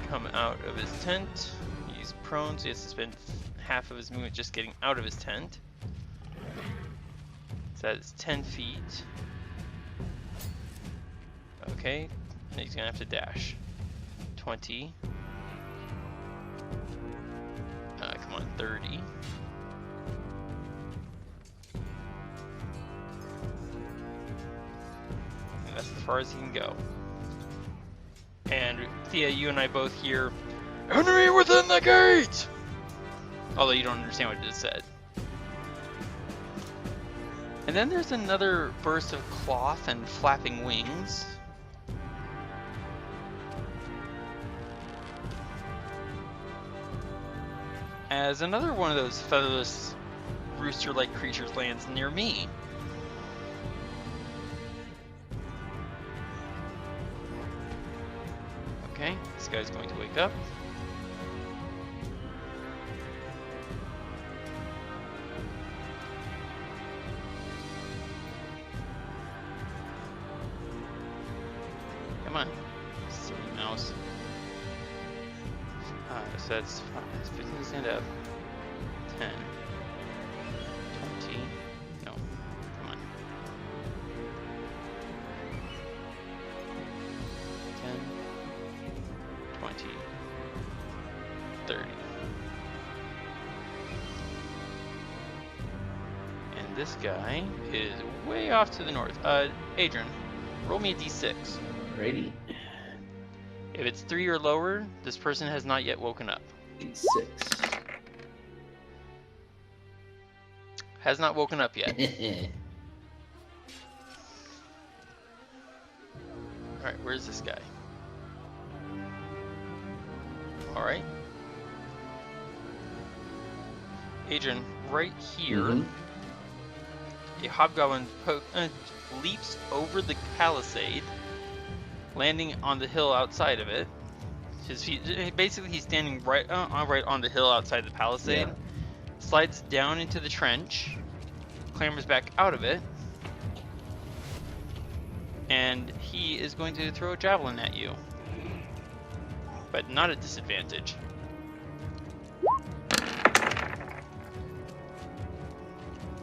Come out of his tent. He's prone, so he has to spend half of his movement just getting out of his tent. So that is 10 feet. Okay, and he's gonna have to dash. 20. Come on, 30. And that's as far as he can go. And Thea, you and I both hear, "Enemy within the gate!" Although you don't understand what it just said. And then there's another burst of cloth and flapping wings. as another one of those featherless rooster-like creatures lands near me. Okay, this guy's going to wake up. Come on, silly mouse. So that's 15 stand up. 10. 20. No, come on. 10. 20. 30. And this guy is way off to the north. Adran, roll me a d6. Alrighty. If it's 3 or lower, this person has not yet woken up. 6. Has not woken up yet. Alright, where's this guy? Alright. Adran, right here, a hobgoblin leaps over the palisade, landing on the hill outside of it. Basically, he's standing right on the hill outside the palisade. Yeah. Slides down into the trench, clambers back out of it, and he is going to throw a javelin at you, but not at disadvantage.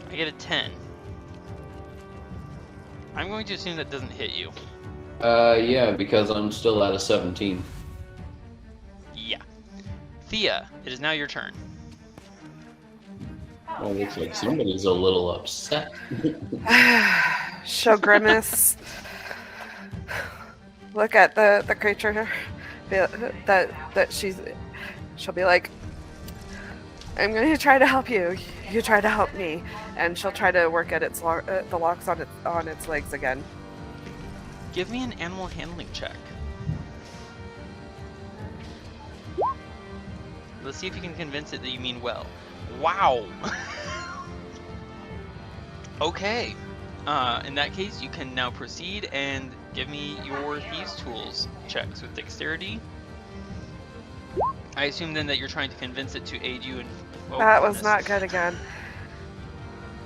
I get a 10. I'm going to assume that doesn't hit you. Yeah, because I'm still at a 17. Yeah. Thía, it is now your turn. Well, it looks like somebody's a little upset. She'll grimace. Look at the creature that she'll be like, I'm going to try to help you. You try to help me, and she'll try to work at the locks on its legs again. Give me an animal handling check. Let's see if you can convince it that you mean well. Wow. Okay. In that case, you can now proceed and give me your Thieves' Tools checks with dexterity. I assume then that you're trying to convince it to aid you in... Oh, that goodness. Was not good again.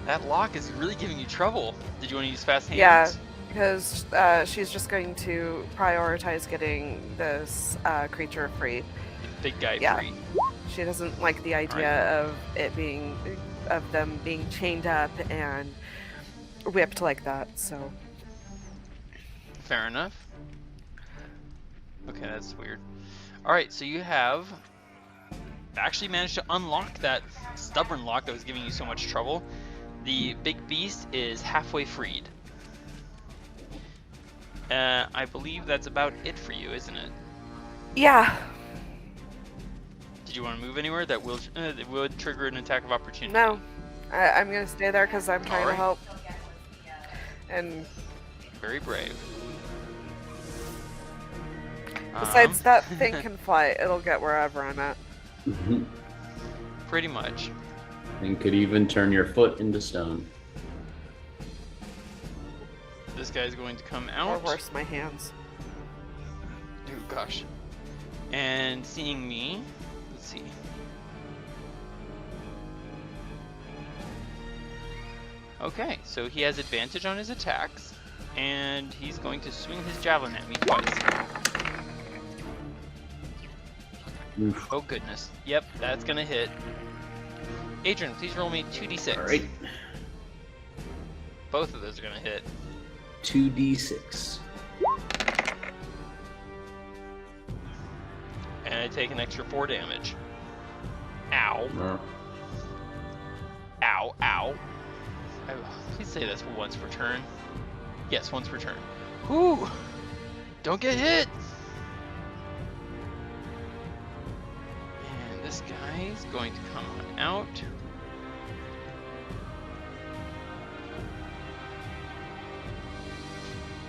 That lock is really giving you trouble. Did you want to use fast hands? Yeah, because she's just going to prioritize getting this creature free. The big guy free. She doesn't like the idea of them being chained up and whipped like that, so. Fair enough. Okay, that's weird. Alright, so you have actually managed to unlock that stubborn lock that was giving you so much trouble. The big beast is halfway freed. I believe that's about it for you, isn't it? Yeah. Did you want to move anywhere? That would trigger an attack of opportunity. No. I'm going to stay there because I'm trying to help. And very brave. Besides, that thing can fly. It'll get wherever I'm at. Pretty much. And could even turn your foot into stone. This guy's going to come out. Or worse, my hands. Oh gosh. And seeing me, let's see. Okay, so he has advantage on his attacks, and he's going to swing his javelin at me twice. Oof. Oh goodness. Yep, that's gonna hit. Adran, please roll me 2d6. Alright. Both of those are gonna hit. 2d6. And I take an extra 4 damage. Ow. Ow, ow. Please say that's for once per turn. Yes, once per turn. Whoo! Don't get hit! And this guy's going to come on out.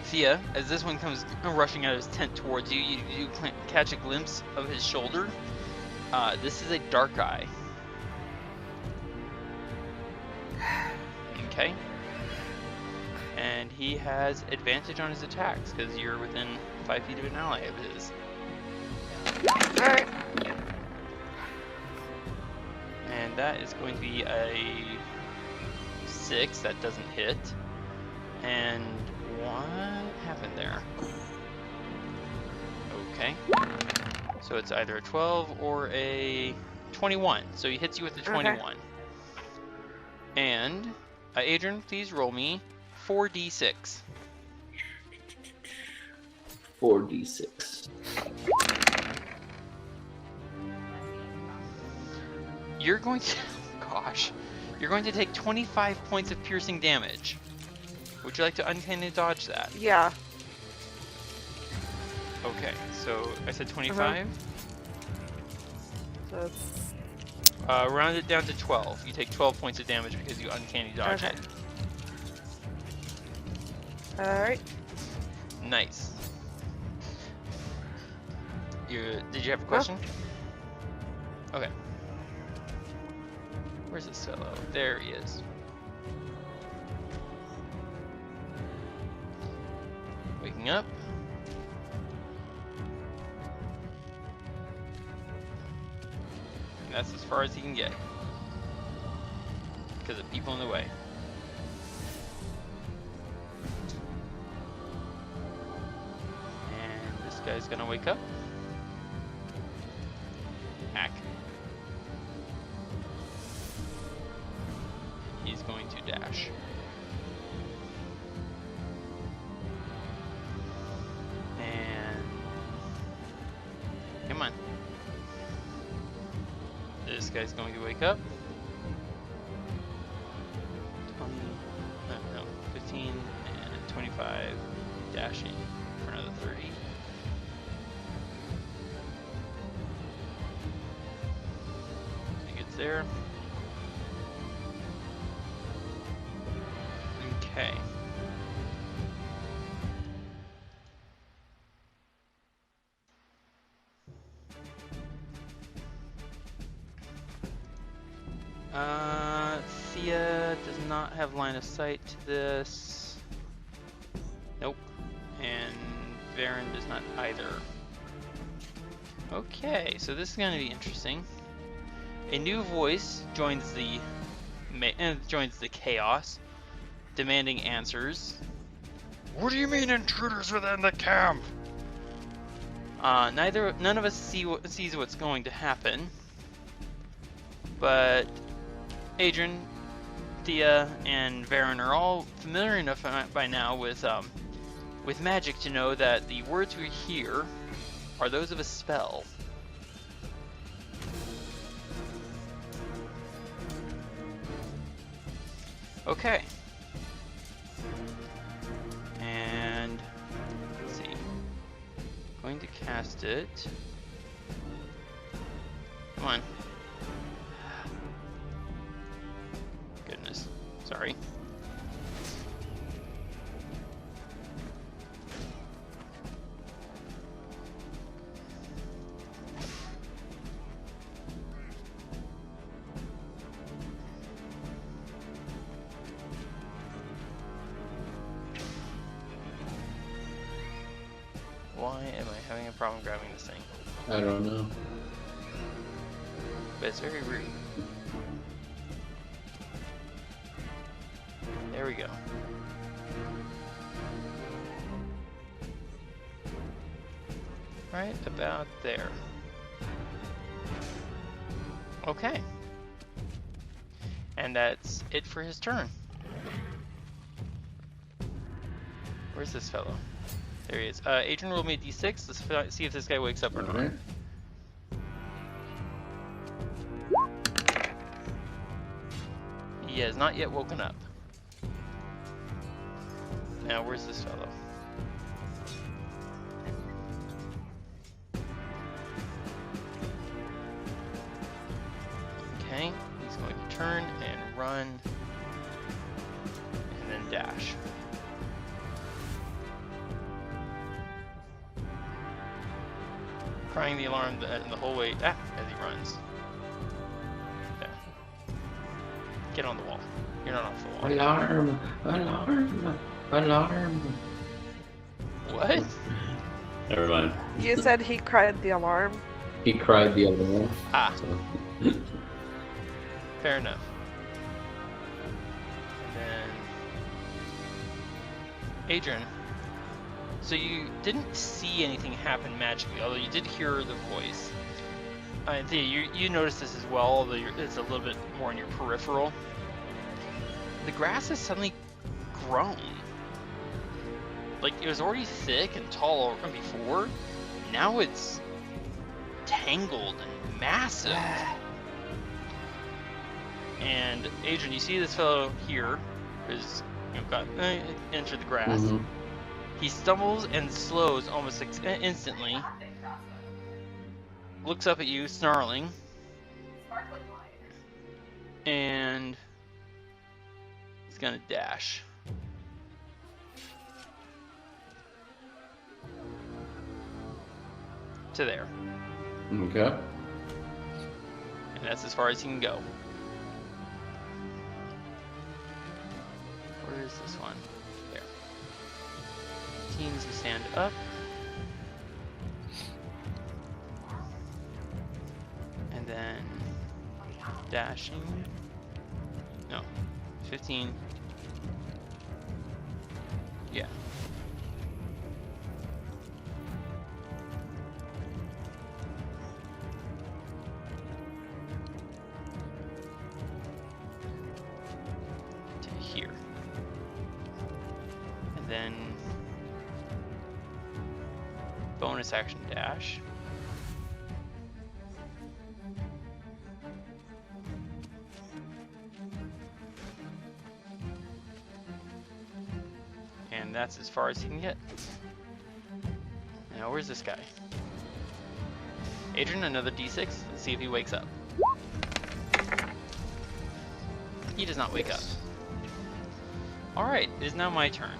Thía, as this one comes rushing out of his tent towards you, you catch a glimpse of his shoulder. This is a dark eye. Okay. And he has advantage on his attacks because you're within 5 feet of an ally of his. Alright. And that is going to be a 6. That doesn't hit. And what happened there? Okay. So it's either a 12 or a 21. So he hits you with the 21. Okay. And Adran, please roll me 4d6. 4d6. You're going to, gosh, you're going to take 25 points of piercing damage. Would you like to uncanny dodge that? Yeah. Okay, so I said 25. So it's Round it down to 12. You take 12 points of damage because you uncanny dodge Okay. it. alright. Nice. Did you have a question? Okay. Where's this fellow? There he is. Waking up. And that's as far as he can get. Because of people in the way. And this guy's gonna wake up. Hack. He's going to dash. And come on. This guy's going to wake up. 20, no, 15 and 25, dashing for another 30. He gets there. Okay. Thía does not have line of sight to this. Nope. And Varin does not either. Okay, so this is going to be interesting. A new voice joins the chaos, demanding answers. What do you mean, intruders within the camp? None of us sees what's going to happen, but Adran, Thía, and Varin are all familiar enough by now with magic to know that the words we hear are those of a spell. Okay. And let's see. Going to cast it. Come on. Goodness. Sorry. Why am I having a problem grabbing this thing? I don't know. But it's very rude. There we go. Right about there. Okay. And that's it for his turn. Where's this fellow? There he is. Adran rolled me a d6. Let's see if this guy wakes up or not. Alright. He has not yet woken up. Now, where's this fellow? Okay, he's going to turn and run, and then dash. Crying the alarm the whole way as he runs. There. Get on the wall. You're not off the wall. Alarm! Alarm! Alarm! What? Never mind. You said he cried the alarm. He cried the other one. Ah, So. fair enough. And then Adran. So you didn't see anything happen magically, although you did hear the voice. Thea, you noticed this as well, although it's a little bit more in your peripheral. The grass has suddenly grown. Like, it was already thick and tall before. Now it's tangled and massive. And Adran, you see this fellow here, who's entered the grass. Mhm. He stumbles and slows almost instantly. Looks up at you, snarling, and he's gonna dash. To there. Okay. And that's as far as he can go. Where is this one? There. Teams to stand up. And then dashing. No. 15. Yeah. To here. And then bonus action dash. And that's as far as he can get. Now, where's this guy? Adran, another d6. Let's see if he wakes up. He does not wake up. Alright, it is now my turn.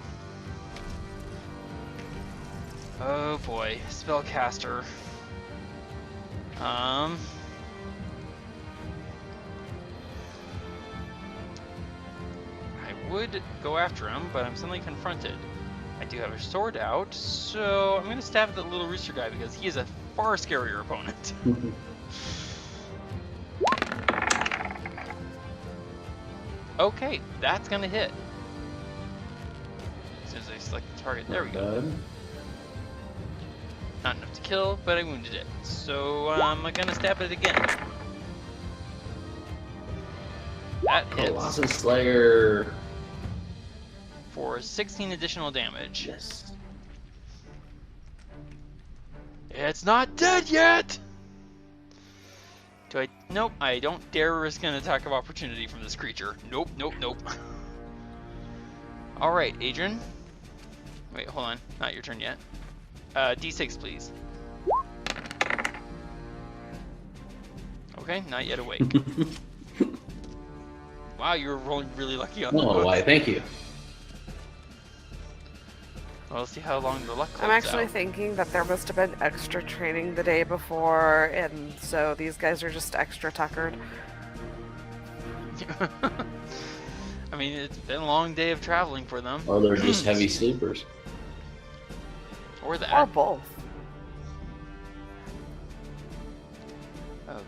Oh boy, spellcaster. I would go after him, but I'm suddenly confronted. I do have a sword out, so I'm going to stab at the little rooster guy because he is a far scarier opponent. Okay, that's going to hit. As soon as I select the target, there we go. Good. Not enough to kill, but I wounded it. So I'm going to stab it again. That hits. Colossus Slayer. For 16 additional damage. Yes. It's not dead yet! Do I? Nope, I don't dare risk an attack of opportunity from this creature. Nope, nope, nope. Alright, Adran. Wait, hold on. Not your turn yet. D6, please. Okay, not yet awake. Wow, you were rolling really lucky on that. Oh, why? Thank you. Well, let's see how long the luck I'm holds actually out. thinking that there must have been extra training the day before, and so these guys are just extra tuckered. I mean, it's been a long day of traveling for them. Or they're just heavy sleepers. Or Or that. both. Okay.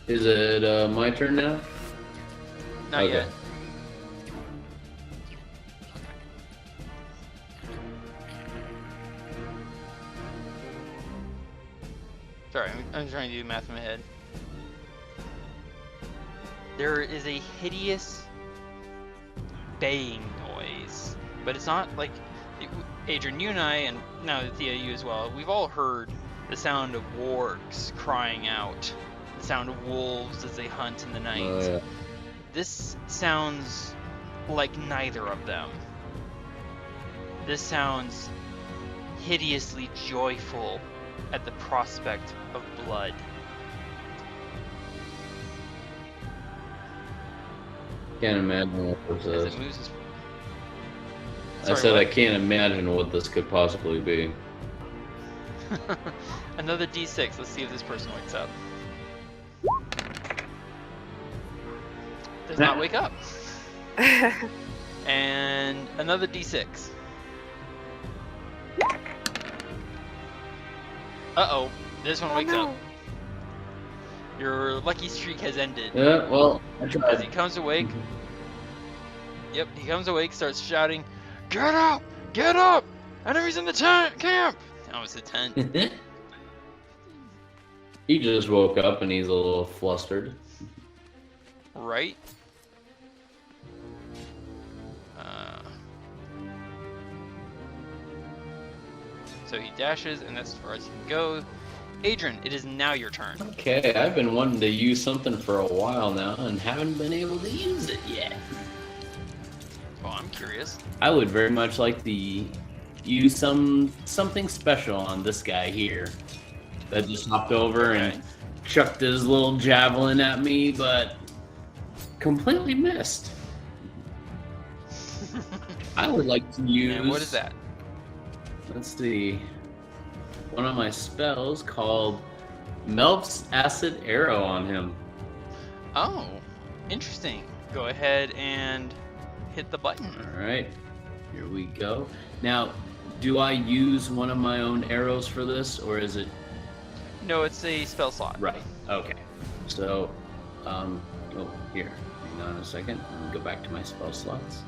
Is it my turn now? Not Okay. yet. Sorry, I'm trying to do math in my head. There is a hideous baying noise, but it's not like Adran, you and I, and now Thea, you as well. We've all heard the sound of wargs crying out, the sound of wolves as they hunt in the night. Oh, yeah. This sounds like neither of them. This sounds hideously joyful at the prospect of blood. Can't imagine what this As is. it moves. I Sorry, said what? I can't imagine what this could possibly be. Another D6. Let's see if this person wakes up. Does not wake up. And another D6. Uh-oh. This one wakes up. Your lucky streak has ended. Yeah, well, I As tried. he comes awake. Yep, he comes awake, starts shouting, "Get up! Get up! Enemies in the camp!" That was the tent. He just woke up and he's a little flustered. Right? So he dashes, and that's as far as he can go. Adran, it is now your turn. Okay, I've been wanting to use something for a while now and haven't been able to use it yet. Well, I'm curious. I would very much like to use something special on this guy here. That just hopped over and chucked his little javelin at me, but completely missed. I would like to use... And what is that? Let's see. One of my spells called Melf's Acid Arrow on him. Oh, interesting. Go ahead and hit the button. Alright, here we go. Now, do I use one of my own arrows for this, or is it... No, it's a spell slot. Right, okay. So, oh, here. Hang on a second. Let me go back to my spell slots.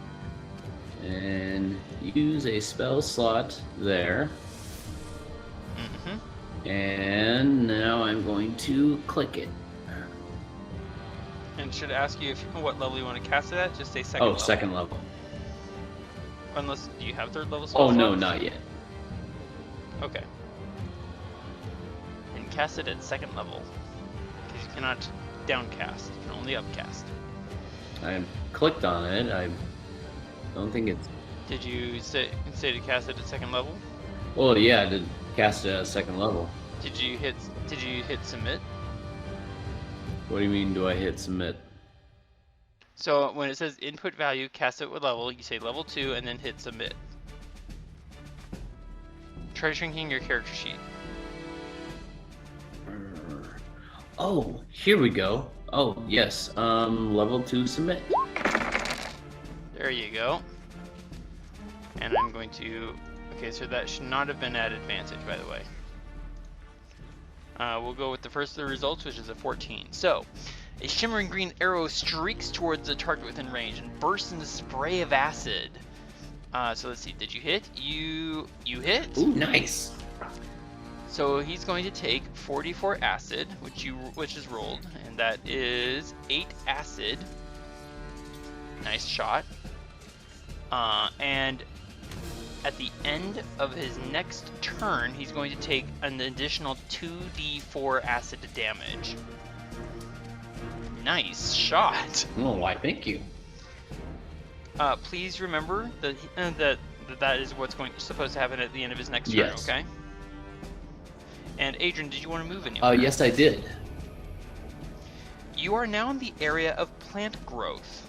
And use a spell slot there. Mm-hmm. And now I'm going to click it. And should ask you what level you want to cast it at. Just say second Oh, level. second level. Unless, do you have third level spell Oh, no, slots? not yet. Okay. And cast it at second level. Because you cannot downcast. You can only upcast. I clicked on it. I don't think it's... Did you say to cast it at second level? Well, yeah, I did cast it at second level. Did you hit submit? What do you mean, do I hit submit? So when it says input value, cast it with level, you say level 2 and then hit submit. Try shrinking your character sheet. Oh, here we go. Oh, yes. Level 2 submit. There you go. And I'm going to... Okay, so that should not have been at advantage, by the way. We'll go with the first of the results, which is a 14. So, a shimmering green arrow streaks towards the target within range and bursts into a spray of acid. So let's see, did you hit? You hit? Ooh, nice. So he's going to take 44 acid, which is rolled, and that is 8 acid. Nice shot. And at the end of his next turn, he's going to take an additional 2d4 acid damage. Nice shot. Oh, why, thank you. Please remember that is what's supposed to happen at the end of his next turn, Yes. okay? And Adran, did you want to move anywhere? Yes, I did. You are now in the area of plant growth.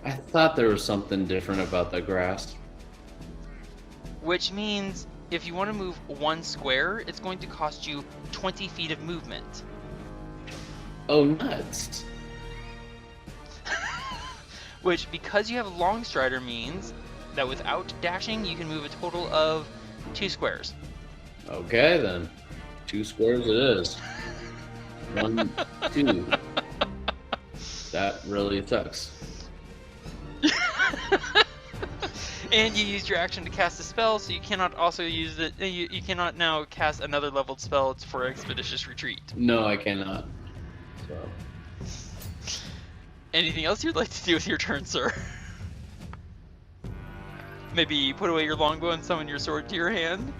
I thought there was something different about the grass. Which means if you want to move 1 square, it's going to cost you 20 feet of movement. Oh, nuts. Which, because you have long strider, means that without dashing, you can move a total of 2 squares. Okay, then. 2 squares it is. 1, 2. That really sucks. And you used your action to cast a spell, so you cannot also use it. You cannot now cast another leveled spell for Expeditious Retreat. No, I cannot. So. Anything else you'd like to do with your turn, sir? Maybe put away your longbow and summon your sword to your hand?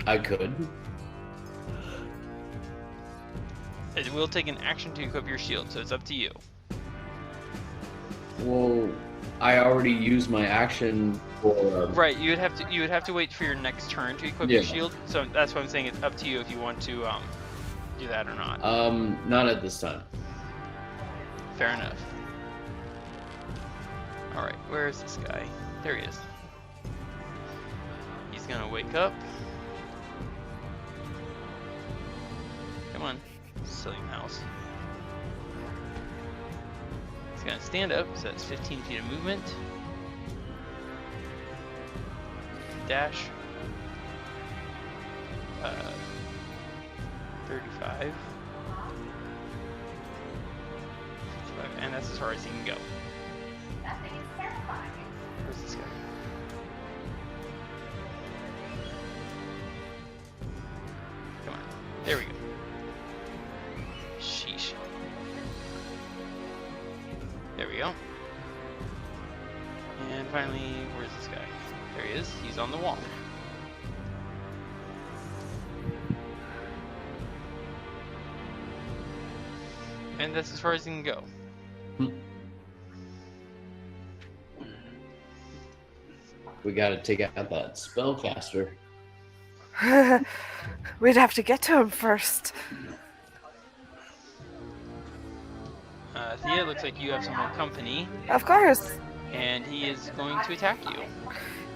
I could. It will take an action to equip your shield, so it's up to you. Well, I already used my action for... Right, you would have to wait for your next turn to equip your Yeah. shield. So that's why I'm saying it's up to you if you want to do that or not. Not at this time. Fair enough. All right, where is this guy? There he is. gonna wake up. Come on, silly mouse. He's gonna stand up, so that's 15 feet of movement. Dash. 35. 55, and that's as far as he can go. That thing is terrifying. Where's this guy? Come on. There we go. Sheesh. There we go. And finally, where's this guy? There he is. He's on the wall. And that's as far as he can go. We gotta take out that spellcaster. We'd have to get to him first. Thea, looks like you have some more company, Of course. and he is going to attack you.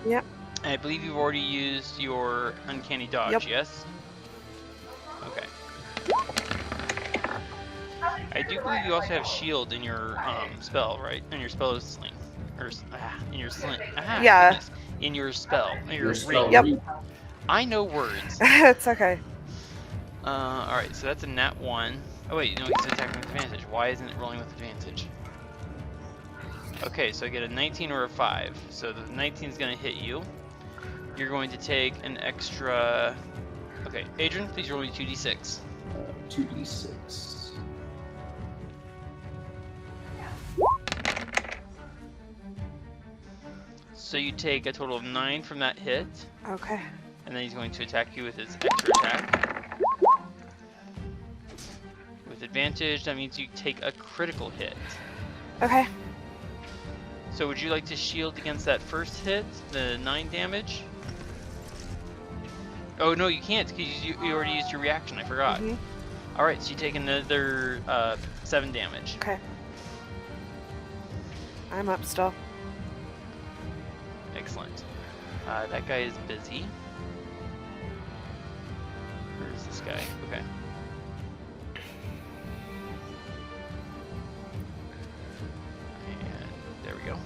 Yep. And I believe you've already used your uncanny dodge, Yep. yes? Okay. I do believe you also have shield in your spell, right? In your spell sling. Or, in your sling. Yeah. Goodness. In your spell. In your spell ring. Yep. read. I know words. It's okay. Alright, so that's a nat 1. Oh wait, no, he's attacking with advantage. Why isn't it rolling with advantage? Okay, so I get a 19 or a 5. So the 19 is going to hit you. You're going to take an extra... Okay, Adran, please roll me 2d6. 2d6. So you take a total of 9 from that hit. Okay. And then he's going to attack you with his extra attack. With advantage, that means you take a critical hit. Okay. So would you like to shield against that first hit, the 9 damage? Oh no, you can't, because you already used your reaction, I forgot. Mhm. Alright, so you take another 7 damage. Okay. I'm up still. Excellent. That guy is busy. Where is this guy? Okay. And there we go.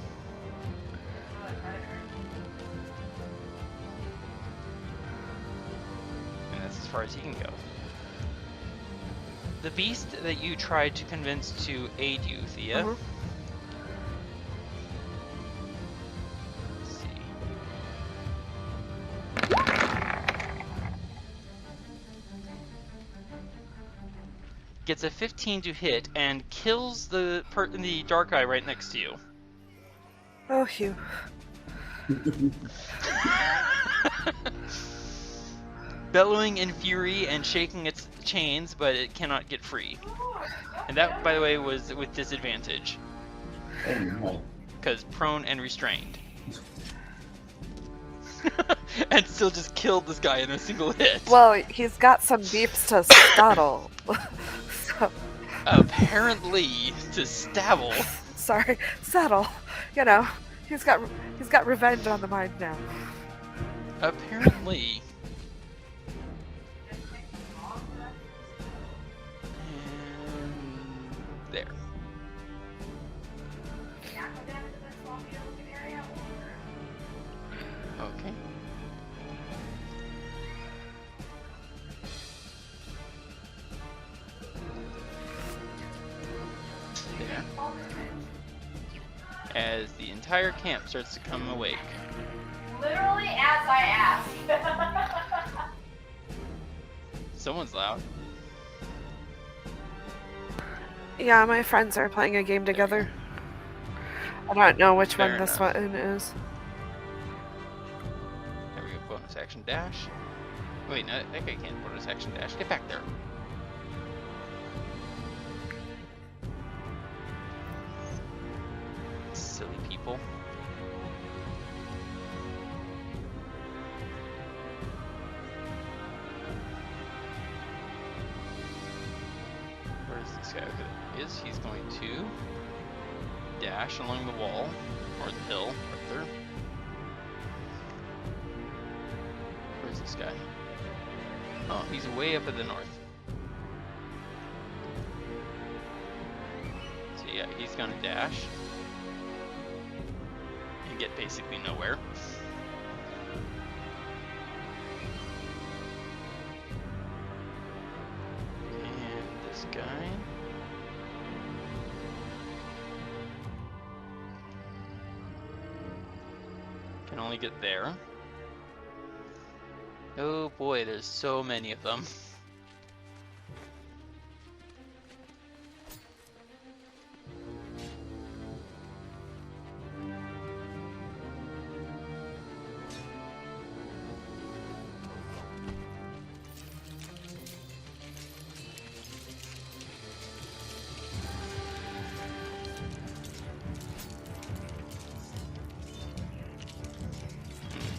And that's as far as he can go. The beast that you tried to convince to aid you, Thea. Mhm. Let's see. Gets a 15 to hit and kills the dark eye right next to you. Oh, Hugh. Bellowing in fury and shaking its chains, but it cannot get free. And that, by the way, was with disadvantage, Oh no. because prone and restrained. And still just killed this guy in a single hit. Well, he's got some beefs to scuttle. So, Apparently, to stabble. sorry, settle. You know, he's got revenge on the mind now. Apparently. And there. Okay. There. As the entire camp starts to come awake. Literally as I asked. Someone's loud. Yeah, my friends are playing a game together. I don't know which Fair one this enough. one is. There we go, bonus action dash. Wait, no, that guy can't bonus action dash. Get back there. Silly people. Where's this guy? Okay, there he is. He's going to dash along the wall, or the hill, right there. Where's this guy? Oh, he's way up at the north. So yeah, he's gonna dash. And get basically nowhere. And this guy. Can only get there. Oh boy, there's so many of them.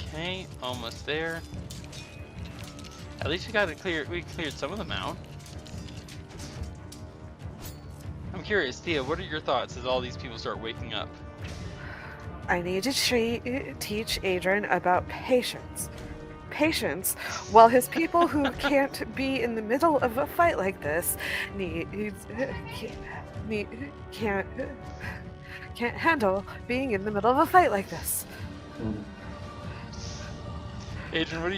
Okay, almost there. At least we got it clear. We cleared some of them out. I'm curious, Thea, what are your thoughts as all these people start waking up? I need to teach Adran about patience. Patience, while his people who can't be in the middle of a fight like this can't handle being in the middle of a fight like this. Adran, what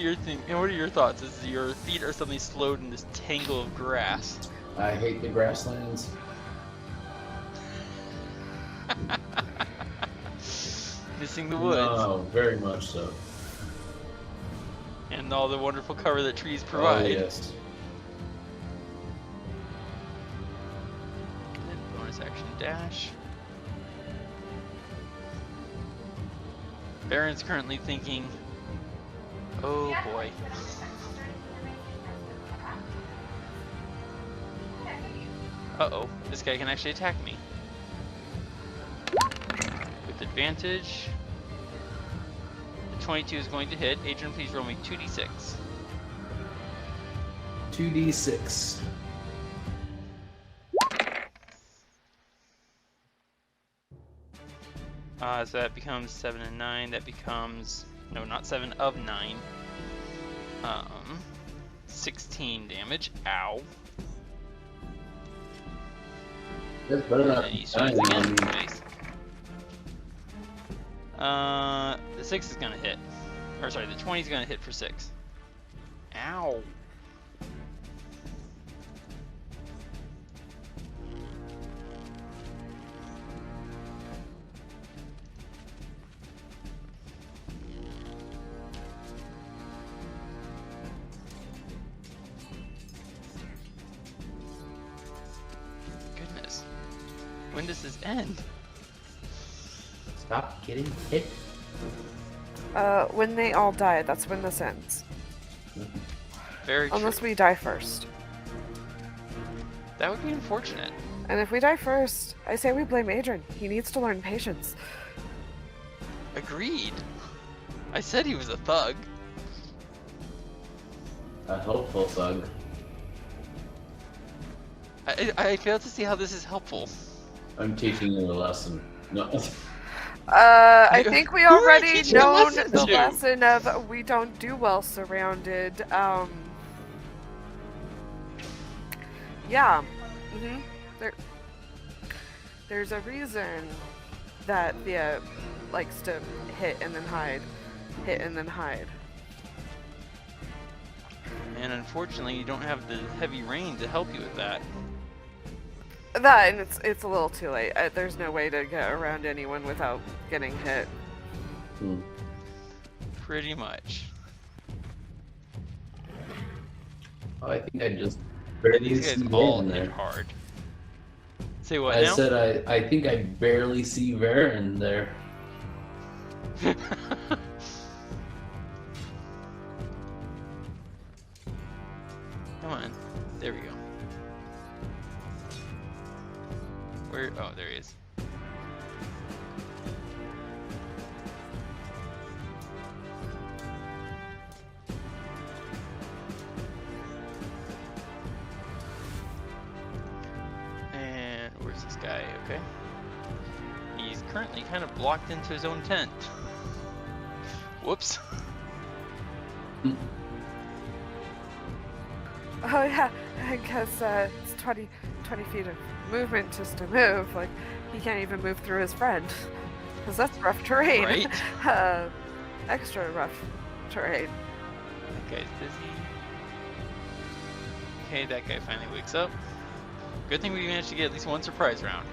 are your thoughts as your feet are suddenly slowed in this tangle of grass? I hate the grasslands. Missing the woods. No, very much so. And all the wonderful cover that trees provide. Oh, yes. Good. Bonus action dash. Varin's currently thinking, oh boy. Uh-oh, this guy can actually attack me. With advantage. The 22 is going to hit. Adran, please roll me 2d6. 2d6. So that becomes 7 and 9. That becomes, no, not 7 of 9. 16 damage. Ow. That's better not And he swings again. Nice. The 6 is gonna hit. Or sorry, the 20 is gonna hit for 6. Ow. Goodness. When does this end? Stop getting hit. When they all die, that's when this ends. Very true. Unless we die first. That would be unfortunate. And if we die first, I say we blame Adran. He needs to learn patience. Agreed. I said he was a thug. A helpful thug. I fail to see how this is helpful. I'm teaching you a lesson. No. I think we Who are you already teaching a known lesson the to? lesson of we don't do well surrounded. Yeah. There's a reason that Thea likes to hit and then hide. Hit and then hide. And unfortunately, you don't have the heavy rain to help you with that. That, and it's a little too late. There's no way to get around anyone without getting hit. Pretty much. Oh, I think I just barely These see guys all Varin hit there. hard. Say what I now? said I think I barely see Varin there. Come on. There we go. Where? Oh, there he is. And where's this guy? Okay. He's currently kind of blocked into his own tent. Whoops. Oh yeah, because it's 20 feet of movement just to move. Like, he can't even move through his friend. Because that's rough terrain. Right? Extra rough terrain. That guy's busy. Okay, that guy finally wakes up. Good thing we managed to get at least one surprise round.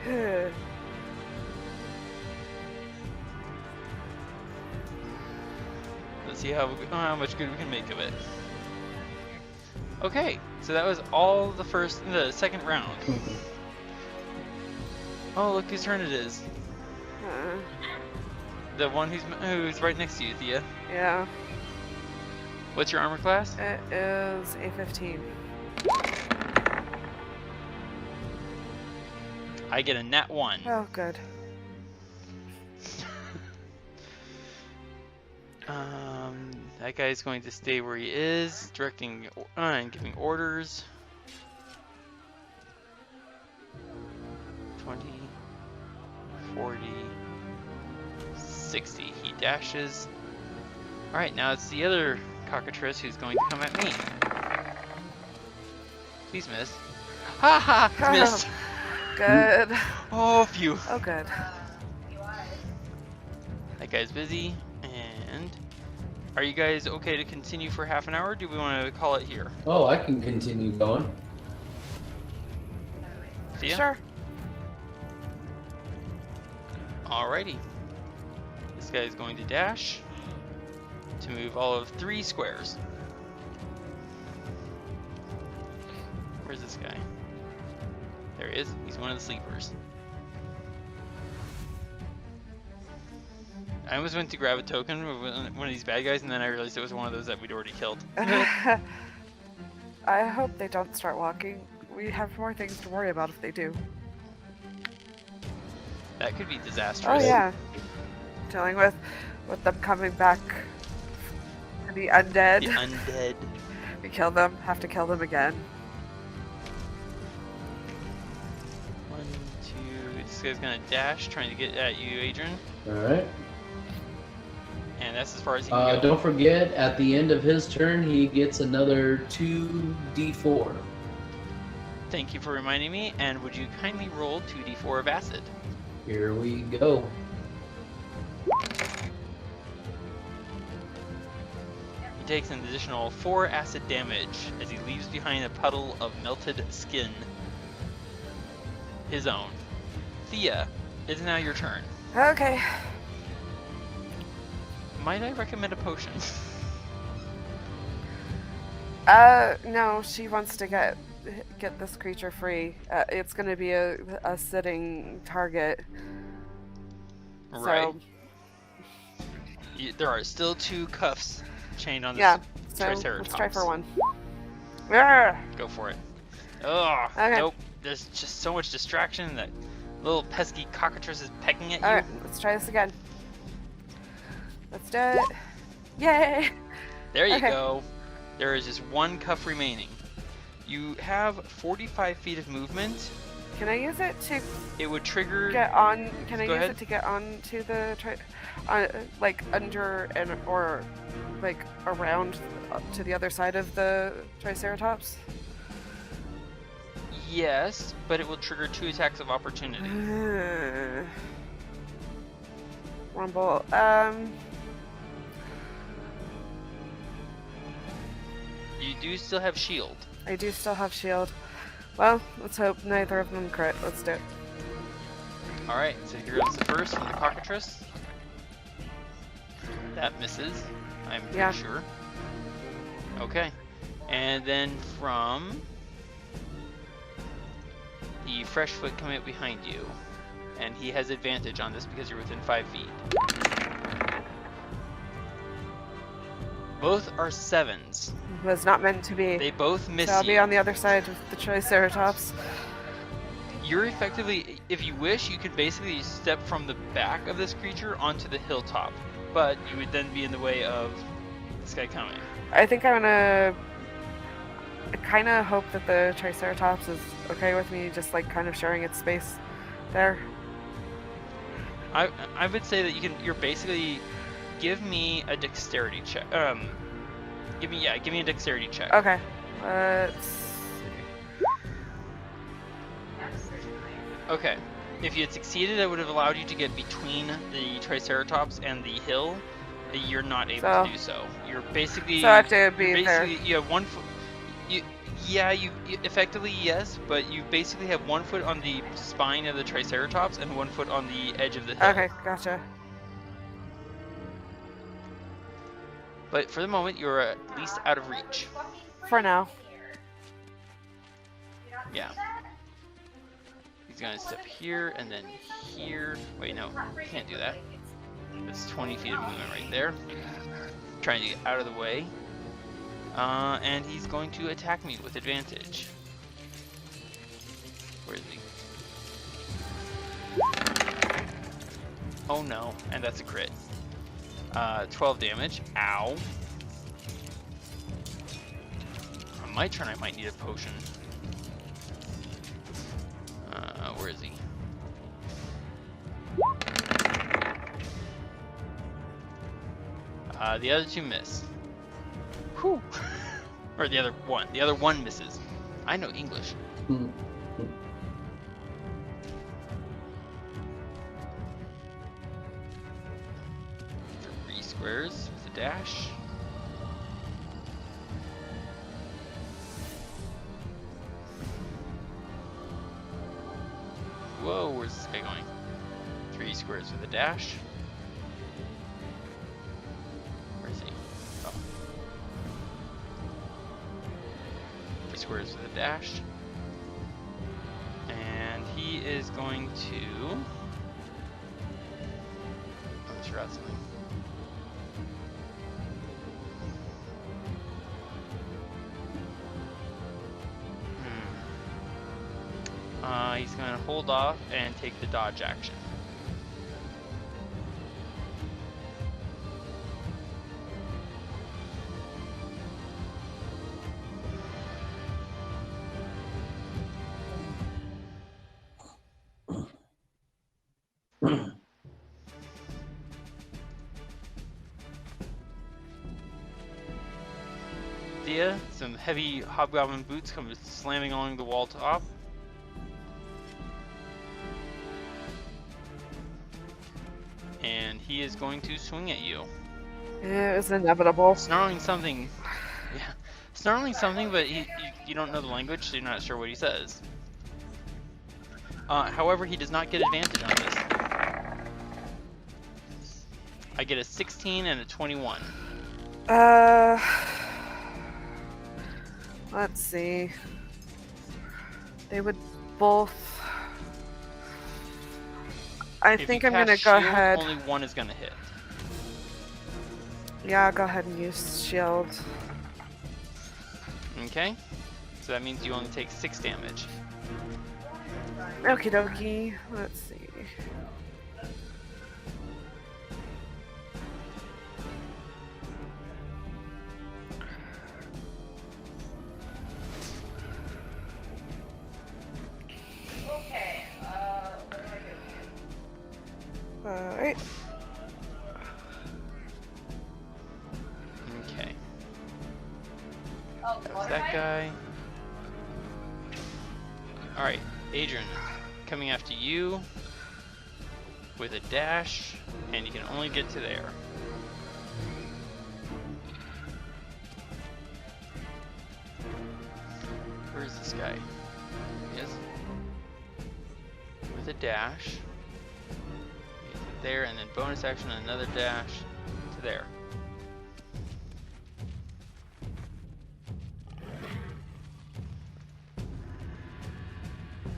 Let's see how much good we can make of it. Okay, so that was all the second round. Oh, look whose turn it is. The one who's right next to you, Thea. Yeah. What's your armor class? It is a 15. I get a nat 1. Oh, good. That guy's going to stay where he is, directing and giving orders. 20, 40, 60. He dashes. Alright, now it's the other cockatrice who's going to come at me. Please miss. Ha ha! It's missed! Good. Oh, phew. Oh, good. That guy's busy. And are you guys okay to continue for half an hour? Or do we want to call it here? Oh, I can continue going. Thea? Sure. Alrighty. This guy is going to dash to move all of 3 squares. Where's this guy? There he is. He's one of the sleepers. I almost went to grab a token of one of these bad guys, and then I realized it was one of those that we'd already killed. I hope they don't start walking. We have more things to worry about if they do. That could be disastrous. Oh yeah. Dealing with them coming back. The undead. The undead. We kill them, have to kill them again. 1, 2. This guy's gonna dash, trying to get at you, Adran. Alright. And that's as far as he can go. Don't forget, at the end of his turn, he gets another 2d4. Thank you for reminding me, and would you kindly roll 2d4 of acid? Here we go. He takes an additional 4 acid damage as he leaves behind a puddle of melted skin. His own. Thea, it is now your turn. Okay. Might I recommend a potion? No, she wants to get this creature free. It's gonna be a sitting target. Right. So, There are still 2 cuffs chained on this yeah, so Triceratops. let's try for one. Arrgh! Go for it. Ugh, Okay. nope. There's just so much distraction that little pesky cockatrice is pecking at you. Alright, let's try this again. Let's do it. Yay! There you Okay. go. There is just 1 cuff remaining. You have 45 feet of movement. Can I use it to It would trigger. get on? Can I Go use ahead. it to get on to the like under and or like around to the other side of the Triceratops? Yes, but it will trigger 2 attacks of opportunity. Rumble. You do still have shield. I do still have shield. Well, let's hope neither of them crit. Let's do it. Alright, so here goes the first from the cockatrice. That misses, I'm pretty Yeah. sure. Okay. And then from the fresh foot coming up behind you. And he has advantage on this because you're within 5 feet. Both are 7s. Was not meant to be. They both miss So I'll you. be on the other side of the Triceratops. You're effectively, if you wish, you could basically step from the back of this creature onto the hilltop, but you would then be in the way of this guy coming. I think I'm gonna kind of hope that the Triceratops is okay with me just like kind of sharing its space there. I would say that you're basically, give me a dexterity check. Give me a dexterity check. Okay. Let's see. Okay. If you had succeeded, I would have allowed you to get between the Triceratops and the hill. You're not able So- to do so. You're basically. So I have to you're be there. basically, you have 1 foot. Yeah, you effectively yes, but you basically have 1 foot on the spine of the Triceratops and 1 foot on the edge of the hill. Okay, gotcha. But for the moment, you're at least out of reach. For now. Yeah. He's gonna step here and then here. Wait, no, can't do that. That's 20 feet of movement right there. Trying to get out of the way. And he's going to attack me with advantage. Where is he? Oh no, and that's a crit. 12 damage. Ow. On my turn, I might need a potion. Where is he? The other two miss. Whew. Or the other one. The other one misses. I know English. 3 squares with a dash. Whoa, where's this guy going? 3 squares with a dash. Where is he? Oh. 3 squares with a dash. And he is going to... Oh, I forgot something. He's going to hold off and take the dodge action. Thea, some heavy hobgoblin boots come slamming along the wall top. And he is going to swing at you. It was inevitable. Snarling something. Yeah. Snarling something, but you don't know the language, so you're not sure what he says. However, he does not get advantage on this. I get a 16 and a 21. Let's see. They would both... I If think you I'm gonna cast go shield, ahead. Only one is gonna hit. Yeah, I'll go ahead and use shield. Okay. So that means you only take 6 damage. Okie dokie. Let's see. Okay, what do I do? Alright. Okay. Oh, That's what that am I? guy. Alright, Adran, coming after you with a dash, and you can only get to there. Where is this guy? He is. With a dash. Get to there, and then bonus action, another dash to there.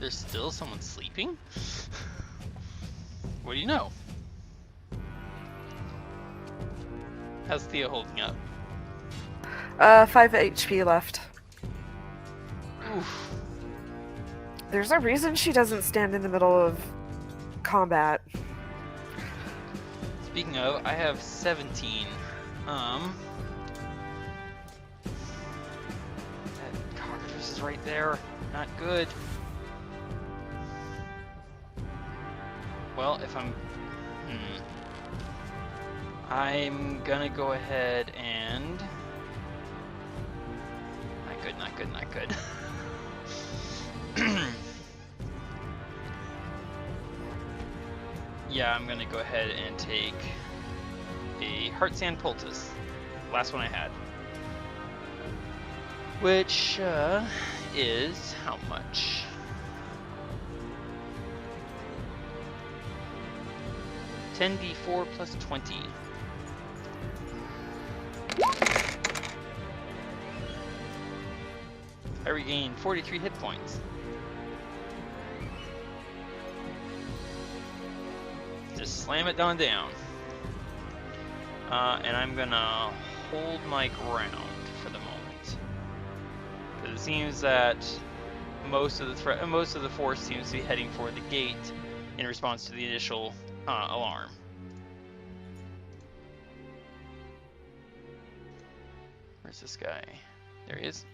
There's still someone sleeping? What do you know? How's Thea holding up? 5 HP left. Oof. There's a reason she doesn't stand in the middle of combat. Speaking of, I have 17. That cockatrice is right there. Not good. Well, if I'm gonna go ahead and not good, not good. Yeah, I'm gonna go ahead and take a Heart Sand Poultice. Last one I had. Which is how much? $10d4 plus 20. I regain 43 hit points. Just slam it down. And I'm gonna hold my ground for the moment. Because it seems that most of the force seems to be heading for the gate in response to the initial alarm. Where's this guy? There he is.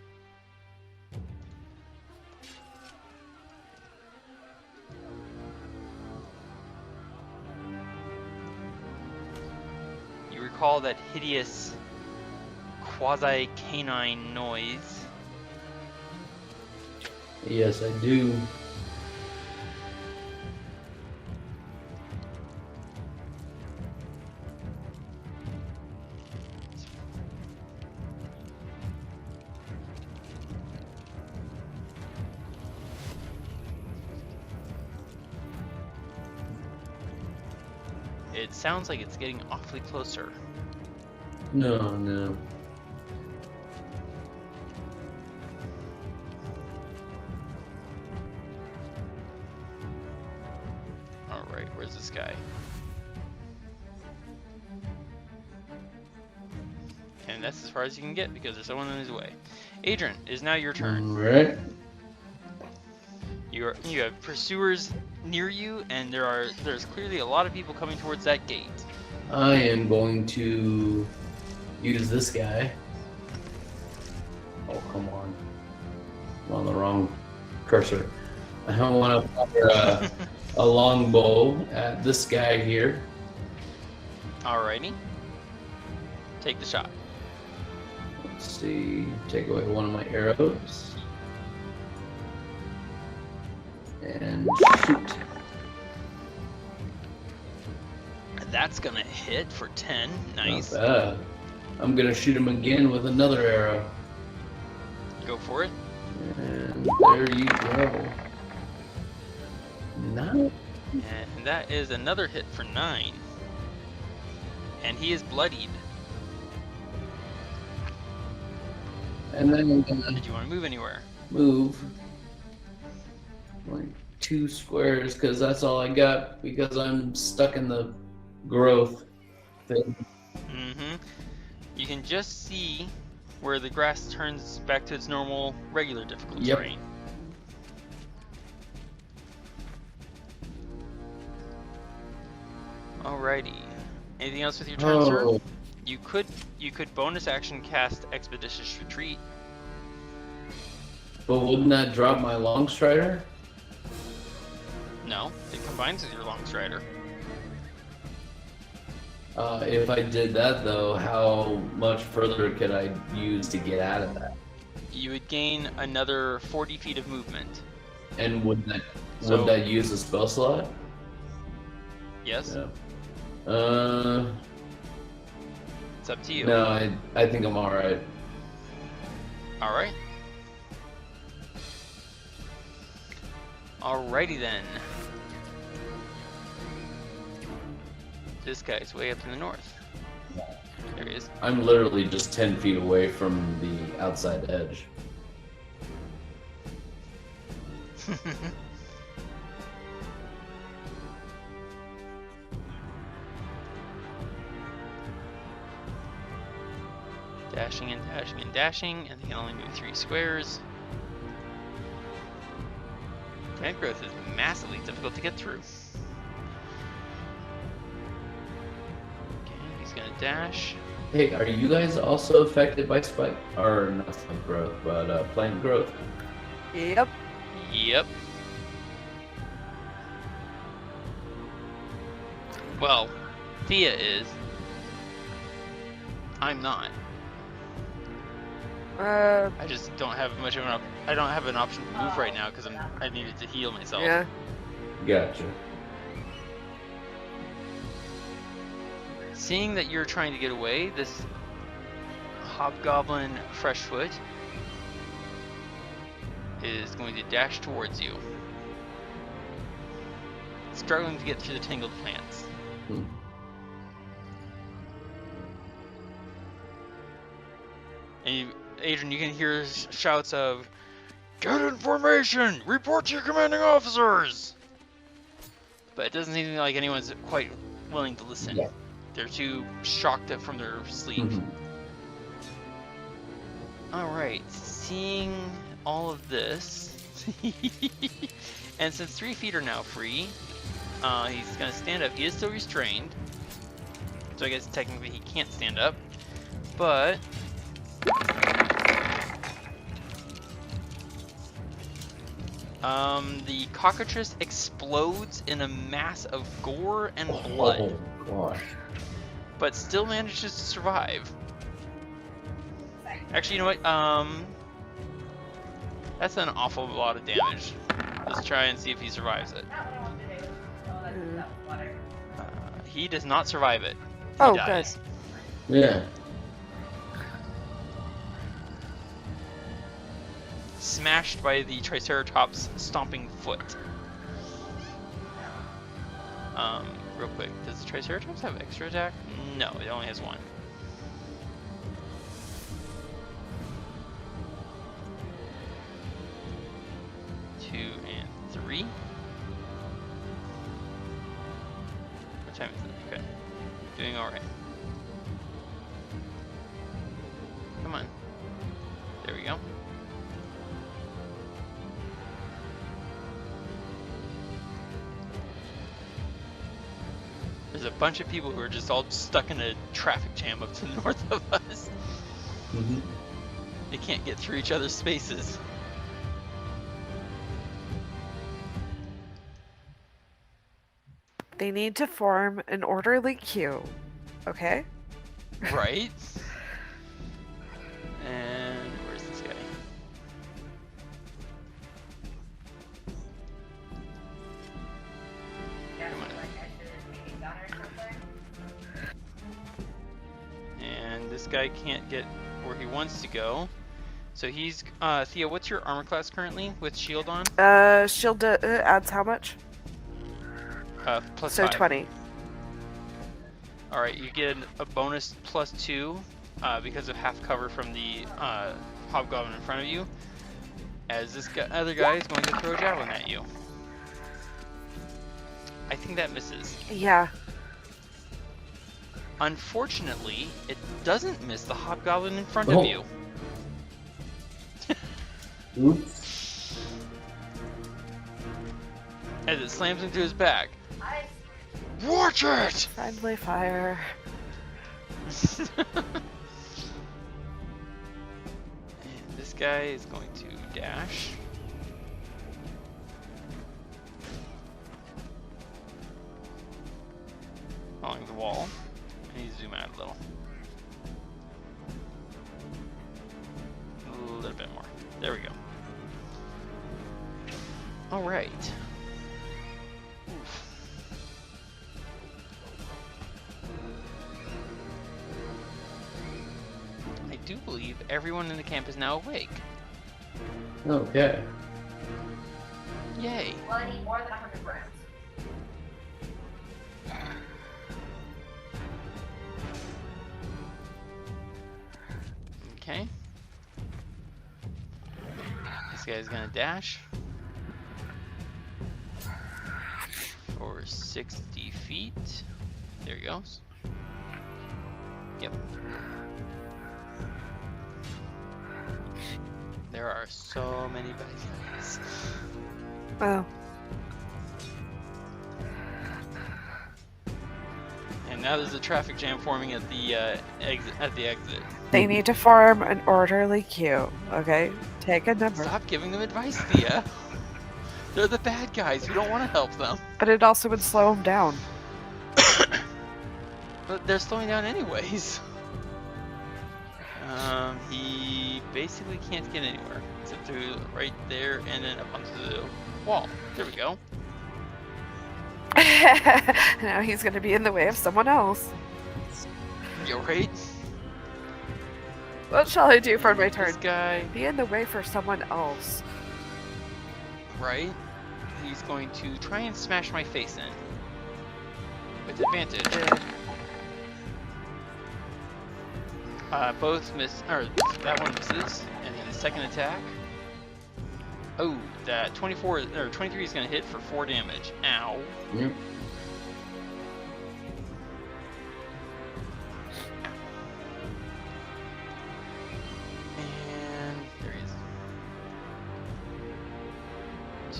You recall that hideous quasi-canine noise. Yes, I do. It sounds like it's getting awfully closer. No. Alright, where's this guy? And that's as far as you can get because there's someone in his way. Adran, it is now your turn. Alright. You have pursuers near you, and there's clearly a lot of people coming towards that gate. I am going to use this guy. Oh, come on. I'm on the wrong cursor. I want to fire a longbow at this guy here. Alrighty. Take the shot. Let's see. Take away one of my arrows. And shoot. That's gonna hit for 10. Nice. Not bad. I'm gonna shoot him again with another arrow. Go for it. And there you go. No. And that is another hit for 9. And he is bloodied. And then I'm gonna Did you want to move anywhere? move like 2 squares because that's all I got because I'm stuck in the growth thing. Mm-hmm. You can just see where the grass turns back to its normal, regular difficulty Yep. terrain. Alrighty. Anything else with your turn, sir? Oh, You could bonus action cast Expeditious Retreat. but wouldn't that drop my long strider? No, it combines with your Long Strider. If I did that though, how much further could I use to get out of that? You would gain another 40 feet of movement. And would So- that use a spell slot? Yes? Yeah. It's up to you. No, I think I'm alright. Alright. Alrighty then. This guy's way up in the north. There he is. I'm literally just 10 feet away from the outside edge. Dashing and dashing and dashing, and he can only move 3 squares. Plant growth is massively difficult to get through. Okay, he's gonna dash. Hey, are you guys also affected by spike? Or not spike growth, but plant growth? Yep. Yep. Well, Thía is. I'm not. I just don't have much of an I don't have an option to move right now because I needed to heal myself. Yeah. Gotcha. Seeing that you're trying to get away, this hobgoblin Freshfoot is going to dash towards you, struggling to get through the tangled plants. And Adran, you can hear shouts of, "Get in formation! Report to your commanding officers!" But it doesn't seem like anyone's quite willing to listen. Yeah. They're too shocked from their sleep. Mhm. Alright, seeing all of this, and since 3 feet are now free, he's going to stand up. He is still restrained, so I guess technically he can't stand up, but the cockatrice explodes in a mass of gore and blood, Oh, gosh. but still manages to survive. Actually, you know what? That's an awful lot of damage. Let's try and see if he survives it. Not what I want to do. Oh, that's Mm. that water. He does not survive it. He Oh, dies. Yeah. Smashed by the Triceratops' stomping foot. Real quick, does the Triceratops have extra attack? No, it only has 1. Two and 3. What time is it? Okay. Doing alright. Come on. There we go. There's a bunch of people who are just all stuck in a traffic jam up to the north of us. Mhm. They can't get through each other's spaces. They need to form an orderly queue. Okay? Right? And where's this guy? Yeah, Come on. like I should take it down or something. And this guy can't get where he wants to go. So he's Thea, what's your armor class currently with shield on? Shield adds how much? Plus So 5. 20. Alright, you get a bonus plus 2 because of half cover from the hobgoblin in front of you, as this other guy is going to throw a javelin at you. I think that misses. Yeah. Unfortunately, it doesn't miss the hobgoblin in front Oh. of you. Oops. As it slams into his back. I Watch it! Friendly fire. And this guy is going to dash. Following the wall. I need to zoom out a little. A little bit more. There we go. Alright. I do believe everyone in the camp is now awake. Okay. Yay. well, I need more than 100 grams. Okay. This guy's gonna dash for 60 feet. There he goes. Yep. There are so many bad guys. Oh. And now there's a traffic jam forming at the exit. They need to form an orderly queue. Okay? Take a number. Stop giving them advice, Thea. They're the bad guys. You don't want to help them. But it also would slow them down. But they're slowing down anyways. He basically can't get anywhere except to right there and then up onto the wall. There we go. Now he's going to be in the way of someone else. You're right. What shall I do for my This turn? guy, Be in the way for someone else. right? He's going to try and smash my face in with advantage. Both miss, or that one misses, and then the second attack. Oh, that 24 or 23 is going to hit for 4 damage. Ow. Yep. And there he is.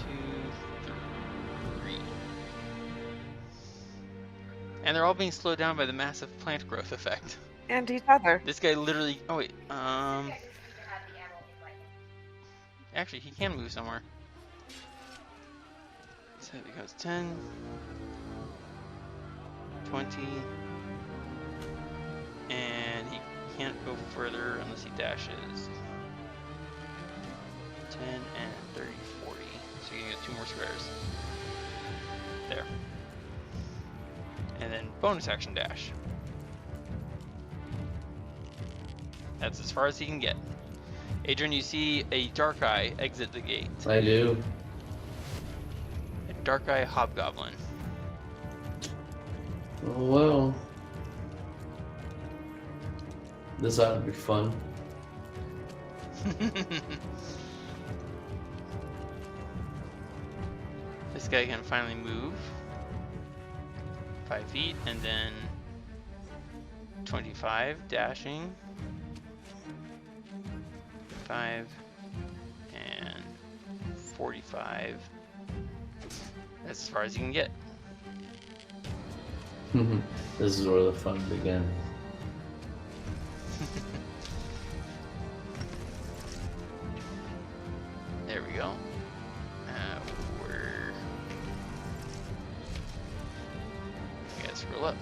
2, 3. And they're all being slowed down by the massive plant growth effect. And each other. This guy literally. Oh wait. Actually, he can move somewhere. So that becomes 10, 20, and he can't go further unless he dashes. 10 and 30, 40. So you can get 2 more squares. There. And then bonus action dash. That's as far as he can get. Adran, you see a dark eye exit the gate. I do. A dark eye hobgoblin. Oh, well. This ought to be fun. This guy can finally move 5 feet and then 25 dashing. 5 and 45. That's as far as you can get. This is where the fun begins. There we go. We gotta scroll up.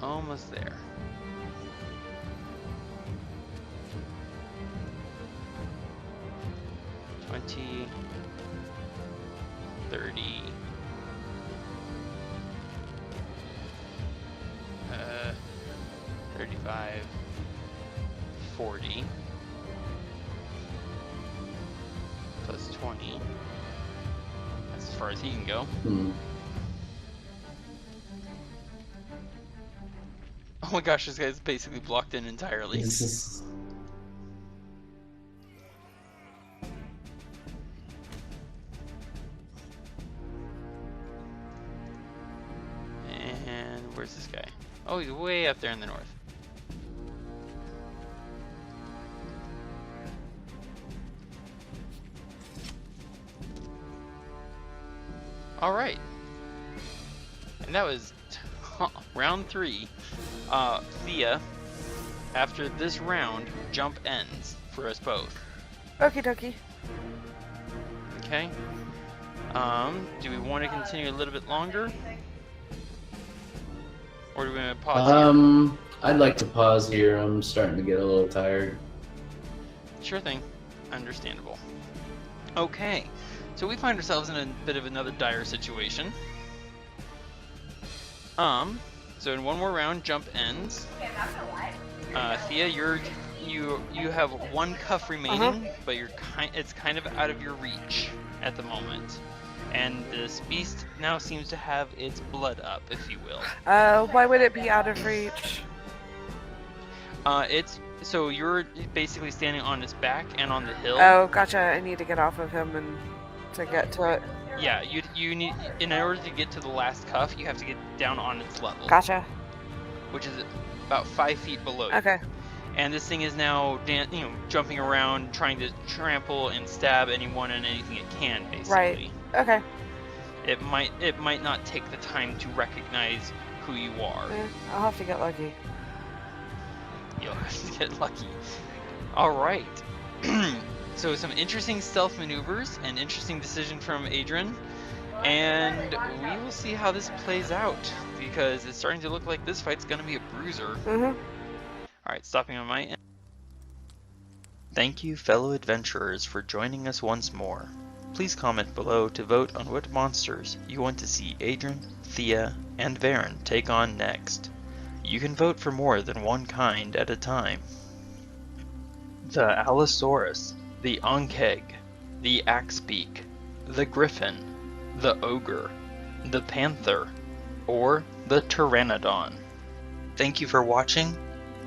Almost there. $20, 30, 35, 40, plus 20. That's as far as he can go. Oh my gosh, this guy's basically blocked in entirely. This is... And where's this guy? Oh, he's way up there in the north. Alright. And that was round 3. Thea, after this round, jump ends for us both. Okie dokie. Okay. Do we want to continue a little bit longer? Or do we want to pause I'd like to pause here. I'm starting to get a little tired. here? Sure thing. Understandable. Okay. So we find ourselves in a bit of another dire situation. So in one more round, jump ends. Thea, you have 1 cuff remaining, but it's kind of out of your reach at the moment. And this beast now seems to have its blood up, if you will. Why would it be out of reach? So you're basically standing on its back and on the hill. Oh, gotcha. I need to get off of him and to get to it. Yeah, you need, in order to get to the last cuff, you have to get down on its level. Gotcha. Which is about 5 feet below you. Okay. And this thing is now, jumping around, trying to trample and stab anyone and anything it can, basically. Right. Okay. It might not take the time to recognize who you are. I'll have to get lucky. You'll have to get lucky. All right. So some interesting stealth maneuvers and interesting decision from Adran. And we will see how this plays out, because it's starting to look like this fight's going to be a bruiser. Alright, stopping on my end. Thank you, fellow adventurers, for joining us once more. Please comment below to vote on what monsters you want to see Adran, Thía, and Varin take on next. You can vote for more than one kind at a time. The Allosaurus, the Ankheg, the Axebeak, the Griffon, the Ogre, the Panther, or the Pteranodon. Thank you for watching,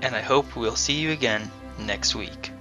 and I hope we'll see you again next week.